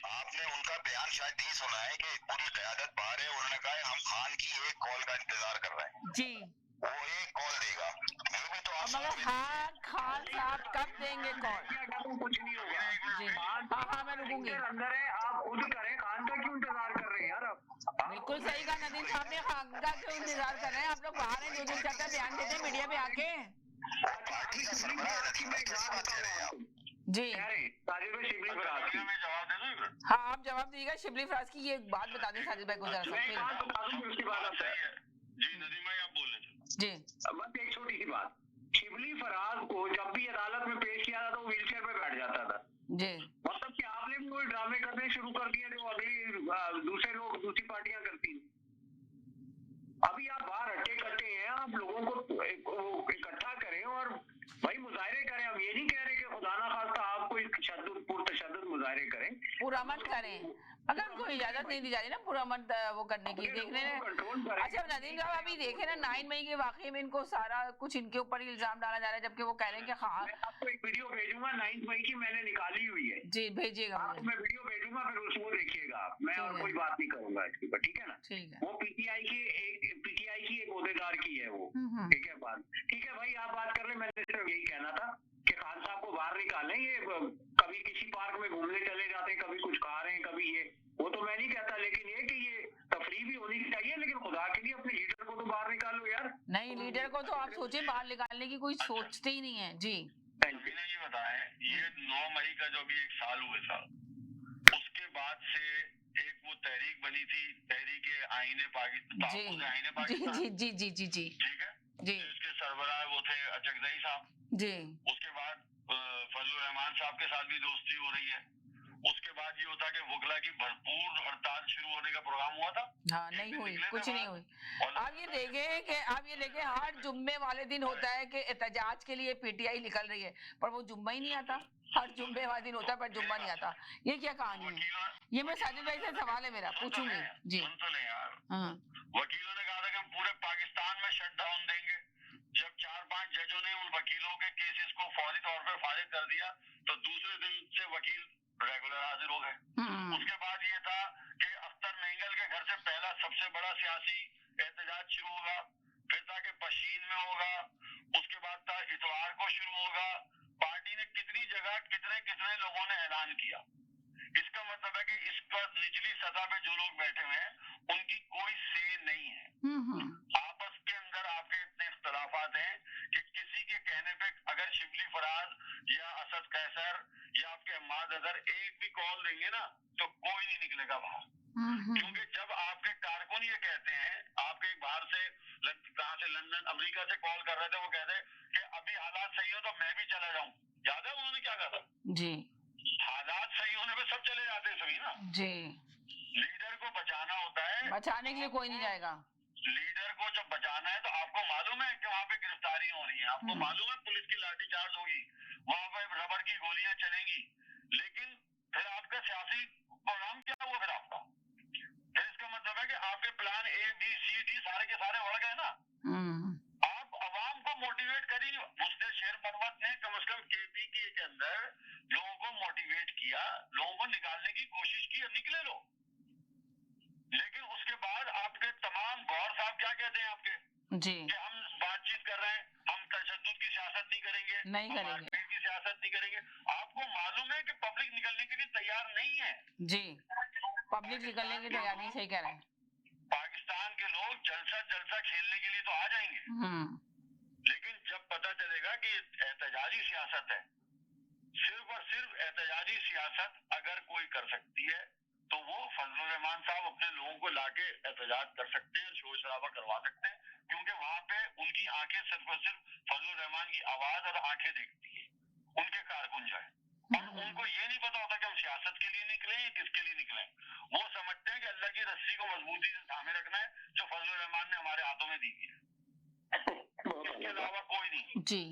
आपने उनका बयान शायद नहीं सुना है कि पूरी क़यादत बाहर है। उन्होंने कहा है हम खान की एक कॉल का इंतजार कर रहे हैं जी, वो एक कॉल देगा। ये भी तो आप मगर हाँ, खान साहब कब देंगे कॉल? कुछ नहीं होगा जी, हाँ मैं रुकूंगी। अंदर है, आप खुद करें, खान का क्यों इंतजार कर रहे हैं यार? बिल्कुल सही कहा नदीम साहब ने, खान का क्यों इंतजार कर रहे हैं? आप लोग बाहर हैं, जो दिन चाहता है बयान देते हैं मीडिया पे आके। पार्टी का सरबराह है नदीम भाई, कैसी बात कह रहे हैं आप? जी शिबली फराज मैं जवाब दे दूं? हाँ आप जवाब दीजिएगा शिबली फराज की। ये बात बता दें साजिद भाई को जरा सा। उसकी बात आता है जी नदीम भाई, आप बोल रहे थे जी। बस एक छोटी सी बात, शिबली फराज को जब भी अदालत में पेश किया था तो व्हील चेयर पे बैठ जाता था जी। मतलब कि आपने भी कोई ड्रामे करने शुरू कर दिए जो अभी दूसरे लोग, दूसरी पार्टियां करती हैं। अभी आप बाहर हट्टे कट्टे हैं, आप लोगों को इकट्ठा करें और भाई मुजाहरे करें। हम ये नहीं कह रहे कि खुदा ना खास्ता आप कोई पुरतशद्दुद मुजाहरे करें, पूरा मत करें, अगर उनको इजाजत नहीं दी जा रही ना पूरा मत वो करने की। देखने अच्छा नदीम साहब अभी देखे ना 9 मई के वाकये में इनको सारा कुछ इनके ऊपर इल्जाम डाला जा रहा है, जबकि वो कह रहे हैं कि हाँ। मैं आपको एक वीडियो भेजूंगा 9 मई की, मैंने निकाली हुई है जी, भेजिएगा। मैं वीडियो भेजूंगा, फिर उसको देखिएगा आप। मैं और कोई बात नहीं करूंगा इसके ऊपर, ठीक है ना? ठीक है। वो पीटीआई की एक ओहदेदार की है वो, ठीक है बात, ठीक है भाई आप बात कर ले। मैंने सिर्फ यही कहना था कि खान साहब को बाहर निकालें। ये कभी किसी पार्क में घूमने चले जाते हैं, कभी कुछ खा रहे हैं, कभी ये वो तो मैं नहीं कहता, लेकिन ये कि ये तफरीह भी होनी चाहिए, लेकिन खुदा के लिए अपने लीडर को तो बाहर निकालो यार। नहीं, लीडर को तो आप सोचे बाहर निकालने की कोई सोचते ही नहीं है जी। मैंने ये बताया, ये 9 मई का जो भी 1 साल हुए था, उसके बाद से एक वो तहरीक बनी थी, तहरीक आईने पाकिस्तान, जी ठीक है जी। इसके सरबराह वो थे अचकजई साहब जी। उसके बाद फजलुर रहमान साहब के साथ भी दोस्ती हो रही है। उसके बाद ये होता कि वकला की भरपूर हड़ताल शुरू होने का प्रोग्राम हुआ था, हाँ नहीं हुई, कुछ नहीं हुई। आप ये देखें हर जुम्मे वाले दिन होता है कि एहतजाज के लिए पीटीआई निकल रही है, पर वो जुम्मा ही नहीं आता। हर जुम्मे वाले दिन होता है पर जुम्मा नहीं आता। ये क्या कहानी है? ये मैं साजिद भाई से सवाल है मेरा, पूछूंगी जी। वकीलों ने कहा था कि हम पूरे पाकिस्तान में शटडाउन देंगे। जब 4-5 जजों ने उन वकीलों के केसेस को फौरी तौर पर खारिज कर दिया, तो दूसरे दिन से वकील रेगुलर हाजिर हो गए। उसके बाद ये था कि अख्तर मेंगल के घर से पहला सबसे बड़ा सियासी एहतजाज शुरू होगा, फिर था कि पशीन में होगा, उसके बाद था इतवार को शुरू होगा। पार्टी ने कितनी जगह कितने लोगों ने ऐलान किया इसका मतलब है कि इस पर निचली सतह पे जो लोग बैठे हुए हैं उनकी कोई से नहीं है। आपस के अंदर आपके इतने इख्तलाफात हैं कि किसी के कहने पे अगर शिबली फराज या असद कैसर या आपके अम्माद अजहर एक भी कॉल देंगे ना तो कोई नहीं निकलेगा बाहर। क्योंकि जब आपके कारकुन ये कहते हैं, आपके एक बाहर से कहाँ से लंदन अमेरिका से कॉल कर रहे थे, वो कहते कि अभी हालात सही हो तो मैं भी चला जाऊं। याद है उन्होंने क्या कहा था? जी, हालात सही होने पे सब चले जाते हैं सभी ना। जी, लीडर को बचाना होता है, बचाने के लिए कोई नहीं जाएगा। लीडर को जब बचाना है तो आपको मालूम है कि वहाँ पे गिरफ्तारियां हो रही हैं, आपको मालूम है पुलिस की लाठीचार्ज होगी, वहाँ पे रबर की गोलियां चलेंगी, लेकिन फिर आपका सियासी प्रोग्राम क्या हुआ? फिर आपका फिर इसका मतलब है कि आपके प्लान ABCD सारे के सारे उड़ गए ना। आप अवाम को मोटिवेट करिए। मुझसे शेर पर्वत ने कम से कम KPK के अंदर लोगों को मोटिवेट किया, लोगों को निकालने की कोशिश की, निकले लोग। लेकिन उसके बाद आपके तमाम गौर साहब क्या कहते हैं आपके जी कि हम बातचीत कर रहे हैं, हम तशद्दुद की सियासत नहीं करेंगे, नहीं करेंगे, की सियासत नहीं करेंगे। आपको मालूम है कि पब्लिक निकलने के लिए तैयार नहीं है। जी, पब्लिक निकलने की तैयार नहीं, सही कह रहे हैं। पाकिस्तान के लोग जलसा खेलने के लिए तो आ जाएंगे, लेकिन जब पता चलेगा कि एहतजाजी सियासत है, सिर्फ और सिर्फ एहतजाजी सियासत अगर कोई कर सकती है तो वो फजलुर रहमान साहब अपने लोगों को लाके एहतजाज कर सकते हैं, शोर शराबा करवा सकते हैं, क्योंकि वहाँ पे उनकी आंखें सिर्फ और सिर्फ फजलुर रहमान की आवाज और आंखें देखती है, उनके कारकुन जो है। और उनको ये नहीं पता होता कि हम सियासत के लिए निकले या किसके लिए निकले। वो समझते हैं कि अल्लाह की रस्सी को मजबूती से थामे रखना है जो फजलुर रहमान ने हमारे हाथों में दी है, इसके अलावा कोई नहीं। जी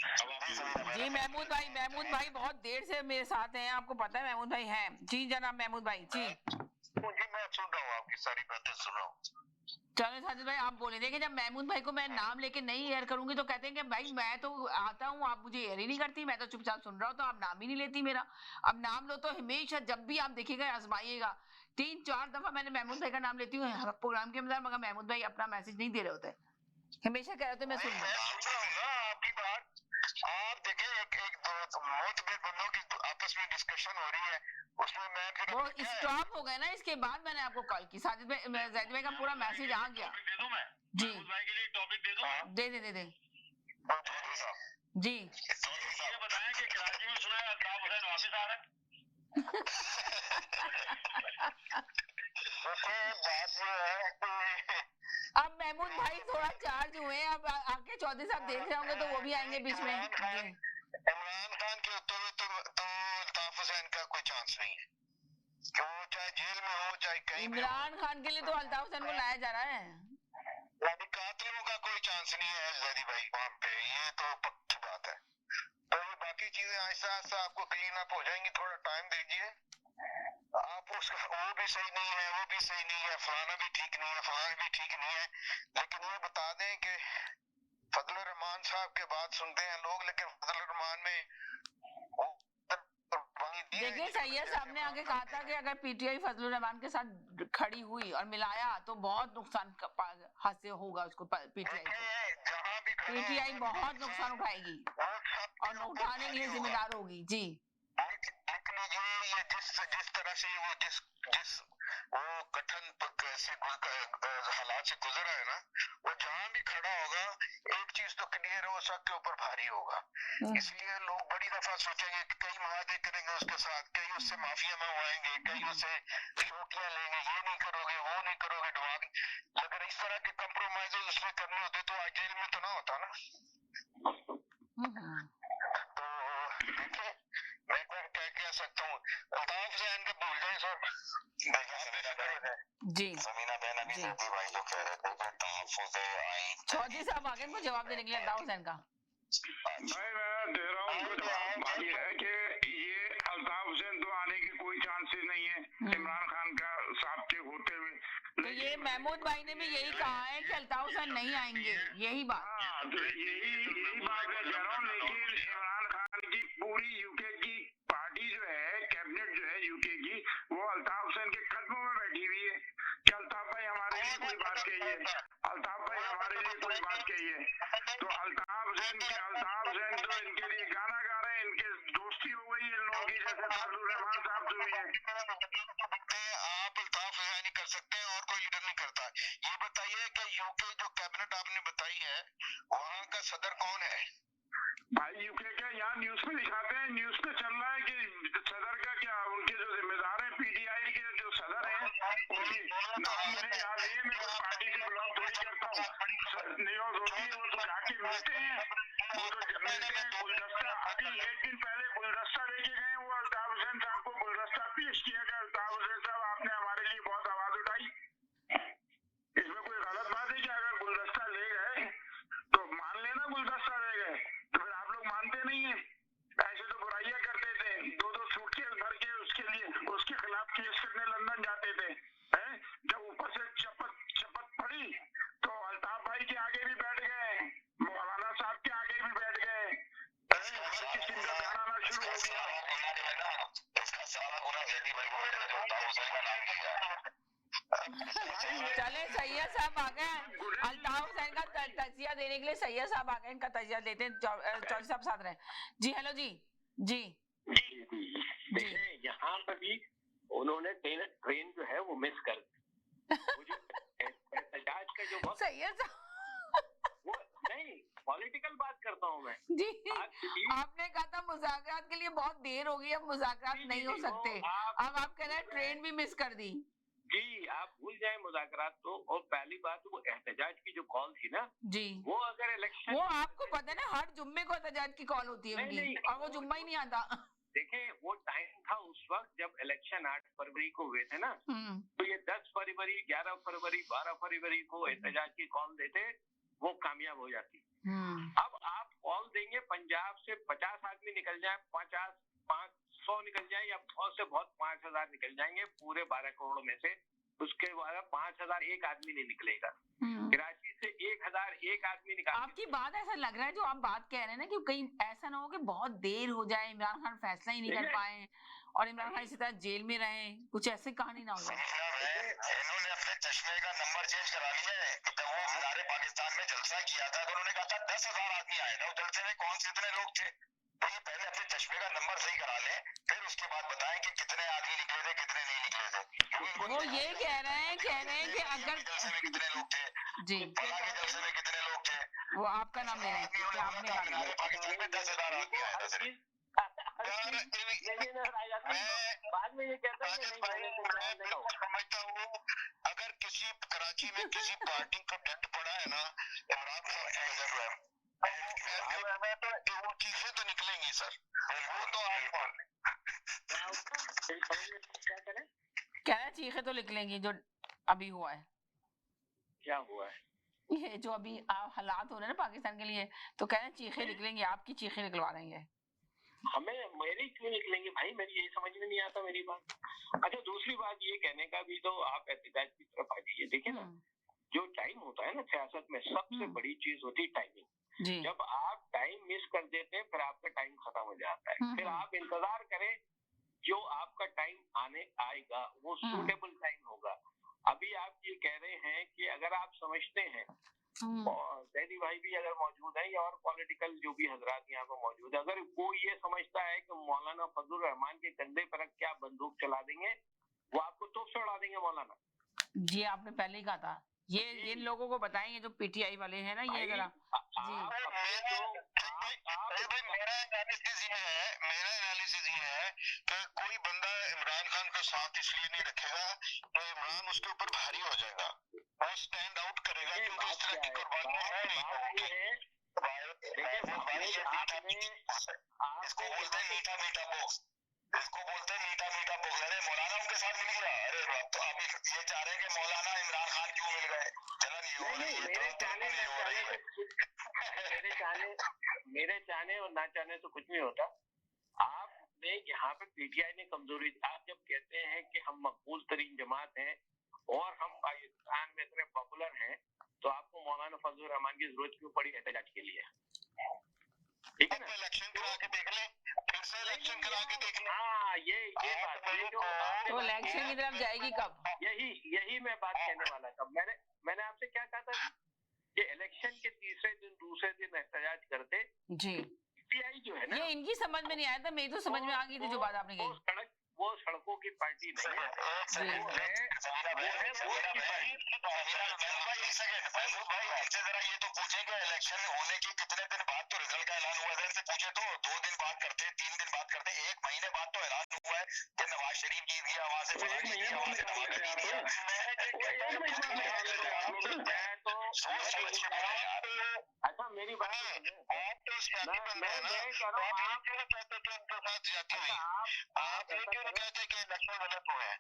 जी, महमूद भाई बहुत देर से मेरे साथ हैं, आपको पता है महमूद भाई हैं। जी जनाब महमूद भाई। जी मैं सुन रहा हूँ, आपकी सारी बातें सुन रहा हूँ। चलो साजिद भाई आप बोले। देखिए जब महमूद भाई को मैं नाम लेके नहीं एयर करूंगी तो कहते हैं कि भाई मैं तो आता हूँ, आप मुझे एयर ही नहीं करती, मैं तो चुपचाप सुन रहा हूँ, तो आप नाम ही नहीं लेती मेरा। अब नाम लो तो हमेशा जब भी आप देखिएगा आजमाइएगा, 3-4 दफा मैंने महमूद भाई का नाम लेती हूँ प्रोग्राम के अंदर, मगर महमूद भाई अपना मैसेज नहीं दे रहे होते, हमेशा कह रहे होते मैं सुन रहा हूँ आपकी बात। आप देखें एक मोतबर बंदों की आपस में डिस्कशन हो रही है, उसमें मैं फिर वो स्टॉप हो गए ना, इसके बाद मैंने आपको कॉल की। साजिद भाई जैद भाई का पूरा मैसेज आ गया। जी दे जी। ये बताएं कि कराची में सुना है अल्ताफ हुसैन वापस आ रहा है। अब महमूद भाई थोड़ा चार्ज हुए, अब आके चौधरी साहब देख रहे होंगे तो वो भी आएंगे बीच में। इमरान खान के होते हुए तो अल्ताफ हुसैन का कोई चांस नहीं है, कि वो चाहे जेल में हो चाहे कहीं। इमरान खान के लिए तो अल्ताफ हुसैन को लाया जा रहा है, कातिलों का कोई चांस नहीं है जैदी भाई वहाँ पे, ये तो पक्की बात है। तो ये बाकी चीजें आहिस्ता आहिस्ता आपको क्लीन अप हो जाएंगी, थोड़ा टाइम दीजिए। आप वो भी सही नहीं है, वो भी सही नहीं है, फलाना भी ठीक नहीं है, फलाना भी ठीक नहीं है, लेकिन ये बता दें कि फजलुर रहमान साहब के बात सुनते हैं लोग, लेकिन फजलुर रहमान में देखिए सैयद साहब ने आगे कहा था कि अगर पीटीआई फजलुर रहमान के साथ खड़ी हुई और मिलाया तो बहुत नुकसान हासिल होगा उसको, पीटीआई बहुत नुकसान उठाएगी और उठाने के लिए जिम्मेदार होगी। जी लेकिन ये जिस तरह से वो जिस वो कठिन हालात से गुजरा है ना, वो जहाँ भी खड़ा होगा एक चीज तो क्लियर है, वो सबके ऊपर भारी होगा। इसलिए लोग बड़ी दफा सोचेंगे कि कई मुआहदे करेंगे उसके साथ, कई उससे माफिया मंगवाएंगे, कई उससे शोकियां लेंगे, ये नहीं करोगे वो नहीं करोगे दिमाग। अगर इस तरह के कंप्रोमाइज उसमें करने होते तो आज जेल में तो ना होता ना। तो देखिए मैं क्या कह सकता हूँ, अल्ताफ हुसैन को भूल जाए सर। जी समीना बहन अभी जैदी भाई जो कह रहे थे कि तहफ्फुज़े आइन, चौधरी साहब आगे को जवाब देने के लिए अल्ताफ हुसैन का। भाई मैं दे रहा हूँ उनको जवाब। ये है कि ये अल्ताफ हुसैन तो आने की कोई चांसेस नहीं है इमरान खान का साथ के होते हुए। तो ये महमूद भाई ने भी यही कहा है कि अल्ताफ हुसैन नहीं आएंगे, यही बात। हाँ तो यही बात मैं कह रहा हूँ, लेकिन इमरान खान की पूरी यूके की पार्टी जो है, कैबिनेट जो है यूके की, वो अल्ताफ हुसैन के कदमों में बैठी हुई है कि अल्ताफ भाई हमारे लिए कोई बात कहिए, अल्ताफ भाई हमारे लिए कोई बात कहिए। तो अल्ताफ हुसैन तो इनके लिए गाना गा रहे हैं, इनके दोस्ती हो गई है इन लोगों की, जैसे फजलुर नहीं कर सकते और कोई लीडर नहीं करता। ये बताइए कि यूके जो कैबिनेट आपने बताई है वहाँ का सदर कौन है? भाई यूके का यहाँ न्यूज पे दिखाते हैं, न्यूज पे चल रहा है कि सदर का क्या, उनके जो जिम्मेदार है पीटीआई के जो सदर हैं उनकी नाम मुझे याद नहीं है, मैं कोई पार्टी से बिलोंग थोड़ी करता हूँ। न्यूज होती है वो तो जाके मिलते हैं, वो तो मिलते हैं। गुलदस्ता अभी एक दिन पहले गुलदस्ता लेके गए, वो अल्ताफ हुसैन साहब को गुलदस्ता पेश किया गया। अल्ताफ हुसैन साहब आपने हमारे लिए बहुत आवाज उठाई, इसमें कोई गलत बात है कि अगर गुलदस्ता ले गए तो मान लेना गुलदस्ता ले गए, तो फिर आप लोग मानते नहीं है। ऐसे तो बुराइयां करते थे, 2-2 सूटकेस भर के उसके लिए उसके खिलाफ केस करने लंदन जाते थे हैं। जब ऊपर से शपथ पड़ी तो अल्ताफ भाई के आगे भी बैठ गए, मौलाना साहब के आगे भी बैठ गए, हर किसी का ध्यान आना शुरू हो गया। इसका सारा गुना जैदी भाई को अल्ताफ हुसैन का नाम दिया। चले सैयद साहब आ गए, अल्ताफ हुसैन का तजिया देने के लिए सैयद साहब आ गए, इनका तजिया देते हैं। चौधरी साहब साथ रहे जी। हेलो जी जी देखिए यहाँ पर भी उन्होंने ट्रेन जो है वो मिस कर वो जो एहतजाज का जो वक्त सैयद वो नहीं, पॉलिटिकल बात करता हूँ मैं जी। आपने कहा था मुज़ाकरात के लिए बहुत देर हो गई, अब मुज़ाकरात नहीं हो सकते, अब आप कह रहे हैं ट्रेन भी मिस कर दी। जी आप भूल जाए मुज़ाकरात तो। और पहली बात वो एहतजाज की जो कॉल थी ना जी, वो अगर इलेक्शन, वो आपको पता है ना हर जुम्मे को एहतजाज की कॉल होती है उनकी, और वो जुम्मा ही नहीं आता। देखें वो टाइम था उस वक्त जब इलेक्शन 8 फरवरी को हुए थे ना, तो ये 10 फरवरी 11 फरवरी 12 फरवरी को एहतजाज की कॉल देते, वो कामयाब हो जाती। अब आप कॉल देंगे पंजाब से 50 आदमी निकल जाए, 500 निकल जाए, या बहुत से बहुत 5000 निकल जाएंगे पूरे 12 करोड़ में से, उसके बाद 5000 एक आदमी नहीं निकलेगा। कराची से 1001 आदमी निकाल। आपकी बात ऐसा लग रहा है जो आप बात कह रहे हैं ना कि कहीं ऐसा ना हो कि बहुत देर हो जाए, इमरान खान फैसला ही नहीं कर पाए और इमरान खान इसी तरह जेल में रहे, कुछ ऐसी कहानी ना हो जाए। इन्होंने अपने चश्मे का नंबर चेंज करा लिया है। जब वो मीनारे पाकिस्तान में जलसा किया था तो उन्होंने कहा था 10,000 आदमी आए थे, उस जलसे में कौन से इतने लोग थे। तो ये पहले अपने चश्मे का नंबर सही करा लें, फिर उसके बाद बताएं कि कितने आदमी निकले थे कितने नहीं निकले थे। वो ये कह रहे हैं कि अगर जलसे में कितने लोग थे जी, जलसे में कितने लोग थे, वो आपका नाम ले रहे हैं कि आपने कहा पाकिस्तान में 10,000 आदमी आया था। बाद में ये कहते हैं कि मैं समझता हूँ अगर किसी कराची में किसी पार्टी को दंड पड़ा है ना इमरान खान की वजह से, वो चीजें तो निकलेंगी सर, वो तो आप क्या करें, कह रहे चीखें तो निकलेंगी। जो अभी हुआ है, क्या हुआ है, ये जो अभी हालात हो रहे हैं ना पाकिस्तान के लिए, तो कह रहे हैं चीखें निकलेंगी, आपकी चीखें निकलवा देंगे। हमें मेरी क्यों निकलेंगे भाई, मेरी यही समझ में नहीं आता मेरी बात। अच्छा दूसरी बात ये कहने का भी तो आप एहतजाज की तरफ आ जाइए। देखिए ना जो टाइम होता है ना सियासत में, सबसे बड़ी चीज होती है टाइमिंग। जब आप टाइम मिस कर देते हैं फिर आपका टाइम खत्म हो जाता है, फिर आप इंतजार करें जो आपका टाइम आने आएगा वो सूटेबल टाइम होगा। अभी आप ये कह रहे हैं कि अगर आप समझते हैं, और जैदी भाई भी अगर मौजूद है या और पॉलिटिकल जो भी हजरात यहाँ पे मौजूद है, अगर कोई ये समझता है कि मौलाना फजलुर रहमान के कंधे पर रख के आप बंदूक चला देंगे, वो आपको तोप से उड़ा देंगे मौलाना। जी आपने पहले ही कहा था, ये इन लोगों को बताएंगे जो पीटीआई वाले हैं ना, ये जरा मेरा एनालिसिस ये है कि कोई बंदा इमरान खान का साथ इसलिए नहीं रखेगा तो इमरान उसके ऊपर भारी हो जाएगा, वो स्टैंड आउट करेगा, क्योंकि इस तरह की कुर्बानियां है नहीं। इसको बोलते हैं मीठा मीठा बोक्स, इसको बोलते हैं मीठा मीठा बोक्स। अरे मौलाना उनके साथ मिल गया, अरे तो अभी ये चाह रहे हैं कि मौलाना इमरान खान क्यों मिल गए, चलन ये हो रही है। मेरे चाहने और ना चाहने तो कुछ नहीं होता। आपने यहाँ पे पीटीआई ने कमजोरी, आप जब कहते हैं कि हम मकबूल तरीन जमात हैं और हम पाकिस्तान में इतने पॉपुलर हैं, तो आपको मौलाना फजलुर रहमान की जरूरत क्यों पड़ी एहतजाज के लिए? ठीक है ना, इलेक्शन करा के देख ले, फिर से इलेक्शन करा के देख ले। हाँ ये बात, ये जो तो इलेक्शन की तरफ जाएगी कब? यही मैं बात कहने वाला था। मैंने आपसे क्या कहा था कि इलेक्शन के तीसरे दिन दूसरे दिन एहतजाज करते जी, पीटीआई जो है ना, ये इनकी समझ में नहीं आया था, मेरी तो समझ में आ गई थी जो बात आपने कही। वो सड़कों की पार्टी नहीं है, वो है वोट की पार्टी। महमूद भाई हमसे जरा ये तो पूछे कि इलेक्शन होने के कितने दिन बाद तो रिजल्ट का ऐलान हुआ है, इनसे पूछे तो 2 दिन बाद करते, 3 दिन बाद करते, 1 महीने बाद तो ऐलान हुआ है कि नवाज शरीफ जीत गया, वहां से फलाना जीत गया, वहां से ढमाका जीत गया। अच्छा मेरी बात आप तो सियासी बंदे हैं ना, आप क्यों कहते कि उनके साथ ज्यादती हुई? आप ये क्यों नहीं कहते कि इलेक्शन गलत हुए हैं?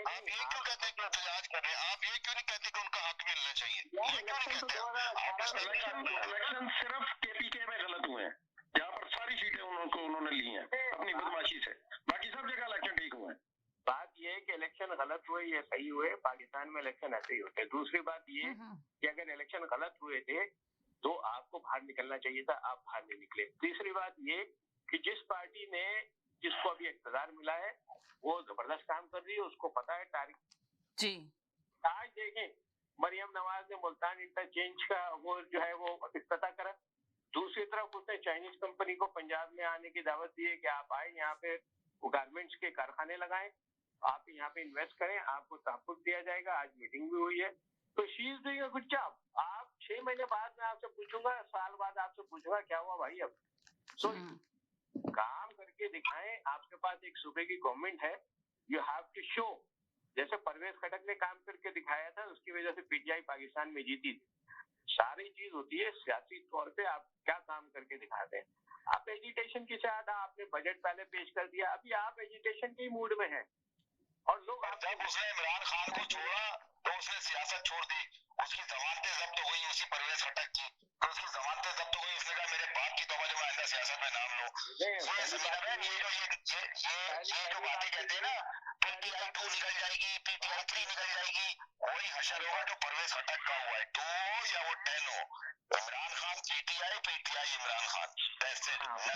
आप ये क्यों कहते कि एहतजाज कर रहे हैं? आप ये क्यों नहीं कहते कि उनका हक मिलना चाहिए? ये क्यों नहीं कहते? इलेक्शन सिर्फ केपीके में गलत हुए हैं, यहाँ पर सारी सीटें उन्होंने ली हैं अपनी बदमाशी से, बाकी सब जगह इलेक्शन ठीक हुए हैं। बात ये है कि इलेक्शन गलत हुए या सही हुए, पाकिस्तान में इलेक्शन ऐसे ही होते हैं। दूसरी बात ये कि अगर इलेक्शन गलत हुए थे तो आपको बाहर निकलना चाहिए था, आप बाहर नहीं निकले। तीसरी बात ये कि जिस पार्टी ने, जिसको अभी इक़्तिदार मिला है, वो जबरदस्त काम कर रही है, उसको पता है तारीख जी। आज देखें मरियम नवाज ने मुल्तान इंटरचेंज का वो जो है वो इफ्तिताह करा। दूसरी तरफ उसने चाइनीज कंपनी को पंजाब में आने की दावत दी है कि आप आए यहाँ पे वो गारमेंट्स के कारखाने लगाएं, आप यहाँ पे इन्वेस्ट करें, आपको तहफ़्फ़ुज़ दिया जाएगा। आज मीटिंग भी हुई है, तो she is doing a good job. आप 6 महीने बाद मैं आपसे पूछूंगा, साल बाद आपसे पूछूंगा क्या हुआ भाई। अब तो काम करके दिखाएं, आपके पास एक सूबे की गवर्नमेंट है, यू हैव टू शो। जैसे परवेज खटक ने काम करके दिखाया था, उसकी वजह से पीटीआई पाकिस्तान में जीती थी। सारी चीज होती है सियासी तौर पे, आप क्या काम करके दिखाते हैं। आप एजिटेशन की चाहता, आपने बजट पहले पेश कर दिया, अभी आप एजिटेशन के मूड में हैं और लोग जब उसने इमरान खान को छोड़ा तो उसने सियासत छोड़ दी, उसकी जमानतें जब्त हो गई, उसी परवेज खटक की, तो उसकी जमानतें जब्त हो गई। उसने कहा मेरे बाप की तौबा जो मैं आइंदा सियासत में नाम लूं। ये जो बातें कहते हैं ना, पीटीआई 2 निकल जाएगी, पीटीआई 3 निकल जाएगी, वही हशर होगा जो परवेज खटक का हुआ है, 2 या वो 10 हो। Imran Khan PTI, PTI Imran Khan.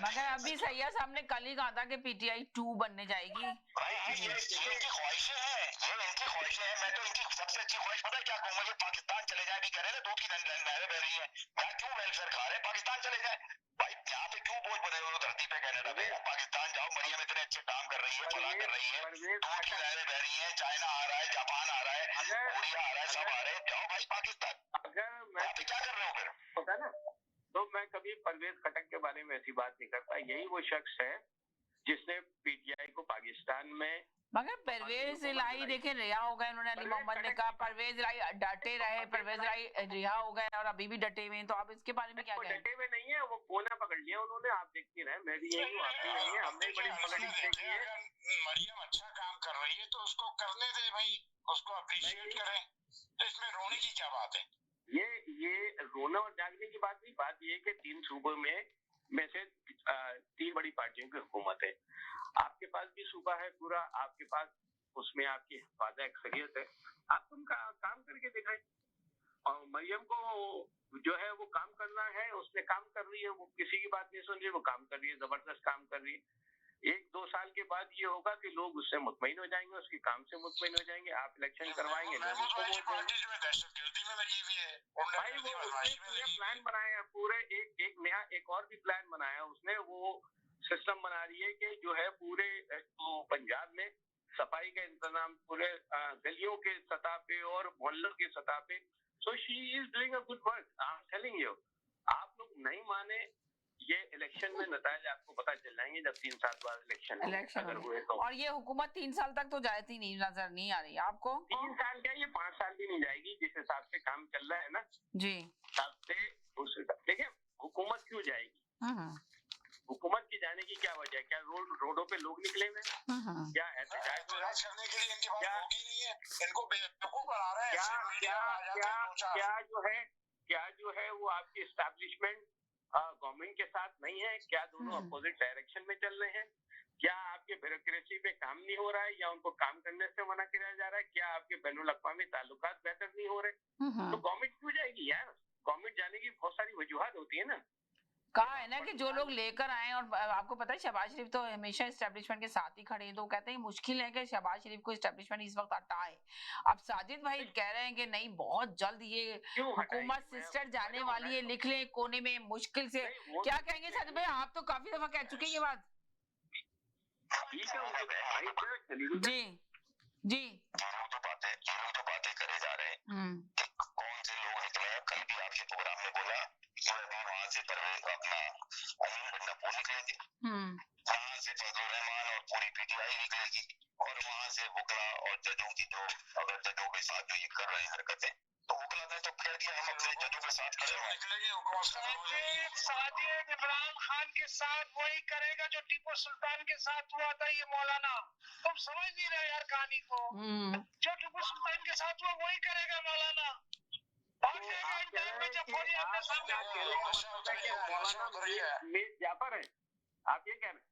मगर अभी सैयद साहब ने कल ही कहा था कि पीटीआई 2 बनने जाएगी। ये इनकी ख्वाहिशें हैं, ये इनकी ख्वाहिशें हैं। मैं तो इनकी सबसे अच्छी ख्वाहिश पता है क्या कहूँगा, ये पाकिस्तान चले जाए। अभी कह रहे हैं ना दूध की नहरें बह रही हैं, यहाँ क्यों वेलफेयर खा रहे हैं? पाकिस्तान चले जाए भाई, यहाँ पे क्यों बोझ बने हुए धरती पे कनाडा में? पाकिस्तान जाओ, मरियम इतने अच्छे काम कर रही है, फला कर रही है, दूध की नहरें बह रही है, चाइना आ रहा है, जापान आ रहा है, कोरिया आ रहा है, सब आ रहे हैं, जाओ भाई पाकिस्तान। अगर मैं क्या कर रहे हो फिर? पता ना, तो मैं कभी परवेज खटक के बारे में ऐसी बात नहीं करता। यही वो शख्स है जिसने पीटीआई को पाकिस्तान में, मगर परवेज इलाही देखे रिहा हो गए। उन्होंने अली मोहम्मद ने कहा परवेज इलाही डटे रहे, परवेज इलाही रिहा हो गए और अभी भी डटे हुए हैं, तो आप इसके बारे में क्या कहें? डटे हुए नहीं है, वो कोना पकड़ लिया उन्होंने। आप देखती रहे, मैं भी यही हूँ, आप भी यही है, हमने बड़ी पॉलिटिक्स की है। मरियम अच्छा काम कर रही है तो उसको करने दे भाई, उसको अप्रिशिएट करें, तो इसमें रोने की क्या बात है? ये रोना और जागने की बात नहीं। बात ये है कि 3 सूबों में से 3 बड़ी पार्टियों की हुकूमत है। आपके पास भी सूबा है पूरा, आपके पास उसमें आपकी हिफाजत अक्सरियत है, आप उनका काम करके दिखाएं। और मरियम को जो है वो काम करना है, उसने काम कर रही है, वो किसी की बात नहीं सुन रही, वो काम कर रही है, जबरदस्त काम कर रही है। 1-2 साल के बाद ये होगा कि लोग उससे मुतमईन हो जाएंगे, उसके काम से मुतमईन हो जाएंगे। आप इलेक्शन करवाएंगे, लोग उसको वोट देंगे। दहशतगर्दी में लगी हुई है भाई, वो उसने पूरे प्लान बनाया, पूरे एक नया एक और भी प्लान बनाया उसने। वो सिस्टम बना रही है कि जो है पूरे तो पंजाब में सफाई का इंतजाम पूरे गलियों के सतह पे और मोहल्लों के सतह पे। So she is doing a good work, I am telling you. आप लोग नहीं माने, ये इलेक्शन में नतीजे आपको पता चल जाएंगे जब 3 साल बाद इलेक्शन अगर हुए तो। और ये हुकूमत 3 साल तक तो जाती नहीं, नजर नहीं आ रही आपको? 3 साल क्या, ये 5 साल भी नहीं जाएगी। जिस हिसाब से काम चल रहा है ना जी, हिसाब से उस देखिए हुकूमत क्यों जाएगी। हुकूमत की जाने की क्या वजह है? क्या रोडों पे लोग निकले हुए? क्या एहतजाज करने के लिए इनके पास लोग ही नहीं है, इनको बेवकूफ बना रहे हैं। क्या जो है वो आपकी एस्टैब्लिशमेंट गवर्नमेंट के साथ नहीं है? क्या दोनों अपोजिट डायरेक्शन में चल रहे हैं? क्या आपके ब्यूरोक्रेसी पे काम नहीं हो रहा है या उनको काम करने से मना किया जा रहा है? क्या आपके बैनुल अक़वामी ताल्लुकात बेहतर नहीं हो रहे? तो गवर्नमेंट क्यों जाएगी यार? गवर्नमेंट जाने की बहुत सारी वजूहत होती है ना। कहा है ना कि जो लोग लेकर आए, और आपको पता है शहबाज शरीफ तो हमेशा एस्टेब्लिशमेंट के साथ ही खड़े हैं, तो कहते हैं मुश्किल है कि शहबाज शरीफ को एस्टेब्लिशमेंट इस वक्त हटाए। अब साजिद भाई कह रहे हैं कि नहीं, बहुत जल्द ये हुकूमत सिस्टर जाने वाली है, लिख ले कोने में मुश्किल से। क्या कहेंगे साजिद भाई, आप तो काफी दफा कह चुके हैं ये बात। जी जी, तो बातें करे जा रहे हैं। कौन से लोग निकले? कल भी आपके प्रोग्राम में बोला कि अभी वहां से अपना अमीन गंडापुर निकलेंगे, वहां से फजलुर रहमान और पूरी पीटीआई निकलेगी, और वहां से वकला और जजों की जो, अगर जजों के साथ जो ये कर रहे हैं हरकतें, तो वकला ने तो कह दिया हम अपने जजों के साथ खड़े निकलेंगे। साजिद इमरान खान के साथ वही करेगा जो टीपू सुल्तान के साथ हुआ था। ये मौलाना, तुम समझ नहीं रहे यार कहानी को। जो टीपू सुल्तान के साथ हुआ वही करेगा मौलाना। मीर जाफर है, आप ये कह रहे हैं?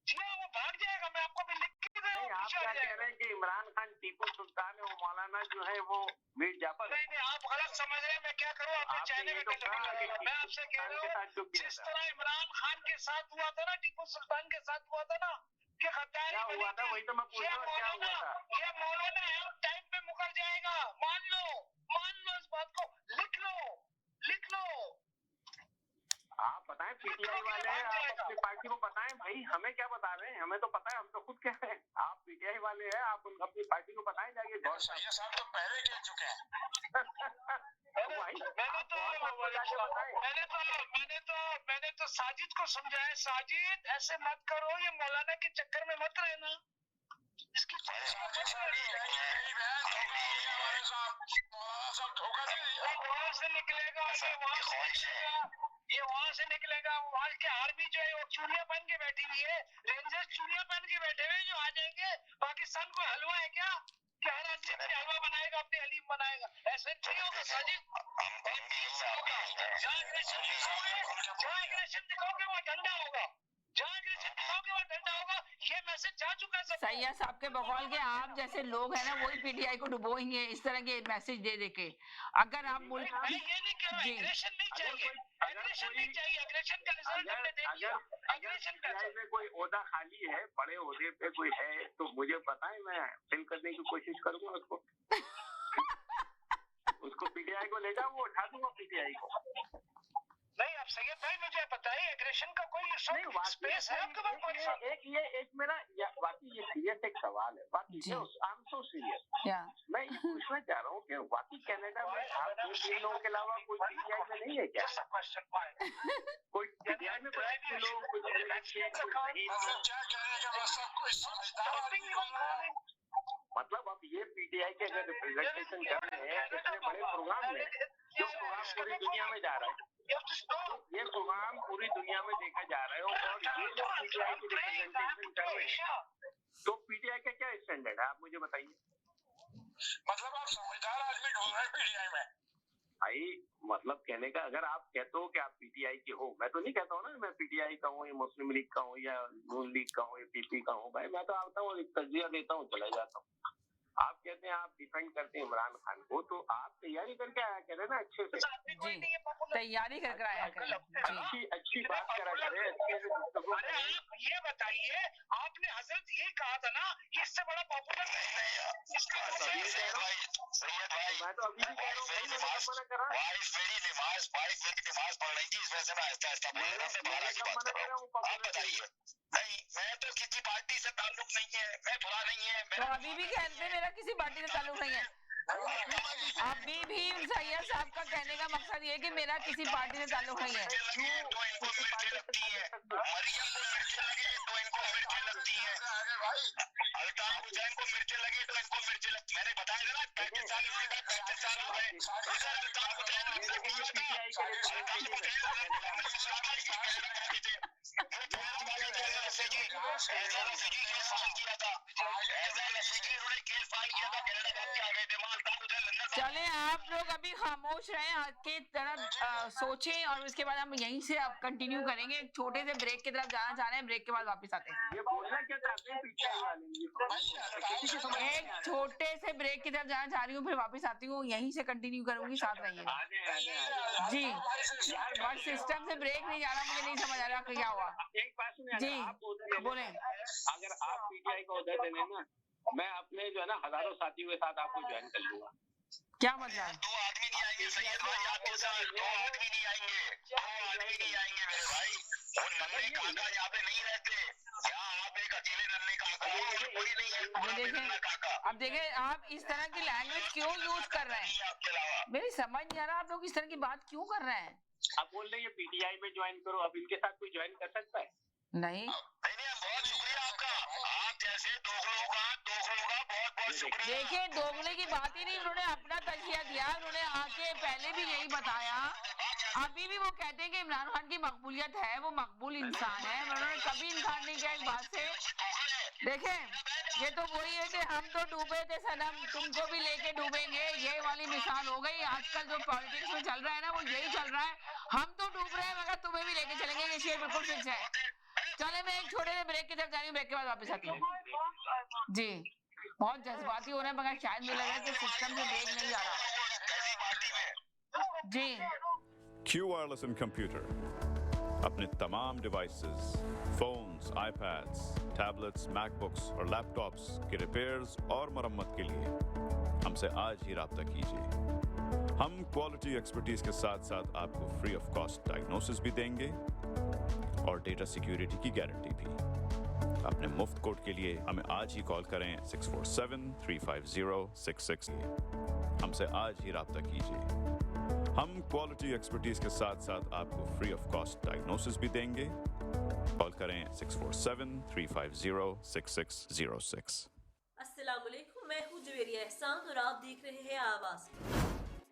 जी वो भाग जाएगा, मैं आपको भी लिख के दे रहा हूं। आप क्या कह रहे हैं कि इमरान खान टीपू सुल्तान है, वो मौलाना जो है वो मीर जाफर? नहीं, आप गलत समझ रहे हैं। मैं क्या करूँ, आपने चाइने में लगेगा। मैं आपसे कह रहा हूँ जिस तरह इमरान खान के साथ हुआ था ना, टीपू सुल्तान के साथ हुआ था ना, कि गद्दारी हुआ था, वही तो मैं पूछ रहा हूँ क्या हुआ था। ये मौलाना है, टाइम पे मुकर जाएगा। मान लो इस बात को, लिख लो। आप बताएं, पीटीआई वाले हैं, आप अपनी पार्टी को बताएं भाई, हमें क्या बता रहे हैं? हमें तो पता है, हम तो खुद कह रहे हैं। आप पीटीआई वाले हैं, आप अपनी पार्टी को बताएं जाइए। ये साहब तो पहले कह चुके हैं। मैंने तो साजिद को समझाया, साजिद ऐसे मत करो, ये मौलाना के चक्कर में मत रहना। इसकी वहां से निकलेगा, ये वहां से निकलेगा। वहां की आर्मी जो है वो चूड़ियां पहन के बैठी हुई है, रेंजर्स चूड़ियां पहन के बैठे हुए जो आ जाएंगे। पाकिस्तान को हलवा है क्या कि हर आदमी अपने हलवा बनाएगा, अपने हलीम बनाएगा? ऐसे नहीं होगा साजिद। जहाँ एग्रेशन दिखाओगे वहाँ ठंडा होगा, ये मैसेज जा चुका है। सैयद साहब के बकौल के आप जैसे लोग हैं ना, वही पीटीआई को डुबोएंगे इस तरह के मैसेज दे के। अगर आप मुल्क ये नहीं कह रहा, एग्रेशन नहीं चाहिए, एग्रेशन का रिजल्ट हमने देख लिया। एग्रेशन में कोई ओहदा खाली है, बड़े ओहदे पे कोई है तो मुझे बताएं, मैं फिल करने की कोशिश करूंगा उसको पीटीआई को ले जाऊं, वो उठा दूंगा पीटीआई को। नहीं, आप सैयद भाई मुझे बताइए, एग्रेशन का कोई स्पेस है आपके पास? एक मेरा बाकी ये सीरियस एक सवाल है। बाकी आई एम सो सीरियस। मैं ये पूछना चाह रहा हूँ कि बाकी कनाडा में आप तीन लोगों के अलावा कोई पीटीआई में नहीं है क्या? कोई पीटीआई में कोई अच्छे लोग, मतलब अब ये पीटीआई के अगर रिप्रेजेंटेशन कर रहे हैं इतने बड़े प्रोग्राम में, जो प्रोग्राम पूरी दुनिया में जा रहा है, ये प्रोग्राम पूरी दुनिया में देखा जा रहा है, और ये जो पीटीआई की रिप्रेजेंटेशन कर रहे हैं, तो पीटीआई का क्या स्टैंडर्ड है आप मुझे बताइए। मतलब आप समझदार आदमी ढूंढ रहे हैं पीटीआई में? भाई मतलब कहने का, अगर आप कहते हो कि आप पीटीआई के हो, मैं तो नहीं कहता हूँ ना मैं पीटीआई का हूँ या मुस्लिम लीग का हूँ या नून लीग का हूँ या पीपी का हूँ। भाई मैं तो आता हूँ, तजिया देता हूँ, चला जाता हूँ। आप कहते हैं आप डिफेंड करते हैं इमरान खान को, तो आप तैयारी करके आया करें ना अच्छे से। तैयारी करके आया करें, अच्छी बात करा करें, अच्छे से। ये बताइए, आपने हजरत ये कहा था ना, इससे बड़ा पॉपुलर नहीं है। मैं तो अभी भी कह रहा हूँ, मना करा नमाज पढ़ रही थी, इस वजह से मैं आहिस्ता आहिस्ता बोल रहा हूँ। मैं 12 की बात कर रहा हूँ, आप बताइए। नहीं, मैं तो किसी पार्टी से ताल्लुक नहीं है, मैं बुरा नहीं है। तो अभी भी कहते हैं मेरा किसी पार्टी से ताल्लुक नहीं है। अभी भी सैयद साहब का कहने का मकसद ये है कि मेरा किसी पार्टी से ताल्लुक नहीं है। मरियम को मिर्चें लगती है, तो इनको मिर्चें लगती है। अल्ताफ हुसैन को मिर्चें लगी तो इनको मिर्चें लगती। मैंने बताया था ना, 35 साल हो गए। चले आप लोग अभी खामोश रहे, आगे तरफ सोचें और उसके बाद हम यहीं से अब कंटिन्यू करेंगे। एक छोटे से ब्रेक की तरफ जाना चाह रहे हैं, ब्रेक के बाद वापस आते हैं। ये बोलना क्या चाहते हैं पीटीआई वाले? एक छोटे से ब्रेक की तरफ जाना चाह रही हूँ, फिर वापस आती हूँ, यहीं से कंटिन्यू करूंगी, साथ रहिएगा जी। बस सिस्टम से ब्रेक नहीं जा रहा, मुझे नहीं समझ आ रहा क्या हुआ। एक बात सुनिए, जी बोले। अगर आप पीटीआई को ऑर्डर देने ना, मैं अपने जो है ना हजारों साथियों के साथ आपको ज्वाइन कर लूंगा। क्या मतलब? 2 आदमी नहीं आएंगे सैयद भाई आपके साथ, 2 आदमी नहीं आएंगे, 2 आदमी नहीं आएंगे मेरे भाई। वो नन्हे काका यहाँ पे नहीं रहते, यहाँ आप एक अकेले नन्हे काका हो, कोई नहीं है पूरा नन्हा काका। अब देखें आप इस तरह की लैंग्वेज क्यों यूज कर रहे हैं, मेरी समझ नहीं आ रहा, आप लोग इस तरह की बात क्यों कर रहे हैं। आप बोल रहे हैं पीटीआई में ज्वाइन करो, अब इनके साथ कोई ज्वाइन कर सकता है? नहीं बहुत शुक्रिया आपका, आप जैसे दोगलों का बहुत बहुत शुक्रिया। देखिए दोगले की बात ही नहीं, उन्होंने अपना तजिया दिया, उन्होंने आके पहले भी यही बताया, अभी भी वो कहते हैं कि इमरान खान की मकबूलियत है, वो मकबूल इंसान है, उन्होंने कभी इनकार नहीं किया इस बात से। देखें ये तो वही है कि हम तो डूबे थे सनम, तुमको भी लेके डूबेंगे, ये वाली मिसाल हो गई। आजकल जो पॉलिटिक्स में चल रहा है ना, वो यही चल रहा है, हम तो डूब रहे हैं मगर तुम्हें भी लेके चलेंगे, ये शेर बिल्कुल फिक्स है। चले मैं एक छोटे से ब्रेक की तरफ जा रही हूँ, ब्रेक के बाद वापस आती हूँ जी। बहुत जज्बाती हो रहे हैं मगर शायद मुझे लग रहा है कि सिस्टम से ब्रेक नहीं जा रहा जी। Q Wireless and Computer अपने तमाम devices, phones, iPads, tablets, MacBooks और लैपटॉप्स के रिपेयर्स और मरम्मत के लिए हमसे आज ही राब्ता कीजिए। हम क्वालिटी एक्सपर्टीज के साथ साथ आपको फ्री ऑफ कॉस्ट डायग्नोसिस भी देंगे और डेटा सिक्योरिटी की गारंटी भी। अपने मुफ्त कोड के लिए हमें आज ही कॉल करें 647-350-66। हमसे आज ही राब्ता कीजिए। हम क्वालिटी एक्सपर्टीज के साथ साथ आपको फ्री ऑफ कॉस्ट डायग्नोसिस भी देंगे। कॉल करें 647-350-6606। अस्सलाम वालेकुम, मैं हूँ जवेरिया एहसान और आप देख रहे हैं आवाज़।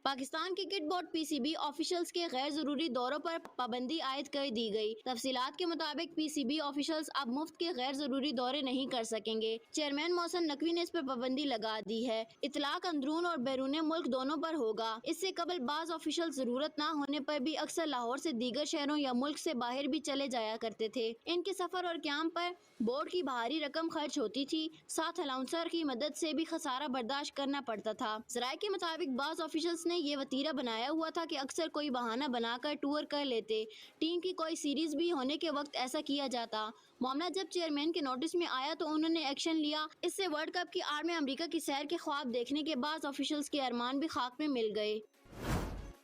Pakistan cricket board PCB officials के गैर जरूरी दौरों पर पाबंदी आयद कर दी गई। तफसीलात के मुताबिक पीसीबी ऑफिशियल्स अब मुफ्त के गैर जरूरी दौरे नहीं कर सकेंगे। चेयरमैन मोहसिन नकवी ने इस पर पाबंदी लगा दी है। इतलाक अंदरून और बैरून मुल्क दोनों पर होगा। इससे कबल बाज ऑफिशियल जरूरत न होने पर भी अक्सर लाहौर से दीगर शहरों या मुल्क से बाहर भी चले जाया करते थे। इनके सफर और क्याम पर बोर्ड की बाहरी रकम खर्च होती थी, साथ अलाउंसर की मदद से भी खसारा बर्दाश्त करना पड़ता था। जराये के मुताबिक बाज ऑफिशियल्स ने ये वतीरा बनाया हुआ था कि अक्सर कोई बहाना बनाकर टूर कर लेते। टीम की कोई सीरीज भी होने के वक्त ऐसा किया जाता। मामला जब चेयरमैन के नोटिस में आया तो उन्होंने एक्शन लिया। इससे वर्ल्ड कप की आड़ में अमेरिका की सैर के ख्वाब देखने के बाद ऑफिशियल्स के अरमान भी खाक में मिल गए।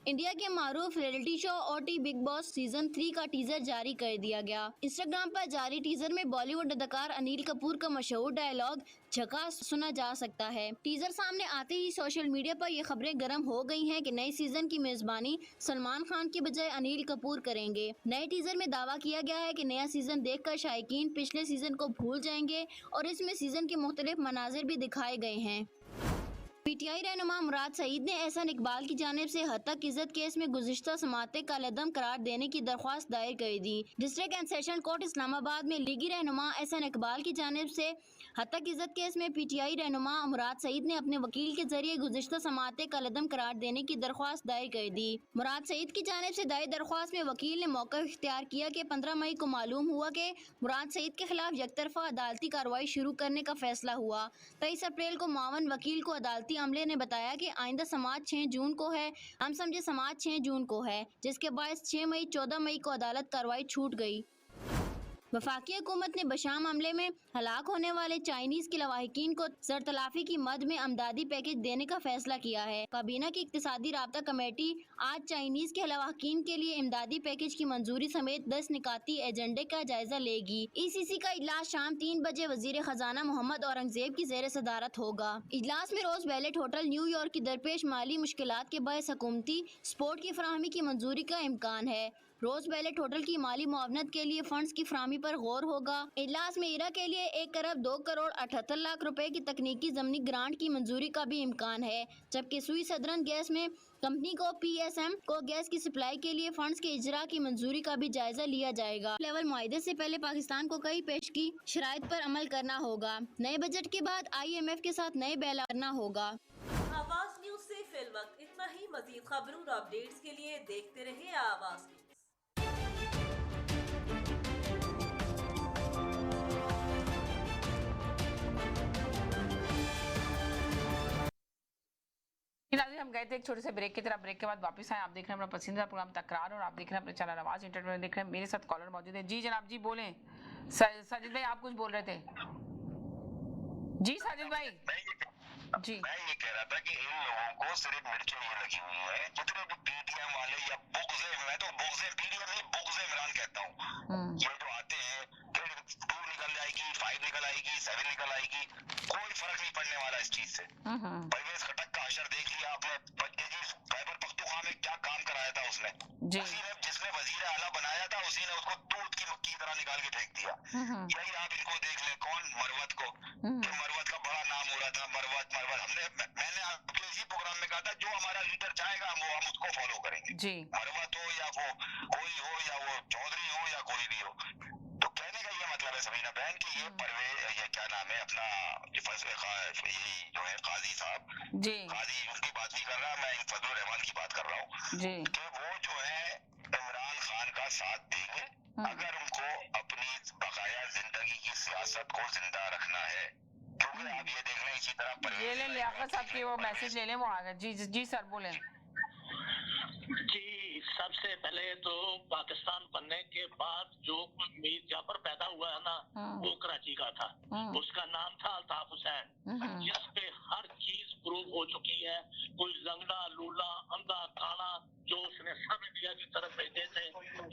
इंडिया के मारूफ रियलिटी शो ओटी बिग बॉस सीजन 3 का टीजर जारी कर दिया गया। इंस्टाग्राम पर जारी टीजर में बॉलीवुड अदाकार अनिल कपूर का मशहूर डायलॉग झकास सुना जा सकता है। टीजर सामने आते ही सोशल मीडिया पर ये खबरें गर्म हो गई हैं कि नए सीजन की मेजबानी सलमान खान की बजाय अनिल कपूर करेंगे। नए टीजर में दावा किया गया है कि नया सीजन देखकर शायकीन पिछले सीजन को भूल जाएंगे और इसमें सीजन के मुख्तलिफ मनाजिर भी दिखाए गए हैं। पीटीआई रहनुमा मुराद सईद ने एहसन इकबाल की जानिब से हत्तक इज्जत केस में गुज़िश्ता समाअतें कलअदम करार देने की दरख्वास्त दायर कर दी। District and session court Islamabad में लीगी रहनुमा एहसन इकबाल की जानिब से हत्तक इज्जत केस में पीटीआई रहनुमा मुराद सईद ने अपने वकील के जरिए गुज़िश्ता समाअतें कलअदम करार देने की दरख्वास्त दायर कर दी। मुराद सईद की जानिब से दायर दरख्वास्त में वकील ने मौक़िफ़ इख्तियार किया कि 15 मई को मालूम हुआ कि मुराद सईद के खिलाफ यकतरफा अदालती कार्रवाई शुरू करने का फैसला हुआ। 23 अप्रैल को मावन वकील को अदालती अमले ने बताया कि आइंदा समाअत 6 जून को है। हम समझे समाअत 6 जून को है, जिसके बायस 6 मई 14 मई को अदालत कार्रवाई छूट गई। वफाकी हुकूमत ने बशाम हमले में हलाक होने वाले चाइनीज के लवाहिकीन को सरतलाफी की मद में अमदादी पैकेज देने का फैसला किया है। काबीना की इक्तिसादी राब्ता कमेटी आज चाइनीज के लवाहिकीन के लिए इमदादी पैकेज की मंजूरी समेत 10 निकाती एजेंडे का जायजा लेगी। ईसीसी का इजलास शाम 3 बजे वजीर खजाना मोहम्मद औरंगजेब की जेर सदारत होगा। इजलास में रोज वैलेट होटल न्यूयॉर्क की दरपेश माली मुश्किलात के बायस हुकूमती सपोर्ट की फराहमी की मंजूरी का इम्कान है। रोज वैलेट होटल की माली मुआवनत के लिए फंड्स की फराहमी पर गौर होगा। इजलास में इरा के लिए 1 करोड़ 2 करोड़ 78 लाख रुपए की तकनीकी जमनी ग्रांट की मंजूरी का भी इम्कान है, जबकि सुई सदरन गैस में कंपनी को पीएसएम को गैस की सप्लाई के लिए फंड्स के इजरा की मंजूरी का भी जायजा लिया जाएगा। लेवल मुआहदे से पहले पाकिस्तान को कई पेश की शराइत पर अमल करना होगा। नए बजट के बाद IMF के साथ नए बैला करना होगा। आवाज न्यूज से फिल्म वक्त इतना ही। मजीद खबरों और अपडेट्स के लिए देखते रहिए आवाज न्यूज। हम गए थे एक छोटे से ब्रेक की तरफ। ब्रेक के बाद वापस आए। आप देख रहे हैं अपना पसंदीदा प्रोग्राम तकरार और आप देख रहे हैं अपने चैनल आवाज एंटरटेनमेंट देख रहे हैं। मेरे साथ कॉलर मौजूद है। जी जनाब, जी बोलें। साजिद भाई आप कुछ बोल रहे थे। जी साजिद भाई। जी मैं ये कह रहा था कि इन लोगों को सिर्फ मिर्चें ये लगी हुई है, जितने भी पीटीएम वाले या बुग़्ज़े, मैं तो बुग़्ज़े पीटीएम नहीं बुग़्ज़े इमरान कहता हूँ, ये जो आते हैं 2 निकल जाएगी, 5 निकल आएगी, 7 निकल आएगी, कोई फर्क नहीं पड़ने वाला इस चीज से। परवेज खटक का अशर देख लिया आपने, खैबर पख्तूनख्वा में क्या काम कराया था उसने। जिसने वजीर आला बनाया था उसी ने उसको दूध की मक्की की तरह निकाल के फेंक दिया। यही आप इनको देख ले, कौन मरवत को, कि मरवत का बड़ा नाम हो रहा था, मरवत मैंने आपके इसी प्रोग्राम में कहा था जो हमारा लीडर चाहेगा हम उसको फॉलो करेंगे। मरवत हो या वो कोई हो या वो चौधरी हो या कोई भी हो। तो कहने का ये मतलब है समीना बहन कि ये ये क्या नाम है अपना यही जो है काजी साहब, काजी उनकी बात नहीं कर रहा मैं, फजलुर रहमान की बात कर रहा हूँ कि वो जो है इमरान खान का साथ देंगे अगर उनको अपनी बकाया जिंदगी की सियासत को जिंदा रखना है। क्योंकि आप ये देख लें इसी तरह ये ले लियाकत साहब की वो मैसेज ले लें, वो आ गए। जी जी सर बोलें। जी सबसे पहले तो पाकिस्तान बनने के बाद जो मीर जाफर पैदा हुआ है ना वो कराची का था, उसका नाम था अल्ताफ हुसैन, जिस पे हर चीज प्रूव हो चुकी है। कोई जंगला लूला अंधा काला जो उसने सब इंडिया की तरफ भेजे थे,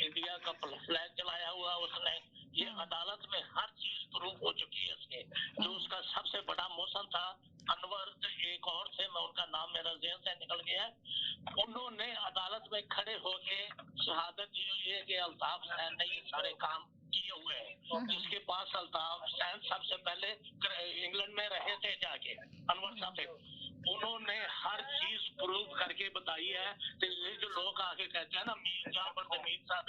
इंडिया का फ्लैग जलाया हुआ उसने, ये अदालत में हर चीज प्रूव हो चुकी है इसके। जो उसका सबसे बड़ा मौसम था अनवर, एक और थे मैं उनका नाम मेरा ज़हन से निकल गया है, उन्होंने अदालत में खड़े होके शहादत दी हुई है कि अल्ताफ हुसैन ने ये सारे काम किए हुए हैं। जिसके पास अल्ताफ हुसैन सबसे पहले इंग्लैंड में रहे थे जाके अनवर साहब, उन्होंने हर चीज प्रूव करके बताई है। तो ये जो लोग आगे कहते हैं ना मीर जाफर से मीर साहब,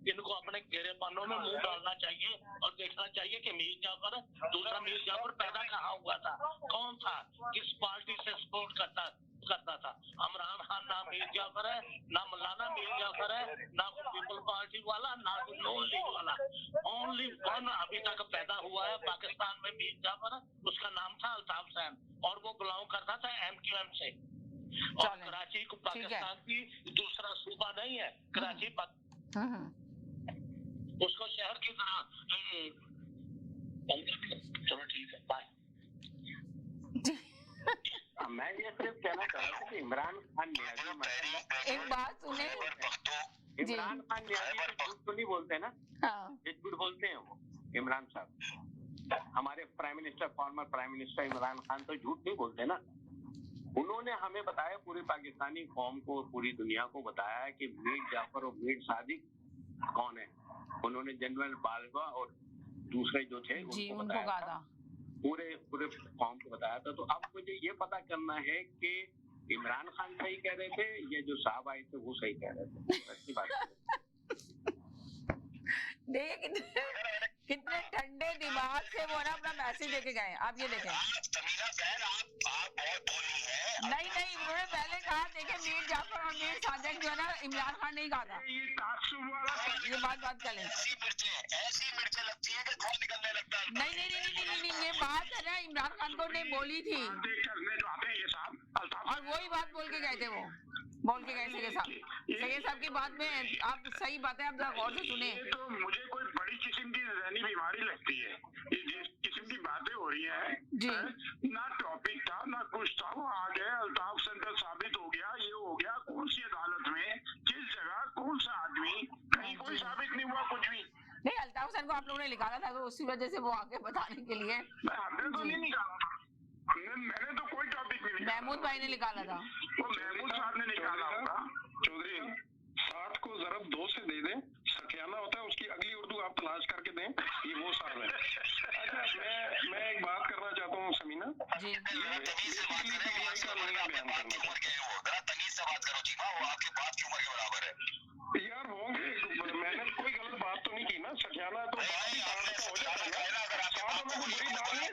इनको अपने घेरेपनों में मुंह डालना चाहिए और देखना चाहिए कि मीर जाफर, दूसरा मीर जाफर पैदा कहाँ हुआ था, कौन था, किस पार्टी से सपोर्ट करता था। इमरान खान ना मीर जाफर है, ना मौलाना मीर जाफर है, ना पीपल पार्टी वाला, ना नून लीग वाला। ओनली वन अभी तक पैदा हुआ है पाकिस्तान में मीर जाफर, उसका नाम था अल्ताफ हुसैन और वो बिलोंग करता था MQM से। और कराची को पाकिस्तान की दूसरा सूबा नहीं है कराची, उसको शहर की तरह। चलो ठीक है बाय। मैं ये सिर्फ कहना चाह रहा हूँ कि इमरान खान एक बात सुने, इमरान खान झूठ तो नहीं बोलते ना, ये झूठ बोलते हैं वो इमरान साहब, हमारे prime minister, former prime minister Imran Khan तो झूठ नहीं बोलते ना। उन्होंने हमें बताया, पूरी पाकिस्तानी कौम को, पूरी दुनिया को बताया है कि मीर जाफर और मीर सादिक कौन है। उन्होंने जनरल बाजवा और दूसरे जो थे उनको बताया था, पूरे कौम को बताया था। तो अब मुझे ये पता करना है कि इमरान खान सही कह रहे थे या जो साहब आए थे वो सही कह रहे थे। अच्छी बात कितने ठंडे दिमाग से वो ना अपना मैसेज लेके गए। आप ये देखें, नहीं उन्होंने पहले कहा देखे मीर जाफर और मीर सादिक जो है ना इमरान खान नहीं कहा था। ये बात कर लें। ऐसी मिर्चें लगती है कि खून निकलने लगता है। नहीं ये बात है ना इमरान खान को ने बोली थी और वही बात बोल के गए थे, वो बोल के गए सगे साहब की बात में। आप सही बात है, आप जरा गौर से सुने। तो मुझे कोई बड़ी किस्म की जहनी बीमारी लगती है, ये जिस किस्म की बातें हो रही हैं ना टॉपिक था ना कुछ था, वो आ गए अल्ताफ सेंटर साबित हो गया, ये हो गया। कौन सी अदालत में, किस जगह, कौन सा आदमी, कहीं कोई साबित नहीं हुआ कुछ भी। नहीं अल्ताफ हुसैन को आप लोगों ने निकाला था तो उसी वजह से वो आगे बताने के लिए। हमने तो नहीं निकाला था, मैंने तो कोई टॉपिक नहीं निकाला। महमूद भाई ने निकाला था, वो महमूद साहब ने निकाला होगा। चौधरी 60 को ज़रब 2 से दे दें, सखियाना होता है, उसकी अगली उर्दू आप तलाश करके दें, ये वो साहब है। अच्छा मैं एक बात करना चाहता हूँ समीना जी, तमीज से बात करें, वो आपके बाप की उम्र के बराबर है यार। होंगे, मैंने कोई गलत बात तो नहीं की ना, सखियाना तो बात ही हो जाता है। बुरी बात नहीं,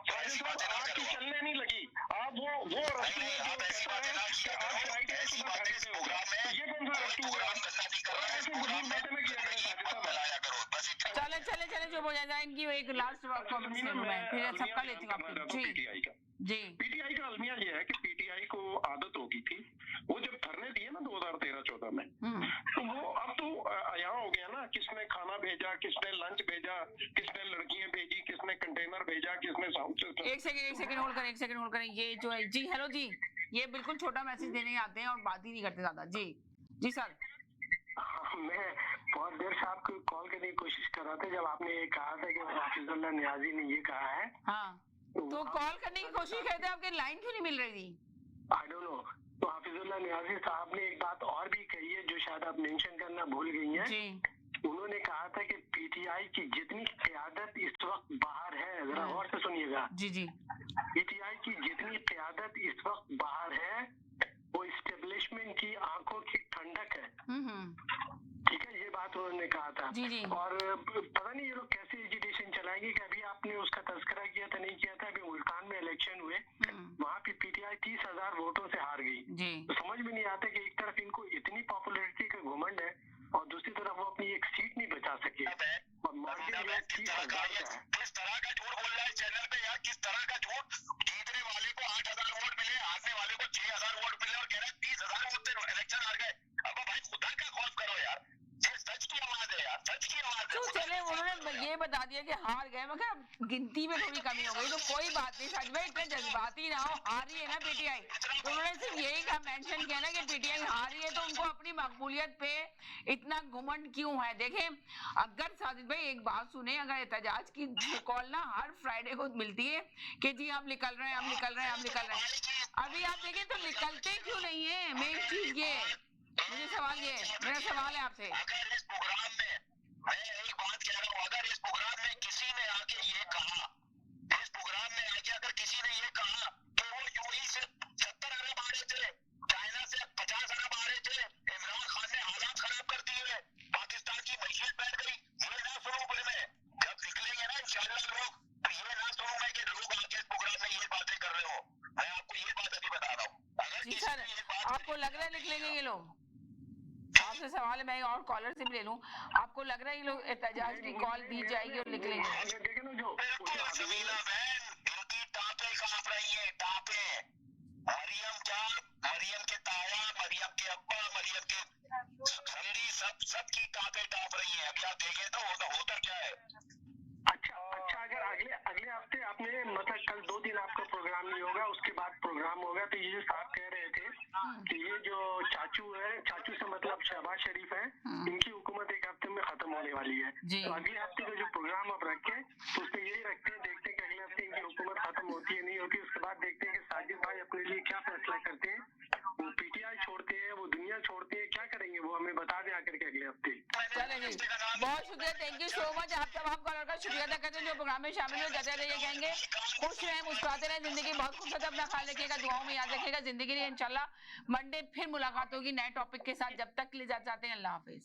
साजिद साहब आपकी चलने नहीं लगी। आप वो रस्ते में जो कहता है पहले चुप हो जाए, इनकी एक लास्ट कमेंट्स ले लूं मैं, फिर सबका लेती हूं आपको। पीटीआई का जी, पीटीआई का अलमिया ये है कि पीटीआई को आदत हो गई थी, वो जब धरने दिए ना 2013-14 में, तो वो अब तो यहाँ हो गया ना, किसने खाना भेजा, किसने लंच भेजा, किसने लड़कियां भेजी, किसने कंटेनर भेजा, किसने साउंड सिस्टम। एक सेकंड होल्ड करें, ये जो है जी, हेलो जी, ये बिल्कुल छोटा मैसेज देने आते हैं और बात ही नहीं करते ज्यादा। जी जी सर। मैं बहुत देर से आपको कॉल करने की कोशिश कर रहा था, जब आपने ये कहा था कि हाफिजुल्लाह नियाजी ने ये कहा है। हाँ, तो कॉल करने की कोशिश करते, आपकी लाइन क्यों नहीं मिल रही थी? I don't know. तो हाफिजुल्लाह नियाजी साहब ने एक बात और भी कही है जो शायद आप मेंशन करना भूल गई हैं। जी। उन्होंने कहा था कि पीटीआई की जितनी क़यादत इस वक्त बाहर है, जरा गौर से सुनिएगा। जी जी। पीटीआई की जितनी क़यादत इस वक्त बाहर है, वो इस्टेब्लिशमेंट की आंखों की ठंडक है। ठीक है, ये बात उन्होंने कहा था। जी जी। और पता नहीं ये लोग कैसे एजुटेशन चलाएंगे कि अभी आपने उसका तस्करा किया था, नहीं किया था, अभी मुल्तान में इलेक्शन हुए, वहाँ पे पीटीआई 30,000 वोटों से हार गई। जी। तो समझ में नहीं आता कि एक तरफ इनको इतनी पॉपुलैरिटी का घमंड है और दूसरी तरफ वो अपनी एक सीट नहीं बचा सके। और मार्जिन जो 30,000 का है। किस तरह का झूठ बोल रहा है चैनल पे यार, किस तरह का झूठ। जीतने वाले को 8,000 वोट मिले, हारने वाले को 6,000 वोट मिले और कह रहा है 30,000 वोट से इलेक्शन हार गए। अब भाई खुदा का खौफ करो यार, ये सच की आवाज है यार, सच की आवाज है। तो चले उन्होंने ये बता दिया कि हार गए, मगर गिनती में थोड़ी कमी हो गई, तो कोई बात नहीं, सच में इतने जज्बाती ना हो, हार रही है ना पीटीआई। तो उन्होंने सिर्फ यही कहा, मेंशन किया ना कि पीटीआई हार रही है, तो उनको अपनी मकबूलियत पे इतना घुमंड क्यों है। देखें, अगर साजिद भाई एक बात सुने, अगर एहतजाज की कॉल ना हर फ्राइडे को मिलती है कि जी हम निकल रहे हैं, हम निकल रहे हैं, हम निकल रहे हैं, अभी आप देखें तो निकलते क्यों नहीं है। मेन चीज ये, मुझे सवाल ये, मेरा सवाल है आपसे। अगर इस प्रोग्राम में, मैं एक बात कह रहा हूँ, अगर इस प्रोग्राम में किसी ने आके ये कहा, इस प्रोग्राम में आके अगर किसी ने ये कहा कि वो यूएई से 70 अरब आ रहे थे, चाइना से 50 अरब आ रहे थे, इमरान खान ने हालात खराब कर दिए, पाकिस्तान की मैशियत बैठ गई, ये ना सुनूं फिर मैं, जब निकलेंगे ना इंशाल्लाह लोग, तो ये ना सुनूं मैं कि लोग आके इस प्रोग्राम में ये बातें कर रहे हो। मैं आपको ये बात अभी बता रहा हूँ। जी सर, आपको लग रहा है निकलेंगे ये लोग? आपसे सवाल है, मैं और कॉलर से भी ले लूं, आपको लग रहा है ये लोग एहतजाज की कॉल दी जाएगी और निकलेंगे? इनकी टापे कांप रही है, टापे। मरियम के ताया, मरियम के अब्बा, मरियम के समधी, सबकी टापे कांप रही है। अभी आप देखें तो होता क्या है। अच्छा, अगर अगले हफ्ते आपने मतलब कल 2 दिन आपका प्रोग्राम नहीं होगा, उसके बाद प्रोग्राम होगा, तो ये जो साहब कह रहे थे कि ये जो चाचू है, चाचू से मतलब शहबाज शरीफ है, इनकी हुकूमत एक हफ्ते में खत्म होने वाली है। तो अगले हफ्ते का जो प्रोग्राम आप रखें, तो उसमें यही रखते हैं, देखते हैं कि अगले हफ्ते इनकी हुकूमत खत्म होती है नहीं होती। उसके बाद देखते हैं कि साजिद भाई अपने लिए क्या फैसला करते हैं, वो पीटीआई छोड़ते हैं, वो दुनिया छोड़ते हैं, क्या करेंगे वो हमें बता दें आकर के अगले हफ्ते। चलेंगे, बहुत शुक्रिया, थैंक यू सो मच। आप तमाम कॉलर का शुक्रिया अदा करते हैं जो प्रोग्राम में शामिल हुए। कहते रहिए, कहेंगे खुश रहें, मुस्कुराते रहें, जिंदगी बहुत खूबसूरत है, अपना ख्याल रखिएगा, दुआओं में याद रखिएगा। जिंदगी इंशाल्लाह मंडे फिर मुलाकात होगी नए टॉपिक के साथ। जब तक के लिए जाते हैं, अल्लाह हाफिज।